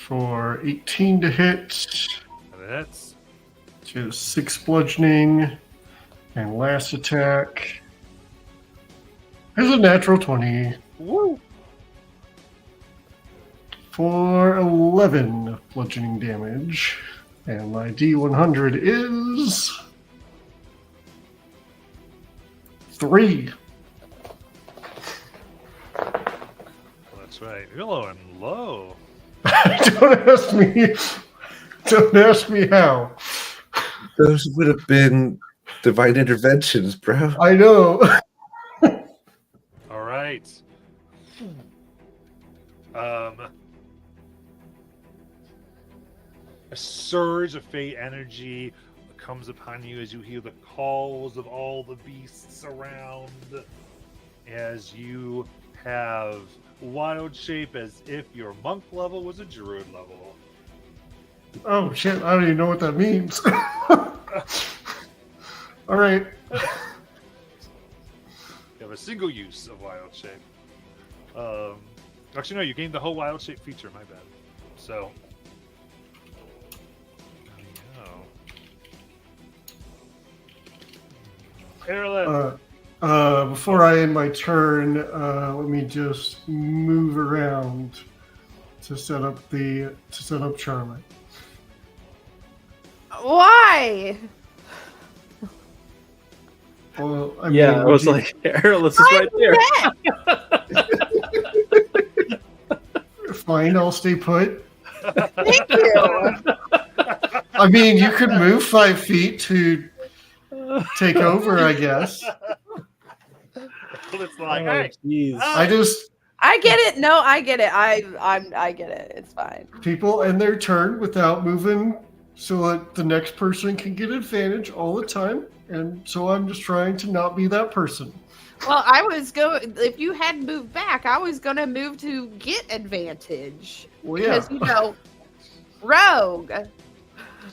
For 18 to hit, That hits. just 6 bludgeoning. And last attack is a natural 20 Woo! for 11 bludgeoning damage. And my D100 is 3. That's right. You're low and low. Don't ask me how. Those would have been divine interventions, bro. I know. All right. A surge of fey energy comes upon you as you hear the calls of all the beasts around. As you have wild shape as if your monk level was a druid level. Oh shit, I don't even know what that means. All right. You have a single use of wild shape. Actually, no, you gained the whole wild shape feature. My bad. So, Aerolith. Before I end my turn, let me just move around to set up Charlotte. Why? Well, I I was like, Aerolith is right there. fine. I'll stay put. Thank you. I mean, you could move 5 feet to take over, I guess. It's like, Oh, hey, jeez. I get it. No, I get it. I get it. It's fine. People end their turn without moving so that the next person can get advantage all the time. And so I'm just trying to not be that person. Well, I was going. If you hadn't moved back, I was going to move to get advantage Well, yeah. because rogue.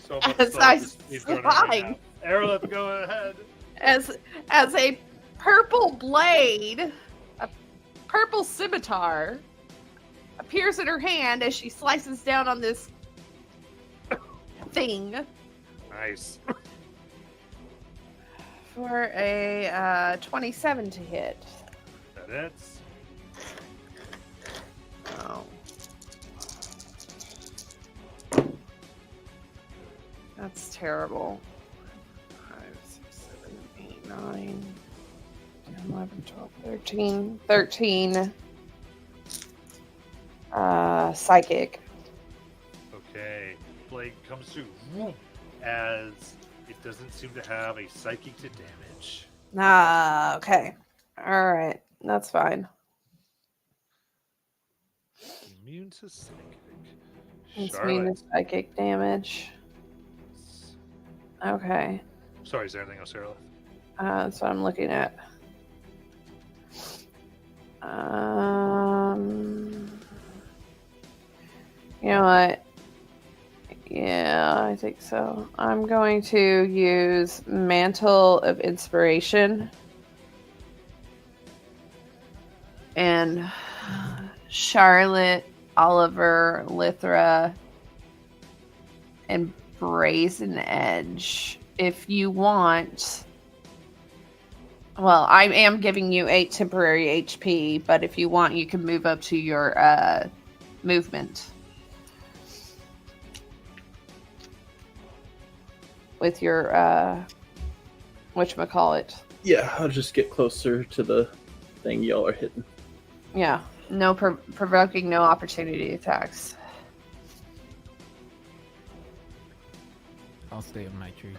so much As so I he's doing it right slide. now. Aerolith, go ahead. As a purple blade, a purple scimitar appears in her hand as she slices down on this thing Nice. for a 27 to hit. That hits. Oh. That's terrible. 5, 6, 7, 8, 9, 10, 11, 12, 13. 13. Psychic. Okay. Blade comes through whoop, as it doesn't seem to have a psychic to damage. Okay. All right. That's fine. Immune to psychic. It's Charlotte. mean to psychic damage. Okay. Sorry, is there anything else, Aerolith? That's what I'm looking at. You know what? Yeah, I think so. I'm going to use Mantle of Inspiration. And Charlotte, Oliver, Lythra, and Brazen Edge. If you want... Well, I am giving you 8 temporary HP, but if you want, you can move up to your movement. With your, whatchamacallit. Yeah, I'll just get closer to the thing y'all are hitting. Yeah, no provoking, no opportunity attacks. I'll stay in my tree.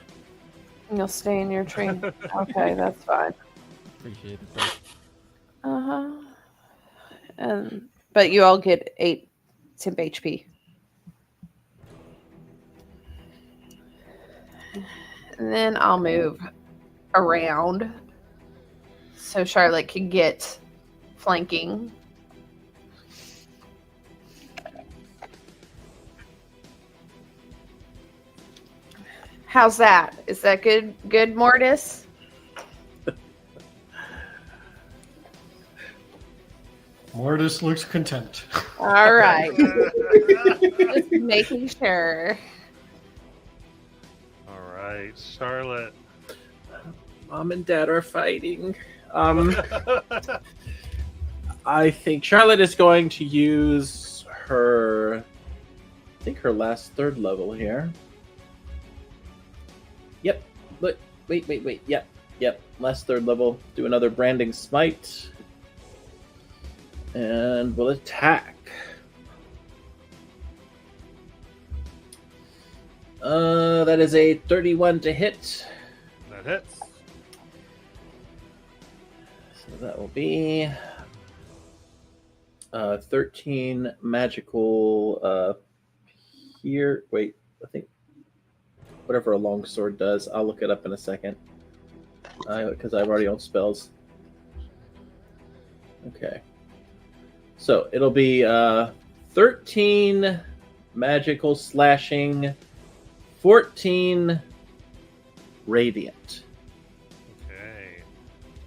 You'll stay in your tree. Okay, that's fine. Appreciate it. Though. But you all get 8 temp HP. And then I'll move around so Charlotte can get flanking. How's that? Is that good, Mortis? Mortis looks content. All right. Just making sure. All right, Charlotte. Mom and Dad are fighting. I think Charlotte is going to use her, I think her last 3rd level here. Yep. Look. Wait. Yep. Last 3rd level. Do another branding smite. And we'll attack. That is a 31 to hit. That hits. So that will be 13 magical here. Wait, I think whatever a longsword does. I'll look it up in a second. Because I've already owned spells. Okay. So it'll be 13 magical slashing, 14 radiant. Okay.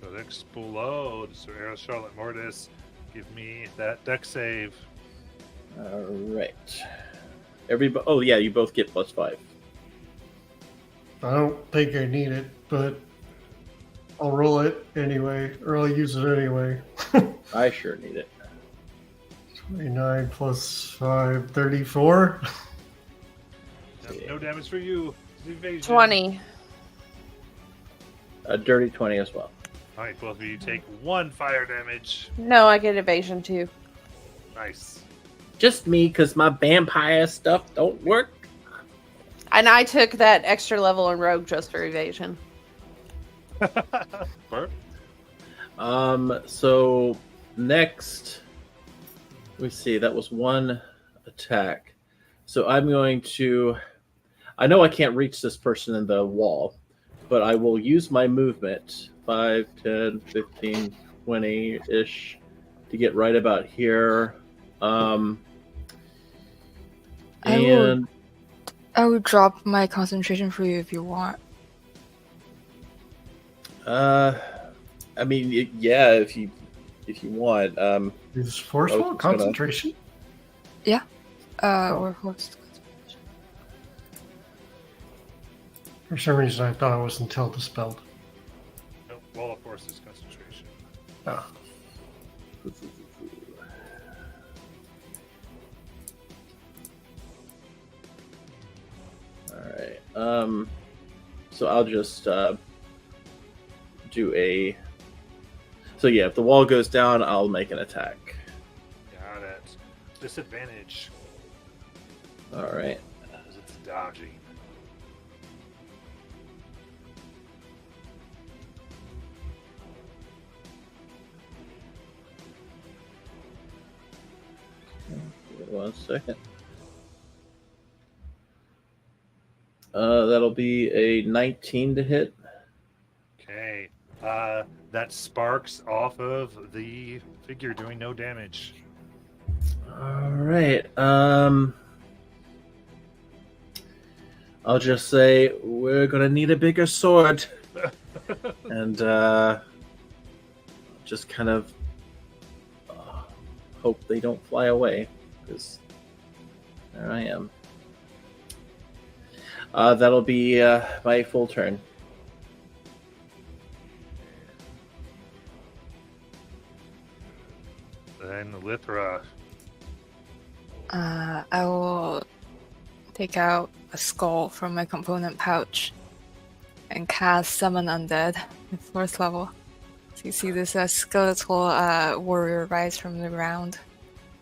So it explodes. So Charlotte Mortis, give me that deck save. All right. Everybody. Oh yeah, you both get +5. I don't think I need it, but I'll roll it anyway, or I'll use it anyway. I sure need it. 29 plus 5, 34. No damage for you. Evasion. 20. A dirty 20 as well. All right, both of you take 1 fire damage. No, I get evasion too. Nice. just me because my vampire stuff don't work. And I took that extra level in Rogue just for evasion. Bert? So next, let me see. That was one attack. So I'm going to. I know I can't reach this person in the wall, but I will use my movement 5, 10, 15, 20 ish to get right about here. I will drop my concentration for you if you want. I mean, yeah, if you want. Is forceful Oh, it's concentration? Or forced. For some reason, I thought it was until dispelled. Nope, Wall of Force is concentration. Ah. All right. So I'll just do a. So yeah, if the wall goes down, I'll make an attack. Got it. Disadvantage. All right. Because it's dodging. Give me 1 second. That'll be a 19 to hit. Okay. That sparks off of the figure doing no damage. All right. I'll just say we're gonna need a bigger sword, and just kind of hope they don't fly away, because there I am. That'll be my full turn. Then Lithra. I will take out a skull from my component pouch and cast Summon Undead at 4th level. So you see this skeletal warrior rise from the ground,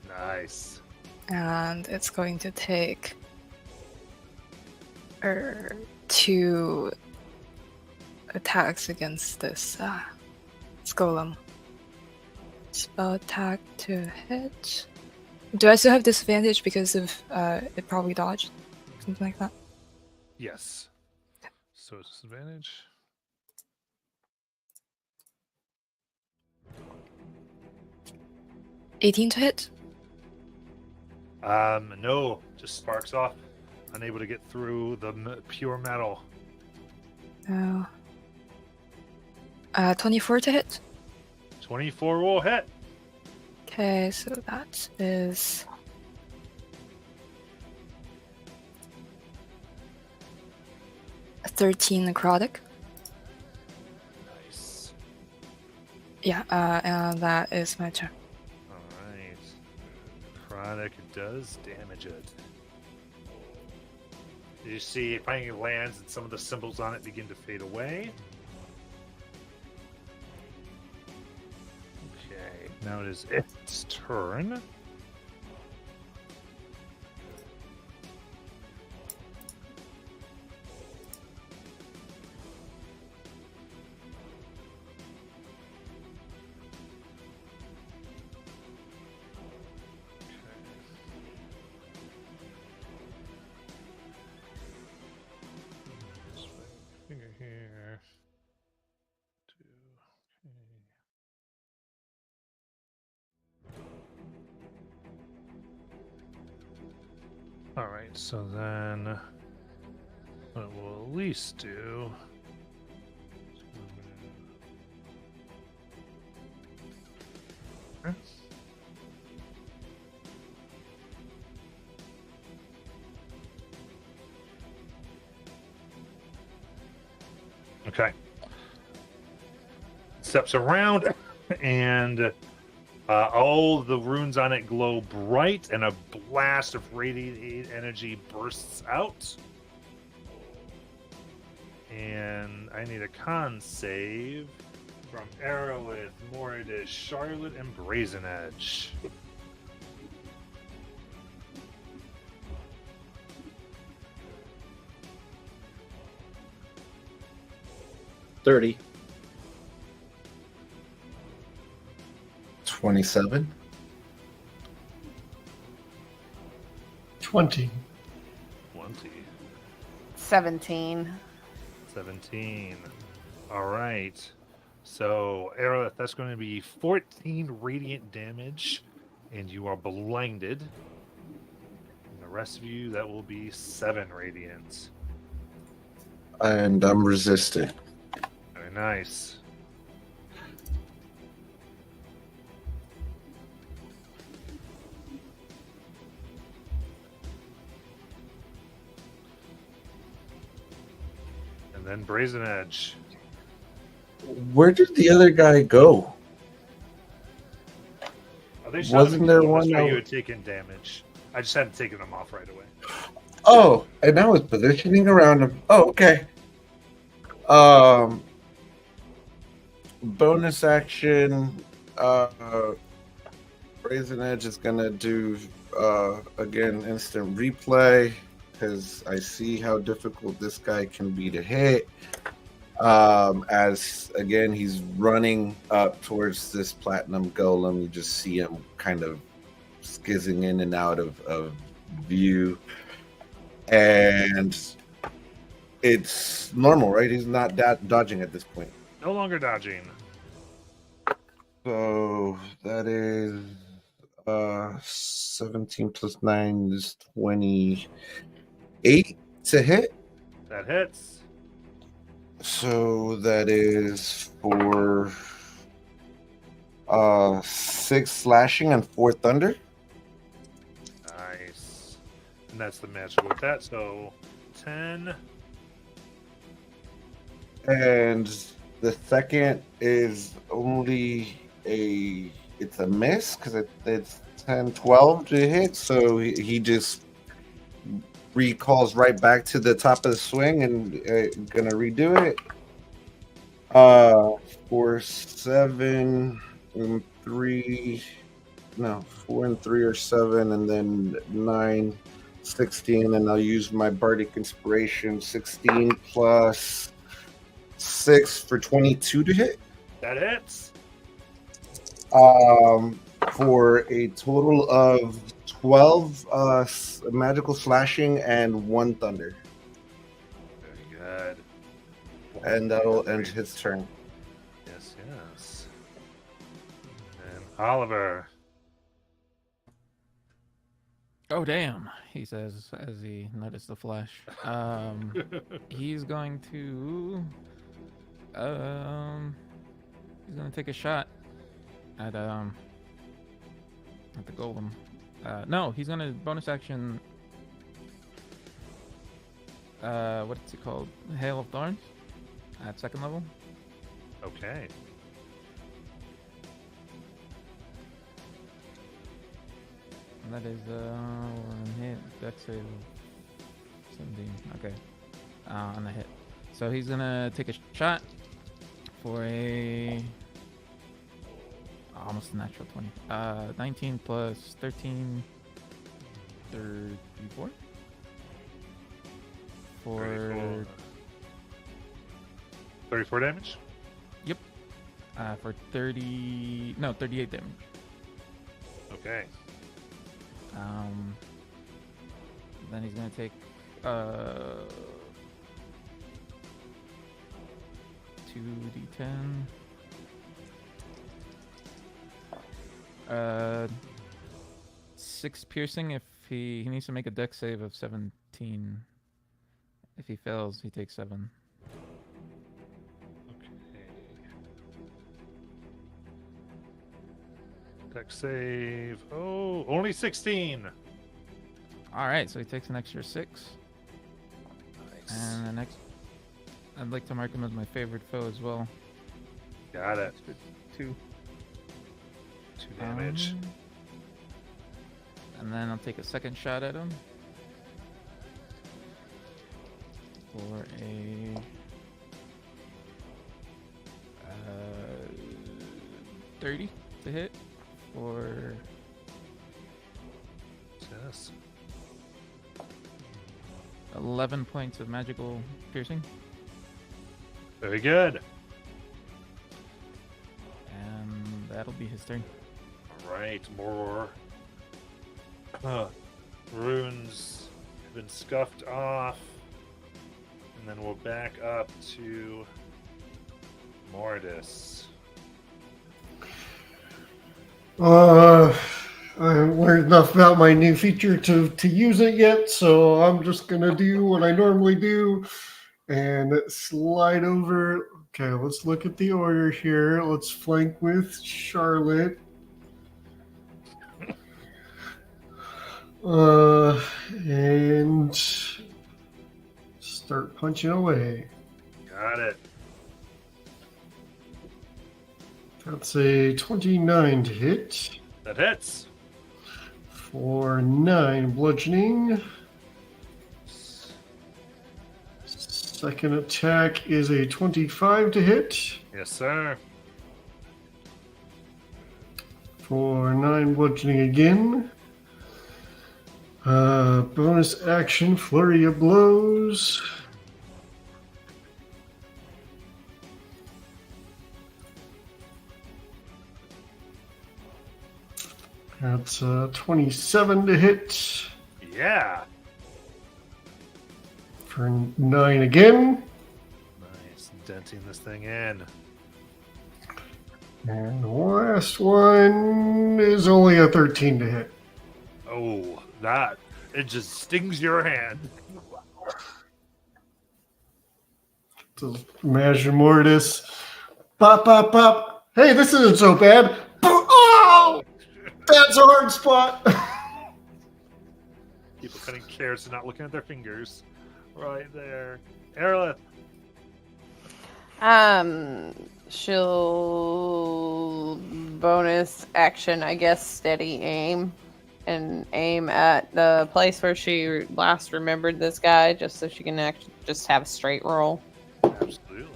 Nice. and it's going to take 2 attacks against this golem. Spell attack to hit. Do I still have disadvantage because of it probably dodged? Something like that. Yes. So disadvantage. $18 to hit? No, just sparks off. Unable to get through the pure metal. No. 24 to hit? 24 will hit. Okay, so that is 13 necrotic. Nice. Yeah, and that is my turn. Alright. Necrotic does damage it. You see it finally lands and some of the symbols on it begin to fade away. Okay, now it is its turn. Finger here. 2. Okay. All right, so then what we'll at least do. Okay. Steps around, and all the runes on it glow bright, and a blast of radiant energy bursts out. And I need a con save from Aerowith, Mordis, Charlotte, and Brazen Edge. 30. 27. 20. 20. 17. 17. All right. So, Aerolith, that's going to be 14 radiant damage, and you are blinded. And the rest of you, that will be 7 radiant. And I'm resistant. Very nice. And then Brazen Edge. Where did the other guy go? Oh, they shot Wasn't him there because one that's why that- you had taken damage. I just hadn't taken them off right away. Oh, and I was positioning around him. Oh, okay. Bonus action. Brazen Edge is gonna do again instant replay because I see how difficult this guy can be to hit. As again he's running up towards this platinum golem, you just see him kind of skizzing in and out of view, and it's normal, right? He's not dodging at this point. No longer dodging. So that is 17 plus 9 is 28 to hit. That hits. So that is for 6 slashing and 4 thunder. Nice. And that's the magic with that. So 10. And the second is only it's a miss because it's 10, 12 to hit. So he just recalls right back to the top of the swing and gonna redo it. For 7 and 3, no, 4 and 3 or 7, and then 9, 16, and I'll use my bardic inspiration. 16 plus 6 for 22 to hit. That hits. For a total of 12 magical slashing and 1 thunder. Very good. And that'll end his turn. Yes, yes. And Oliver. Oh damn! He says as he noticed the flash. He's going to take a shot at the golem. No, he's gonna bonus action. What's it called? Hail of Thorns at 2nd level. Okay. And that is one hit. Dex save 17. Okay. On the hit. So he's gonna take a shot for a almost a natural 20. 19 plus 13, 34. For 34 damage? for 38 damage. Okay. Then he's gonna take 2d10. 6 piercing if he needs to make a dex save of 17. If he fails, he takes 7. Okay. Dex save. Oh, only 16. All right, so he takes an extra 6. Nice. And the next, I'd like to mark him as my favorite foe as well. Got it. 2. 2 damage. And then I'll take a second shot at him for a 30 to hit for Yes. 11 points of magical piercing. Very good. that'll be his turn. All right, more runes have been scuffed off. And then we'll back up to Mordis. I haven't learned enough about my new feature to use it yet, so I'm just gonna do what I normally do and slide over. Okay, let's look at the order here. Let's flank with Charlotte. And start punching away. Got it. That's a 29 to hit. That hits. For 9 bludgeoning. Second attack is a 25 to hit. Yes, sir. For 9 bludgeoning again. Bonus action, flurry of blows. That's 27 to hit. Yeah. For 9 again. Nice. Denting this thing in. And the last one is only a 13 to hit. Oh, that. It just stings your hand. So Imagine Mortis. Pop, pop, pop. Hey, this isn't so bad. Oh! That's a hard spot. People cutting carrots and not looking at their fingers. Right there. Aerolith. She'll bonus action, I guess, steady aim and aim at the place where she last remembered this guy, just so she can actually just have a straight roll. Absolutely.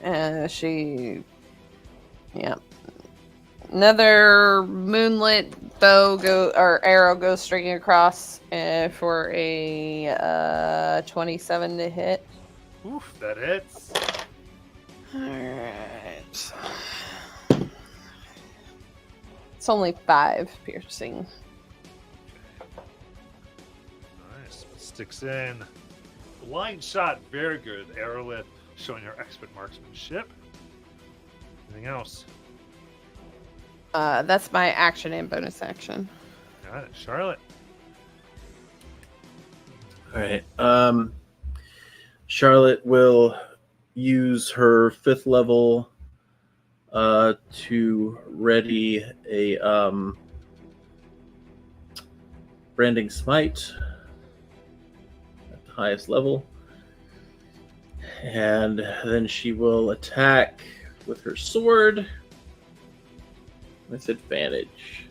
And another moonlit bow arrow goes straight across for a 27 to hit. Oof, that hits. Alright. It's only 5 piercing. Nice. Sticks in. Line shot, very good. Aerolith showing her expert marksmanship. Anything else? That's my action and bonus action. Got it. Charlotte. All right. Charlotte will use her 5th level to ready a branding smite at the highest level, and then she will attack with her sword with advantage.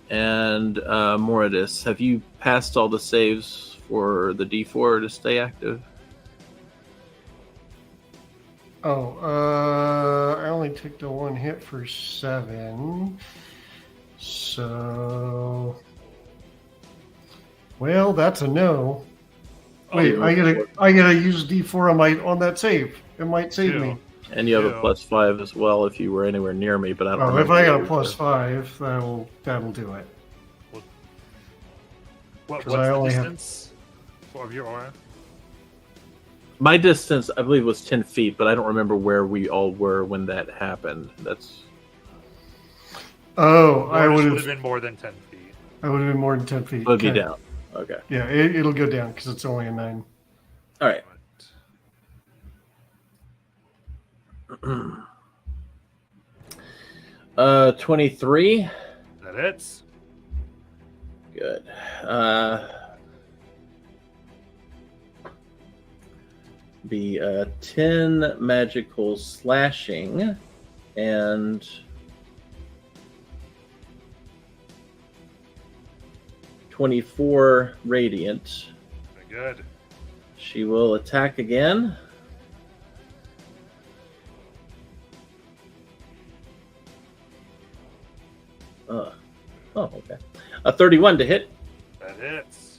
And Moradis, have you passed all the saves for the D4 to stay active? Oh, I only took the 1 hit for 7. So, well, that's a no. Wait, I gotta use D4 on that save. It might save me. And you have a +5 as well if you were anywhere near me, but I don't know. If I got a +5, that'll do it. What's the distance of your aura? My distance, I believe, was 10 feet, but I don't remember where we all were when that happened. I would have been more than 10 feet. I would have been more than 10 feet. It would be down. Okay. Yeah, it'll go down because it's only a 9. All right. 23. That hits. Good. Be 10 magical slashing and 24 radiant. Very good. She will attack again. Okay. A 31 to hit. That hits.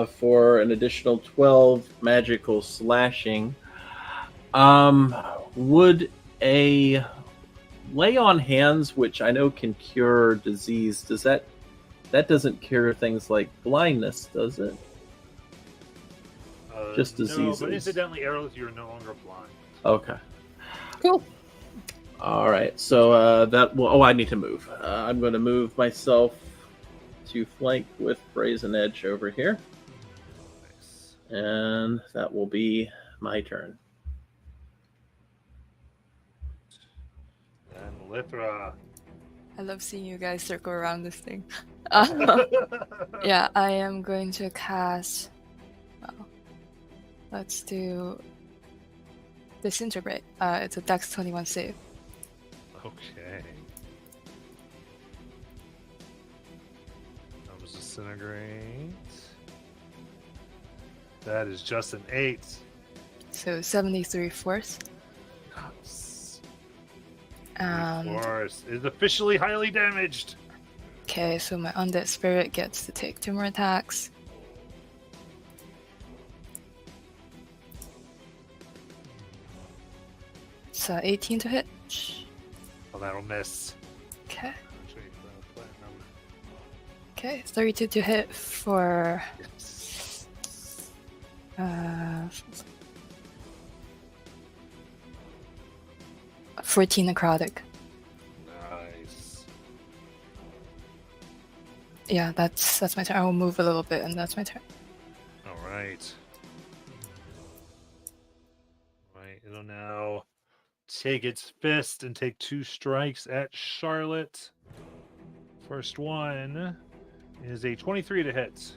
for an additional 12 magical slashing. Would a lay on hands, which I know can cure disease, that doesn't cure things like blindness, does it? Just diseases. No, but incidentally, Arrows, you're no longer blind. Okay. Cool. All right. So that will. Oh, I need to move. I'm going to move myself to flank with Brazen Edge over here, Nice. and that will be my turn. And Lithra. I love seeing you guys circle around this thing. Yeah, I am going to cast. Well, let's do Disintegrate. It's a Dex 21 save. Okay. That was Disintegrate. That is just an 8. So 73 force. Nice. And Force is officially highly damaged. okay, so my undead spirit gets to take 2 more attacks. It's 18 to hit. Oh, that'll miss. Okay. Actually, platinum. Okay, 32 to hit for Yes. 14 necrotic. Nice. Yeah, that's my turn. I will move a little bit, and that's my turn. All right. Right. It'll now take its fist and take 2 strikes at Charlotte. First one is a 23 to hit.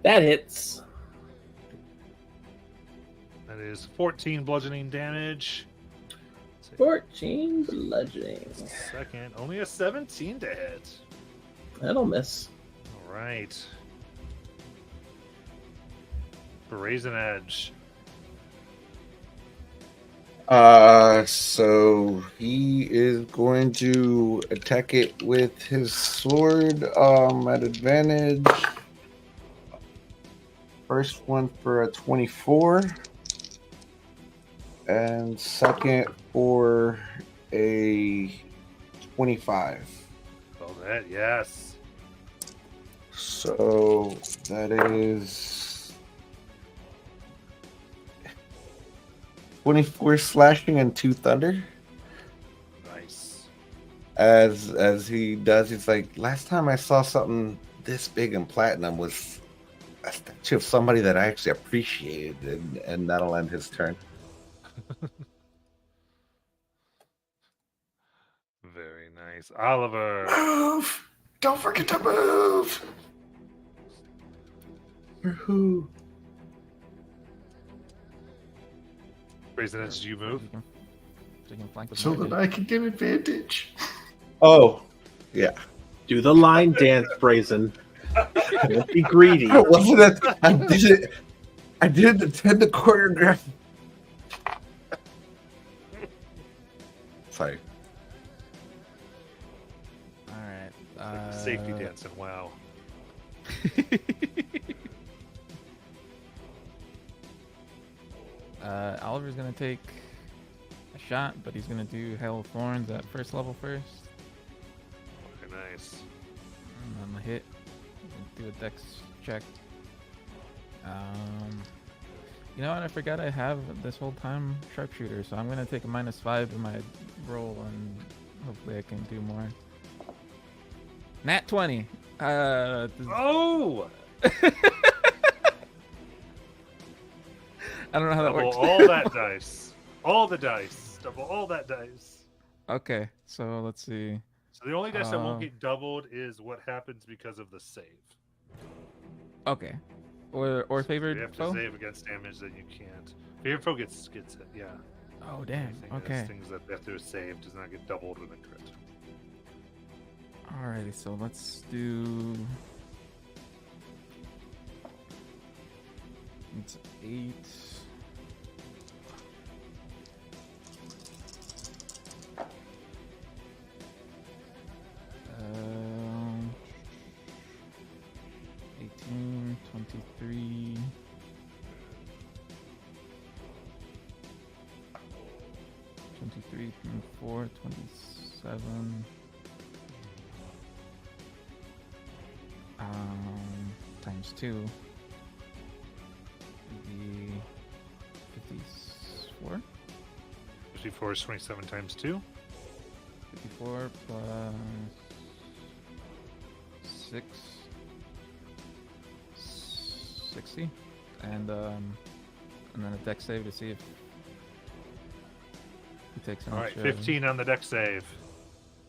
That hits. That is 14 bludgeoning damage. 14 bludgeoning. Second, only a 17 to hit. That'll miss. All right. Brazen Edge. So he is going to attack it with his sword at advantage. First one for a 24. And second for a 25. Oh, that, yes. So that is 24 slashing and 2 thunder. Nice. As he does, he's like, last time I saw something this big in platinum was a statue of somebody that I actually appreciated, and that'll end his turn. Very nice. Oliver. Move! Don't forget to move! For who? Brazen Edge, do you move? So you can flank with So Morgan. that I can get advantage. Oh, yeah. Do the line dance, Brazen. Don't be greedy. Wasn't it? I did it. I didn't intend to choreograph. Sorry. All right. Safety dancing. Wow. Oliver's gonna take a shot, but he's gonna do Hail of Thorns at first level first. Very nice. And on the hit, do a dex check. You know what? I forgot I have this whole time sharpshooter, so I'm gonna take a -5 in my roll, and hopefully I can do more. Nat 20. Oh! I don't know how that Double works. all that dice. All the dice. Double all that dice. Okay, so let's see. So the only dice that won't Um, get doubled is what happens because of the save. Okay, or So if favored you have to foe. save against damage, then you can't. Favored foe gets hit. Yeah. Oh damn. Anything that's Okay. Things that they have to save does not get doubled with a crit. Alrighty, so let's do. It's 8. Um, 18, 24, 27. Times 2 would be 54. 54 is 27 times 2. 54 plus 6. 60. And then a dex save to see if he takes an All right, extra. 15 on the deck save.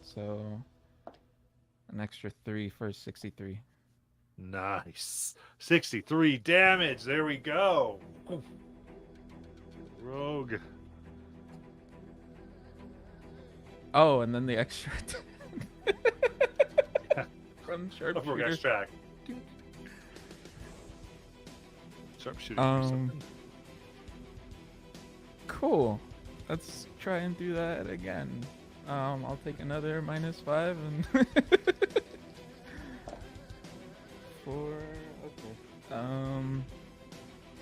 So an extra 3 for 63. Nice. 63 damage. There we go. Rogue. Oh, and then the extra from I forgot sharpshooter. track. Sharpshooter. or Um, something. Cool. Let's try and do that again. I'll take another -5 and 4. Okay.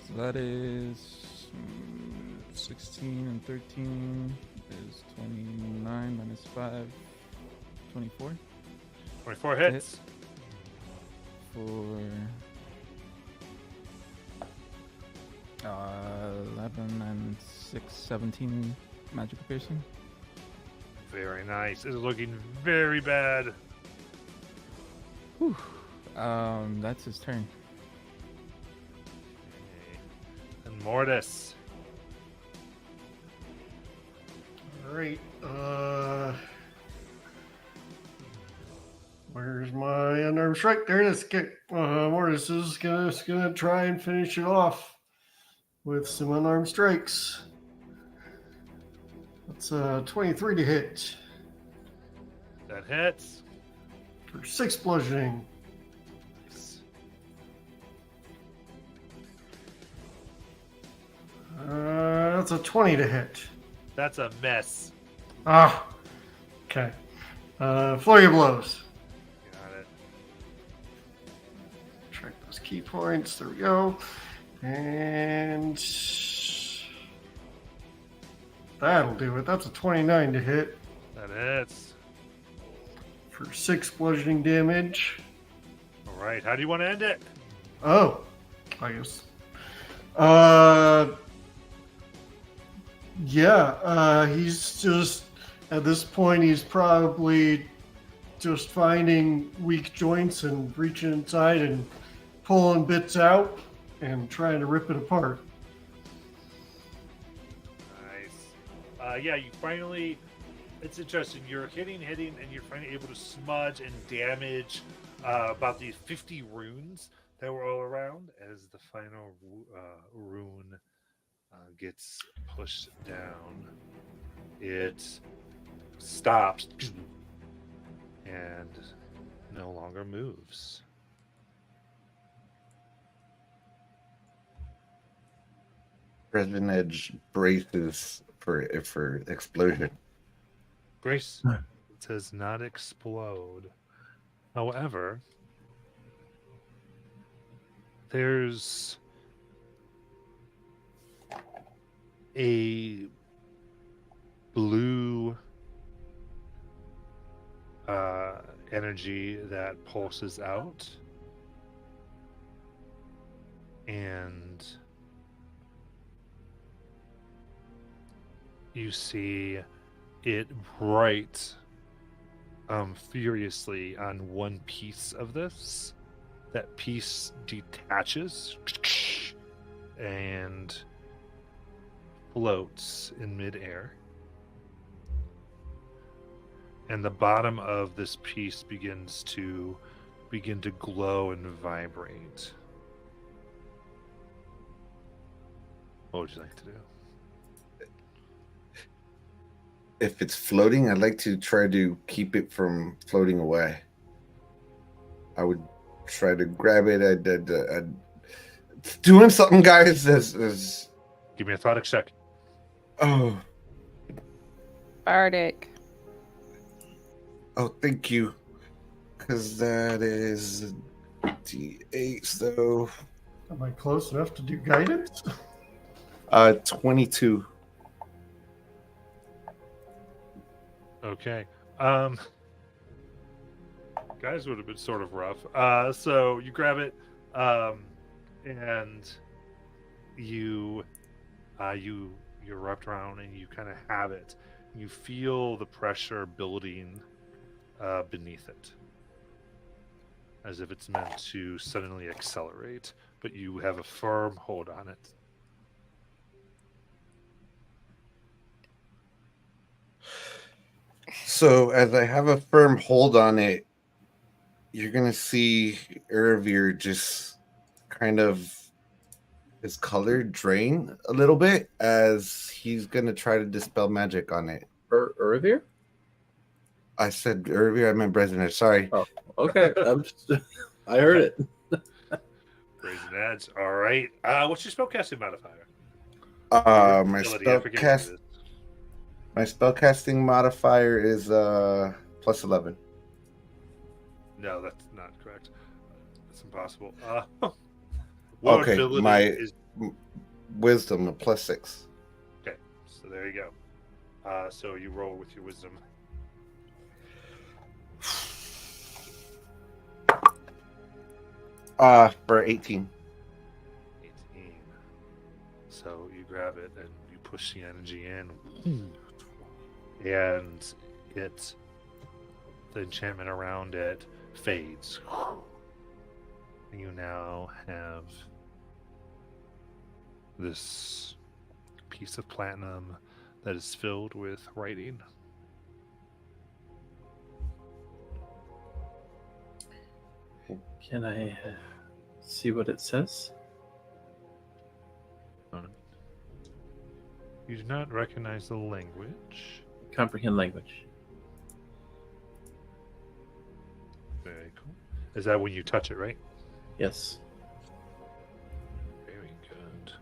So that is 16 and 13 is 29 -5, 24 24 hits. for 11 and 6, 17 magical piercing. Very nice. It's looking very bad. Whew. That's his turn. And Mortis. All right. Where's my unarmed strike? There it is. Mortis is gonna try and finish it off with some unarmed strikes. That's 23 to hit That hits. for 6 bludgeoning. Nice. That's a 20 to hit. That's a mess. Ah. Okay. Flurry of blows. Got it. Track those key points. There we go. And that'll do it. That's a 29 to hit That hits. for 6 bludgeoning damage. All right. How do you want to end it? Oh, I guess. Yeah, he's just, at this point, he's probably just finding weak joints and reaching inside and pulling bits out and trying to rip it apart. Nice. Yeah, you finally. It's interesting. You're hitting, and you're finally able to smudge and damage about these 50 runes that were all around as the final rune gets pushed down. It stops and no longer moves. Resident Edge braces for explosion. Grace does not explode. However, there's a blue energy that pulses out, and you see it bright furiously on one piece of this. That piece detaches and floats in midair. And the bottom of this piece begins to glow and vibrate. What would you like to do? If it's floating, I'd like to try to keep it from floating away. I would try to grab it. I'd doing something, guys. As Give me a athletics check. oh, Bardic. thank you, because that is D8. So, Am I close enough to do guidance? 22. Okay. Guys would have been sort of rough. So you grab it, and you're wrapped around, and you kind of have it. You feel the pressure building beneath it, as if it's meant to suddenly accelerate, but you have a firm hold on it. So as I have a firm hold on it, you're gonna see Ervir just kind of his color drain a little bit as he's gonna try to dispel magic on it. Ervir? I said Ervir, I meant Brezhnev. Sorry. Oh, okay. I heard it. Brazen Edge. All right. What's your spellcasting modifier? My Ability, I forget what it is. spellcasting modifier is plus 11. No, that's not correct. That's impossible. What Okay, ability my is... wisdom a plus 6. Okay, so there you go. So you roll with your wisdom. For 18. 18. So you grab it and you push the energy in, and the enchantment around it fades. You now have this piece of platinum that is filled with writing. Can I see what it says? You do not recognize the language. Comprehend language. Very cool. Is that when you touch it, right? Yes. Very good.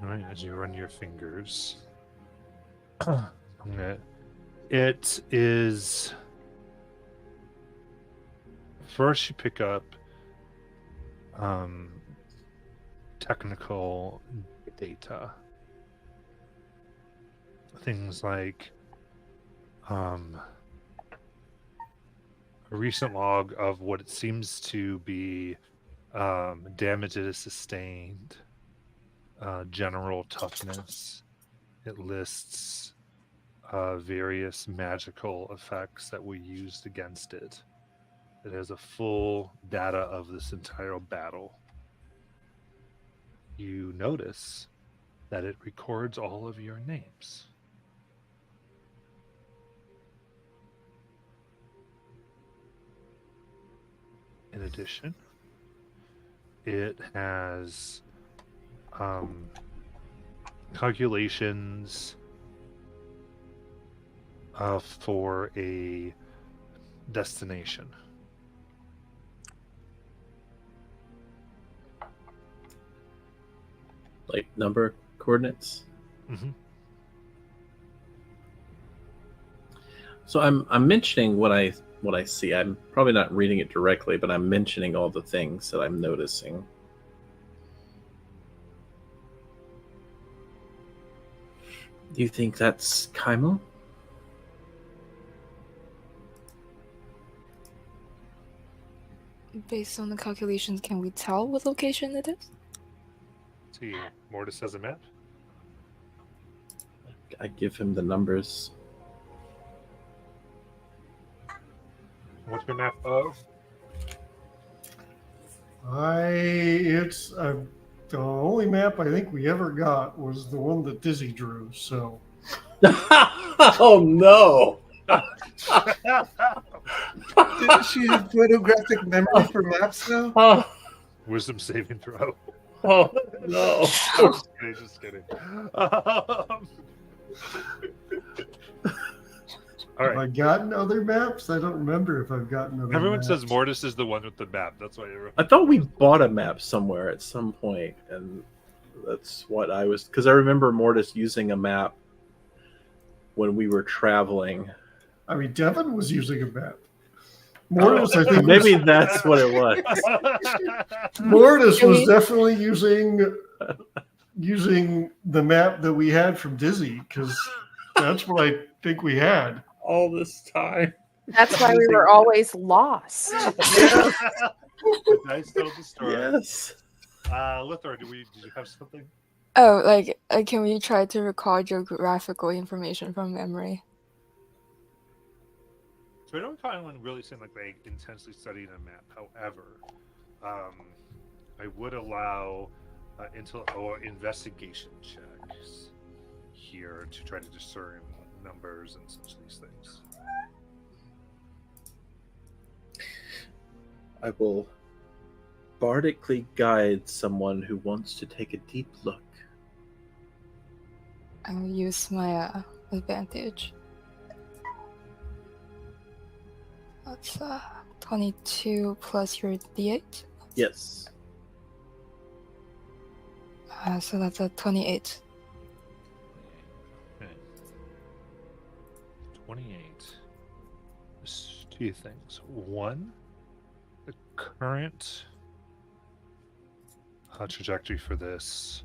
All right, as you run your fingers, it is. First, you pick up technical data. Things like a recent log of what it seems to be damage it has sustained, general toughness. It lists various magical effects that were used against it. It has a full data of this entire battle. You notice that it records all of your names. In addition, it has calculations for a destination. Like number coordinates. Mm-hmm. So I'm mentioning what I see. I'm probably not reading it directly, but I'm mentioning all the things that I'm noticing. Do you think that's Kaimo? Based on the calculations, can we tell what location it is? See, Mortis has a map. I give him the numbers. What's your map of? It's the only map I think we ever got was the one that Dizzy drew. So Oh no! Didn't she have photographic memory for maps now? Oh, Wisdom saving throw. oh no! Just kidding. All have right. I gotten other maps? I don't remember if I've gotten other Everyone maps. says Mortis is the one with the map. That's why you're. I thought we bought a map somewhere at some point, and that's what I was, because I remember Mortis using a map when we were traveling. I mean, Devin was using a map. Mortis, I think, Maybe that's what it was. Mortis was definitely using the map that we had from Dizzy because That's what I think we had. All this time. That's why we were always lost. The dice told the story. Yes. Lithor, did you have something? Oh, like, can we try to recall geographical information from memory? So I don't recall anyone really seem like they intensely studied a map. However, I would allow investigation checks here to try to discern numbers and such these things. I will bardically guide someone who wants to take a deep look. I will use my advantage. That's 22 plus your d8. Yes. So that's a 28. Okay. 28. There's two things. One, the current trajectory for this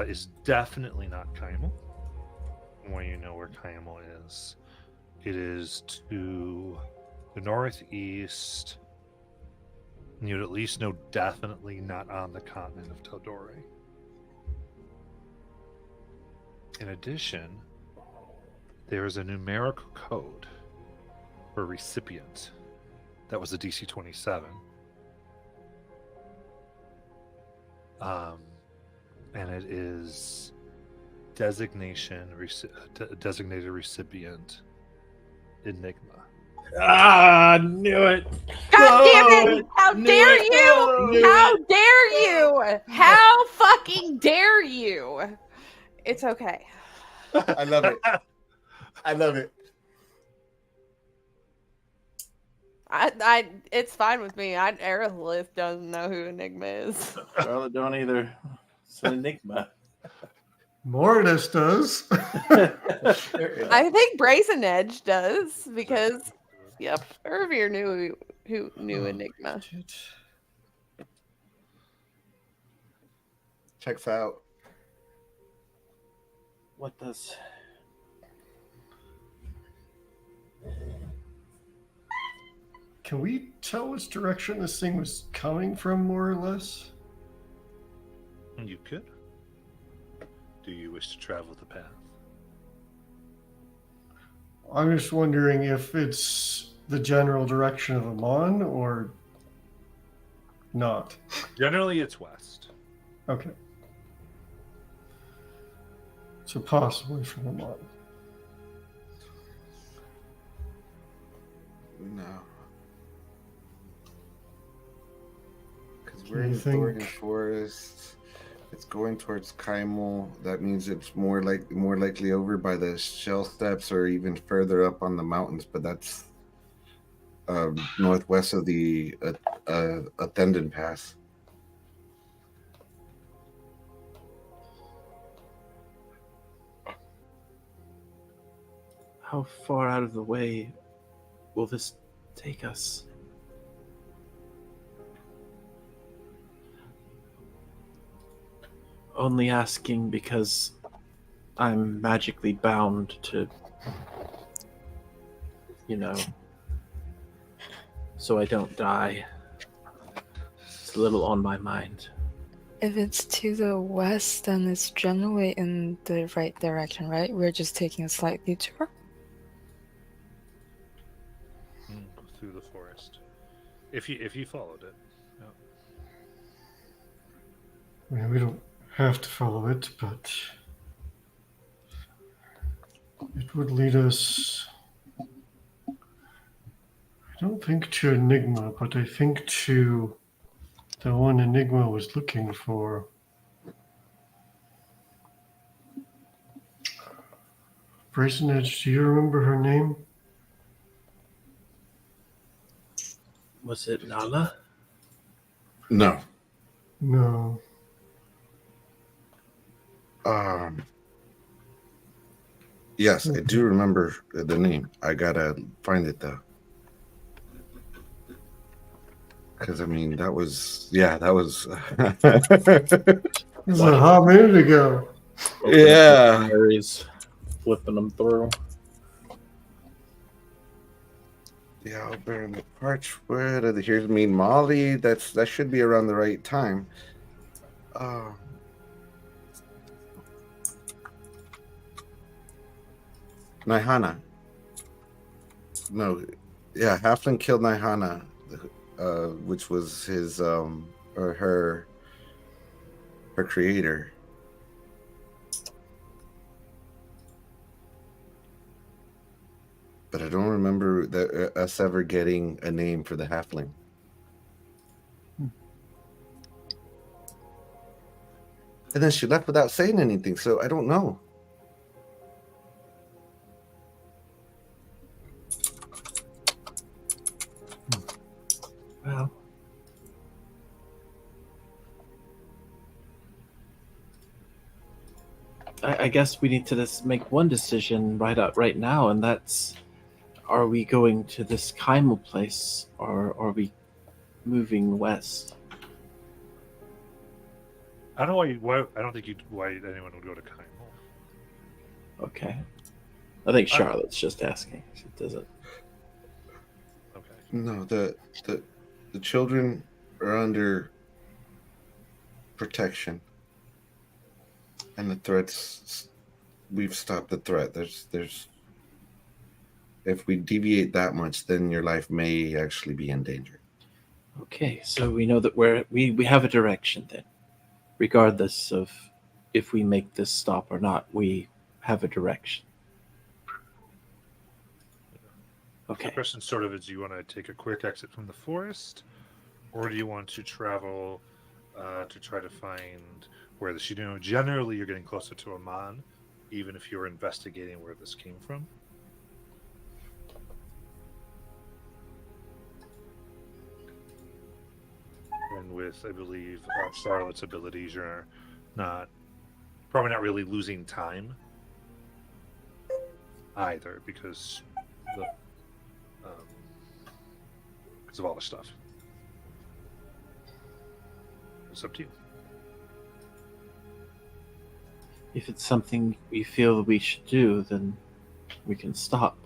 is definitely not Kaimal. Well, you know where Kaimal is. It is to the northeast. You'd at least know definitely not on the continent of Taldore. In addition, there is a numerical code for recipient that was a DC 27. And it is designated recipient Enigma. Ah, knew it. God damn it! How dare you! How dare you! How fucking dare you! It's okay. I love it. I love it. It's fine with me. Aerolith doesn't know who Enigma is. Charlotte don't either. It's an enigma. Mortis does. I think Brazen Edge does because, yep, Irvir knew who knew Enigma. Checks out. What does? Can we tell which direction this thing was coming from, more or less? You could. Do you wish to travel the path? I'm just wondering if it's the general direction of Amon or not. Generally, it's west. Okay. So possibly from Amon. No. Because Do we're you in think- Thornton Forest. It's going towards Kaimal. That means it's more likely over by the Shell Steps or even further up on the mountains. But that's northwest of the Athenden Pass. How far out of the way will this take us? Only asking because I'm magically bound to, so I don't die. It's a little on my mind. If it's to the west, then it's generally in the right direction, right? We're just taking a slight detour. Through the forest. If you followed it. I mean, we don't have to follow it, but it would lead us, I don't think to Enigma, but I think to the one Enigma was looking for. Brazen Edge, do you remember her name? Was it Nala? No. No. Yes, I do remember the name. I gotta find it though. Because I mean, that was. It was a hot minute ago. Open up the Yeah. diaries. flipping them through. The Albert, the Parchwood. Here's Mean Molly. That should be around the right time. Naihana. No, yeah, Halfling killed Naihana, which was his or her creator. But I don't remember us ever getting a name for the halfling. And then she left without saying anything, so I don't know. Well, I guess we need to just make one decision right now, and that's: are we going to this Kymel place, or are we moving west? I don't know why I don't think why anyone would go to Kymel. Okay. I think Charlotte's just asking. She doesn't. Okay. No, the children are under protection, and the threats. We've stopped the threat. There's. If we deviate that much, then your life may actually be in danger. Okay, so we know that we have a direction then. Regardless of if we make this stop or not, we have a direction. Okay. The question sort of is, do you want to take a quick exit from the forest, or do you want to travel to try to find where this, generally you're getting closer to Amman, even if you're investigating where this came from. And with, I believe, Charlotte's abilities, you're probably not really losing time either, because of all the stuff. It's up to you. If it's something we feel we should do, then we can stop.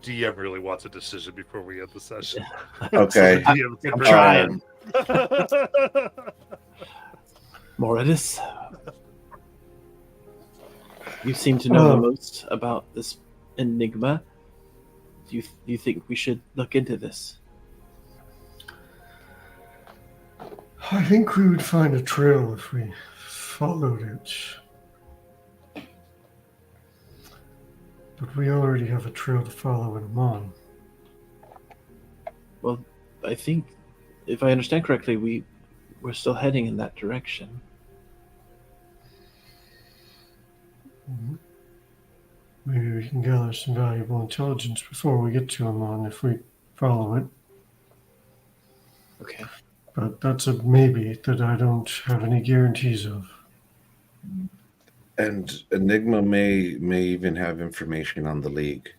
DM really wants a decision before we end the session. Okay. I'm trying. Moradis, you seem to know the most about this enigma. Do you think we should look into this? I think we would find a trail if we followed it. But we already have a trail to follow in Amman. Well, I think, if I understand correctly, we're still heading in that direction. Mm-hmm. Maybe we can gather some valuable intelligence before we get to Amman if we follow it. Okay. But that's a maybe that I don't have any guarantees of. And Enigma may even have information on the League.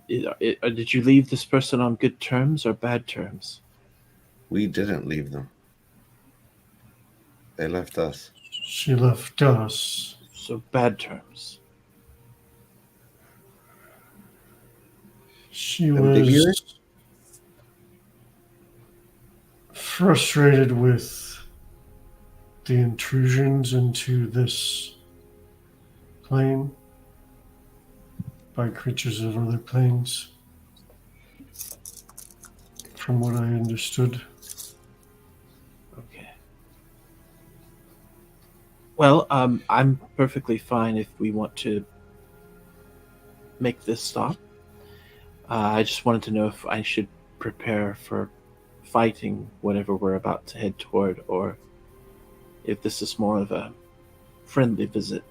Did you leave this person on good terms or bad terms? We didn't leave them. They left us. She left us. So bad terms. She was frustrated with the intrusions into this plane by creatures of other planes, from what I understood. Okay. Well, I'm perfectly fine if we want to make this stop. I just wanted to know if I should prepare for fighting whatever we're about to head toward, or if this is more of a friendly visit.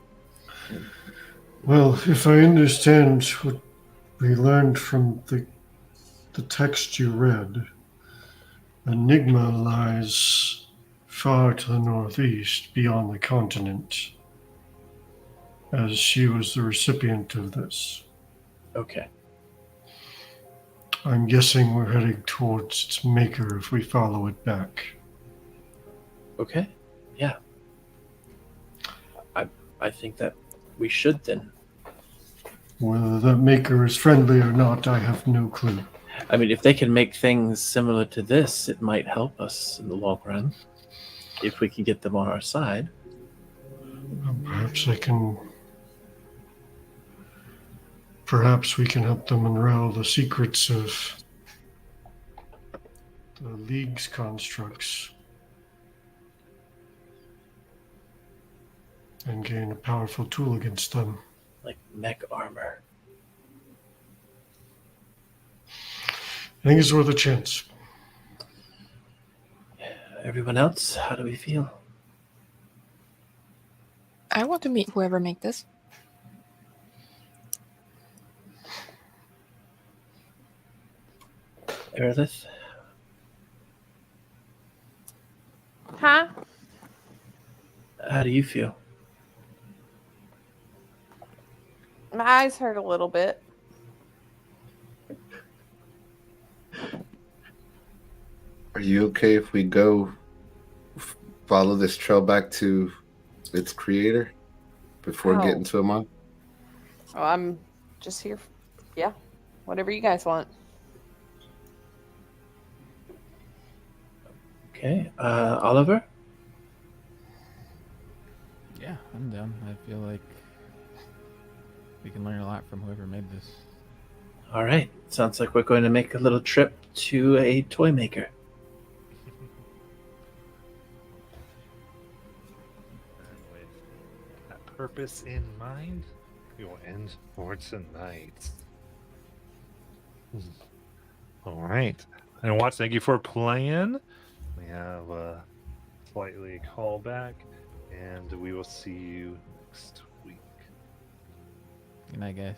Well, if I understand what we learned from the text you read, Enigma lies far to the northeast beyond the continent, as she was the recipient of this. Okay. I'm guessing we're heading towards its maker if we follow it back. Okay. Yeah. I think that we should then. Whether that maker is friendly or not, I have no clue. I mean, if they can make things similar to this, it might help us in the long run. If we can get them on our side. Perhaps we can help them unravel the secrets of the League's constructs and gain a powerful tool against them. Like mech armor. I think it's worth a chance. Everyone else, how do we feel? I want to meet whoever made this. Aerolith? Huh? How do you feel? My eyes hurt a little bit. Are you okay if we go follow this trail back to its creator before Oh. getting to him on? Oh, I'm just here. Yeah. Whatever you guys want. Okay. Oliver? Yeah, I'm down. I feel like we can learn a lot from whoever made this. All right. Sounds like we're going to make a little trip to a toy maker. And with that purpose in mind, we will end for tonight. All right. And Watts, thank you for playing. We have a slightly callback, and we will see you next week. Good night, guys.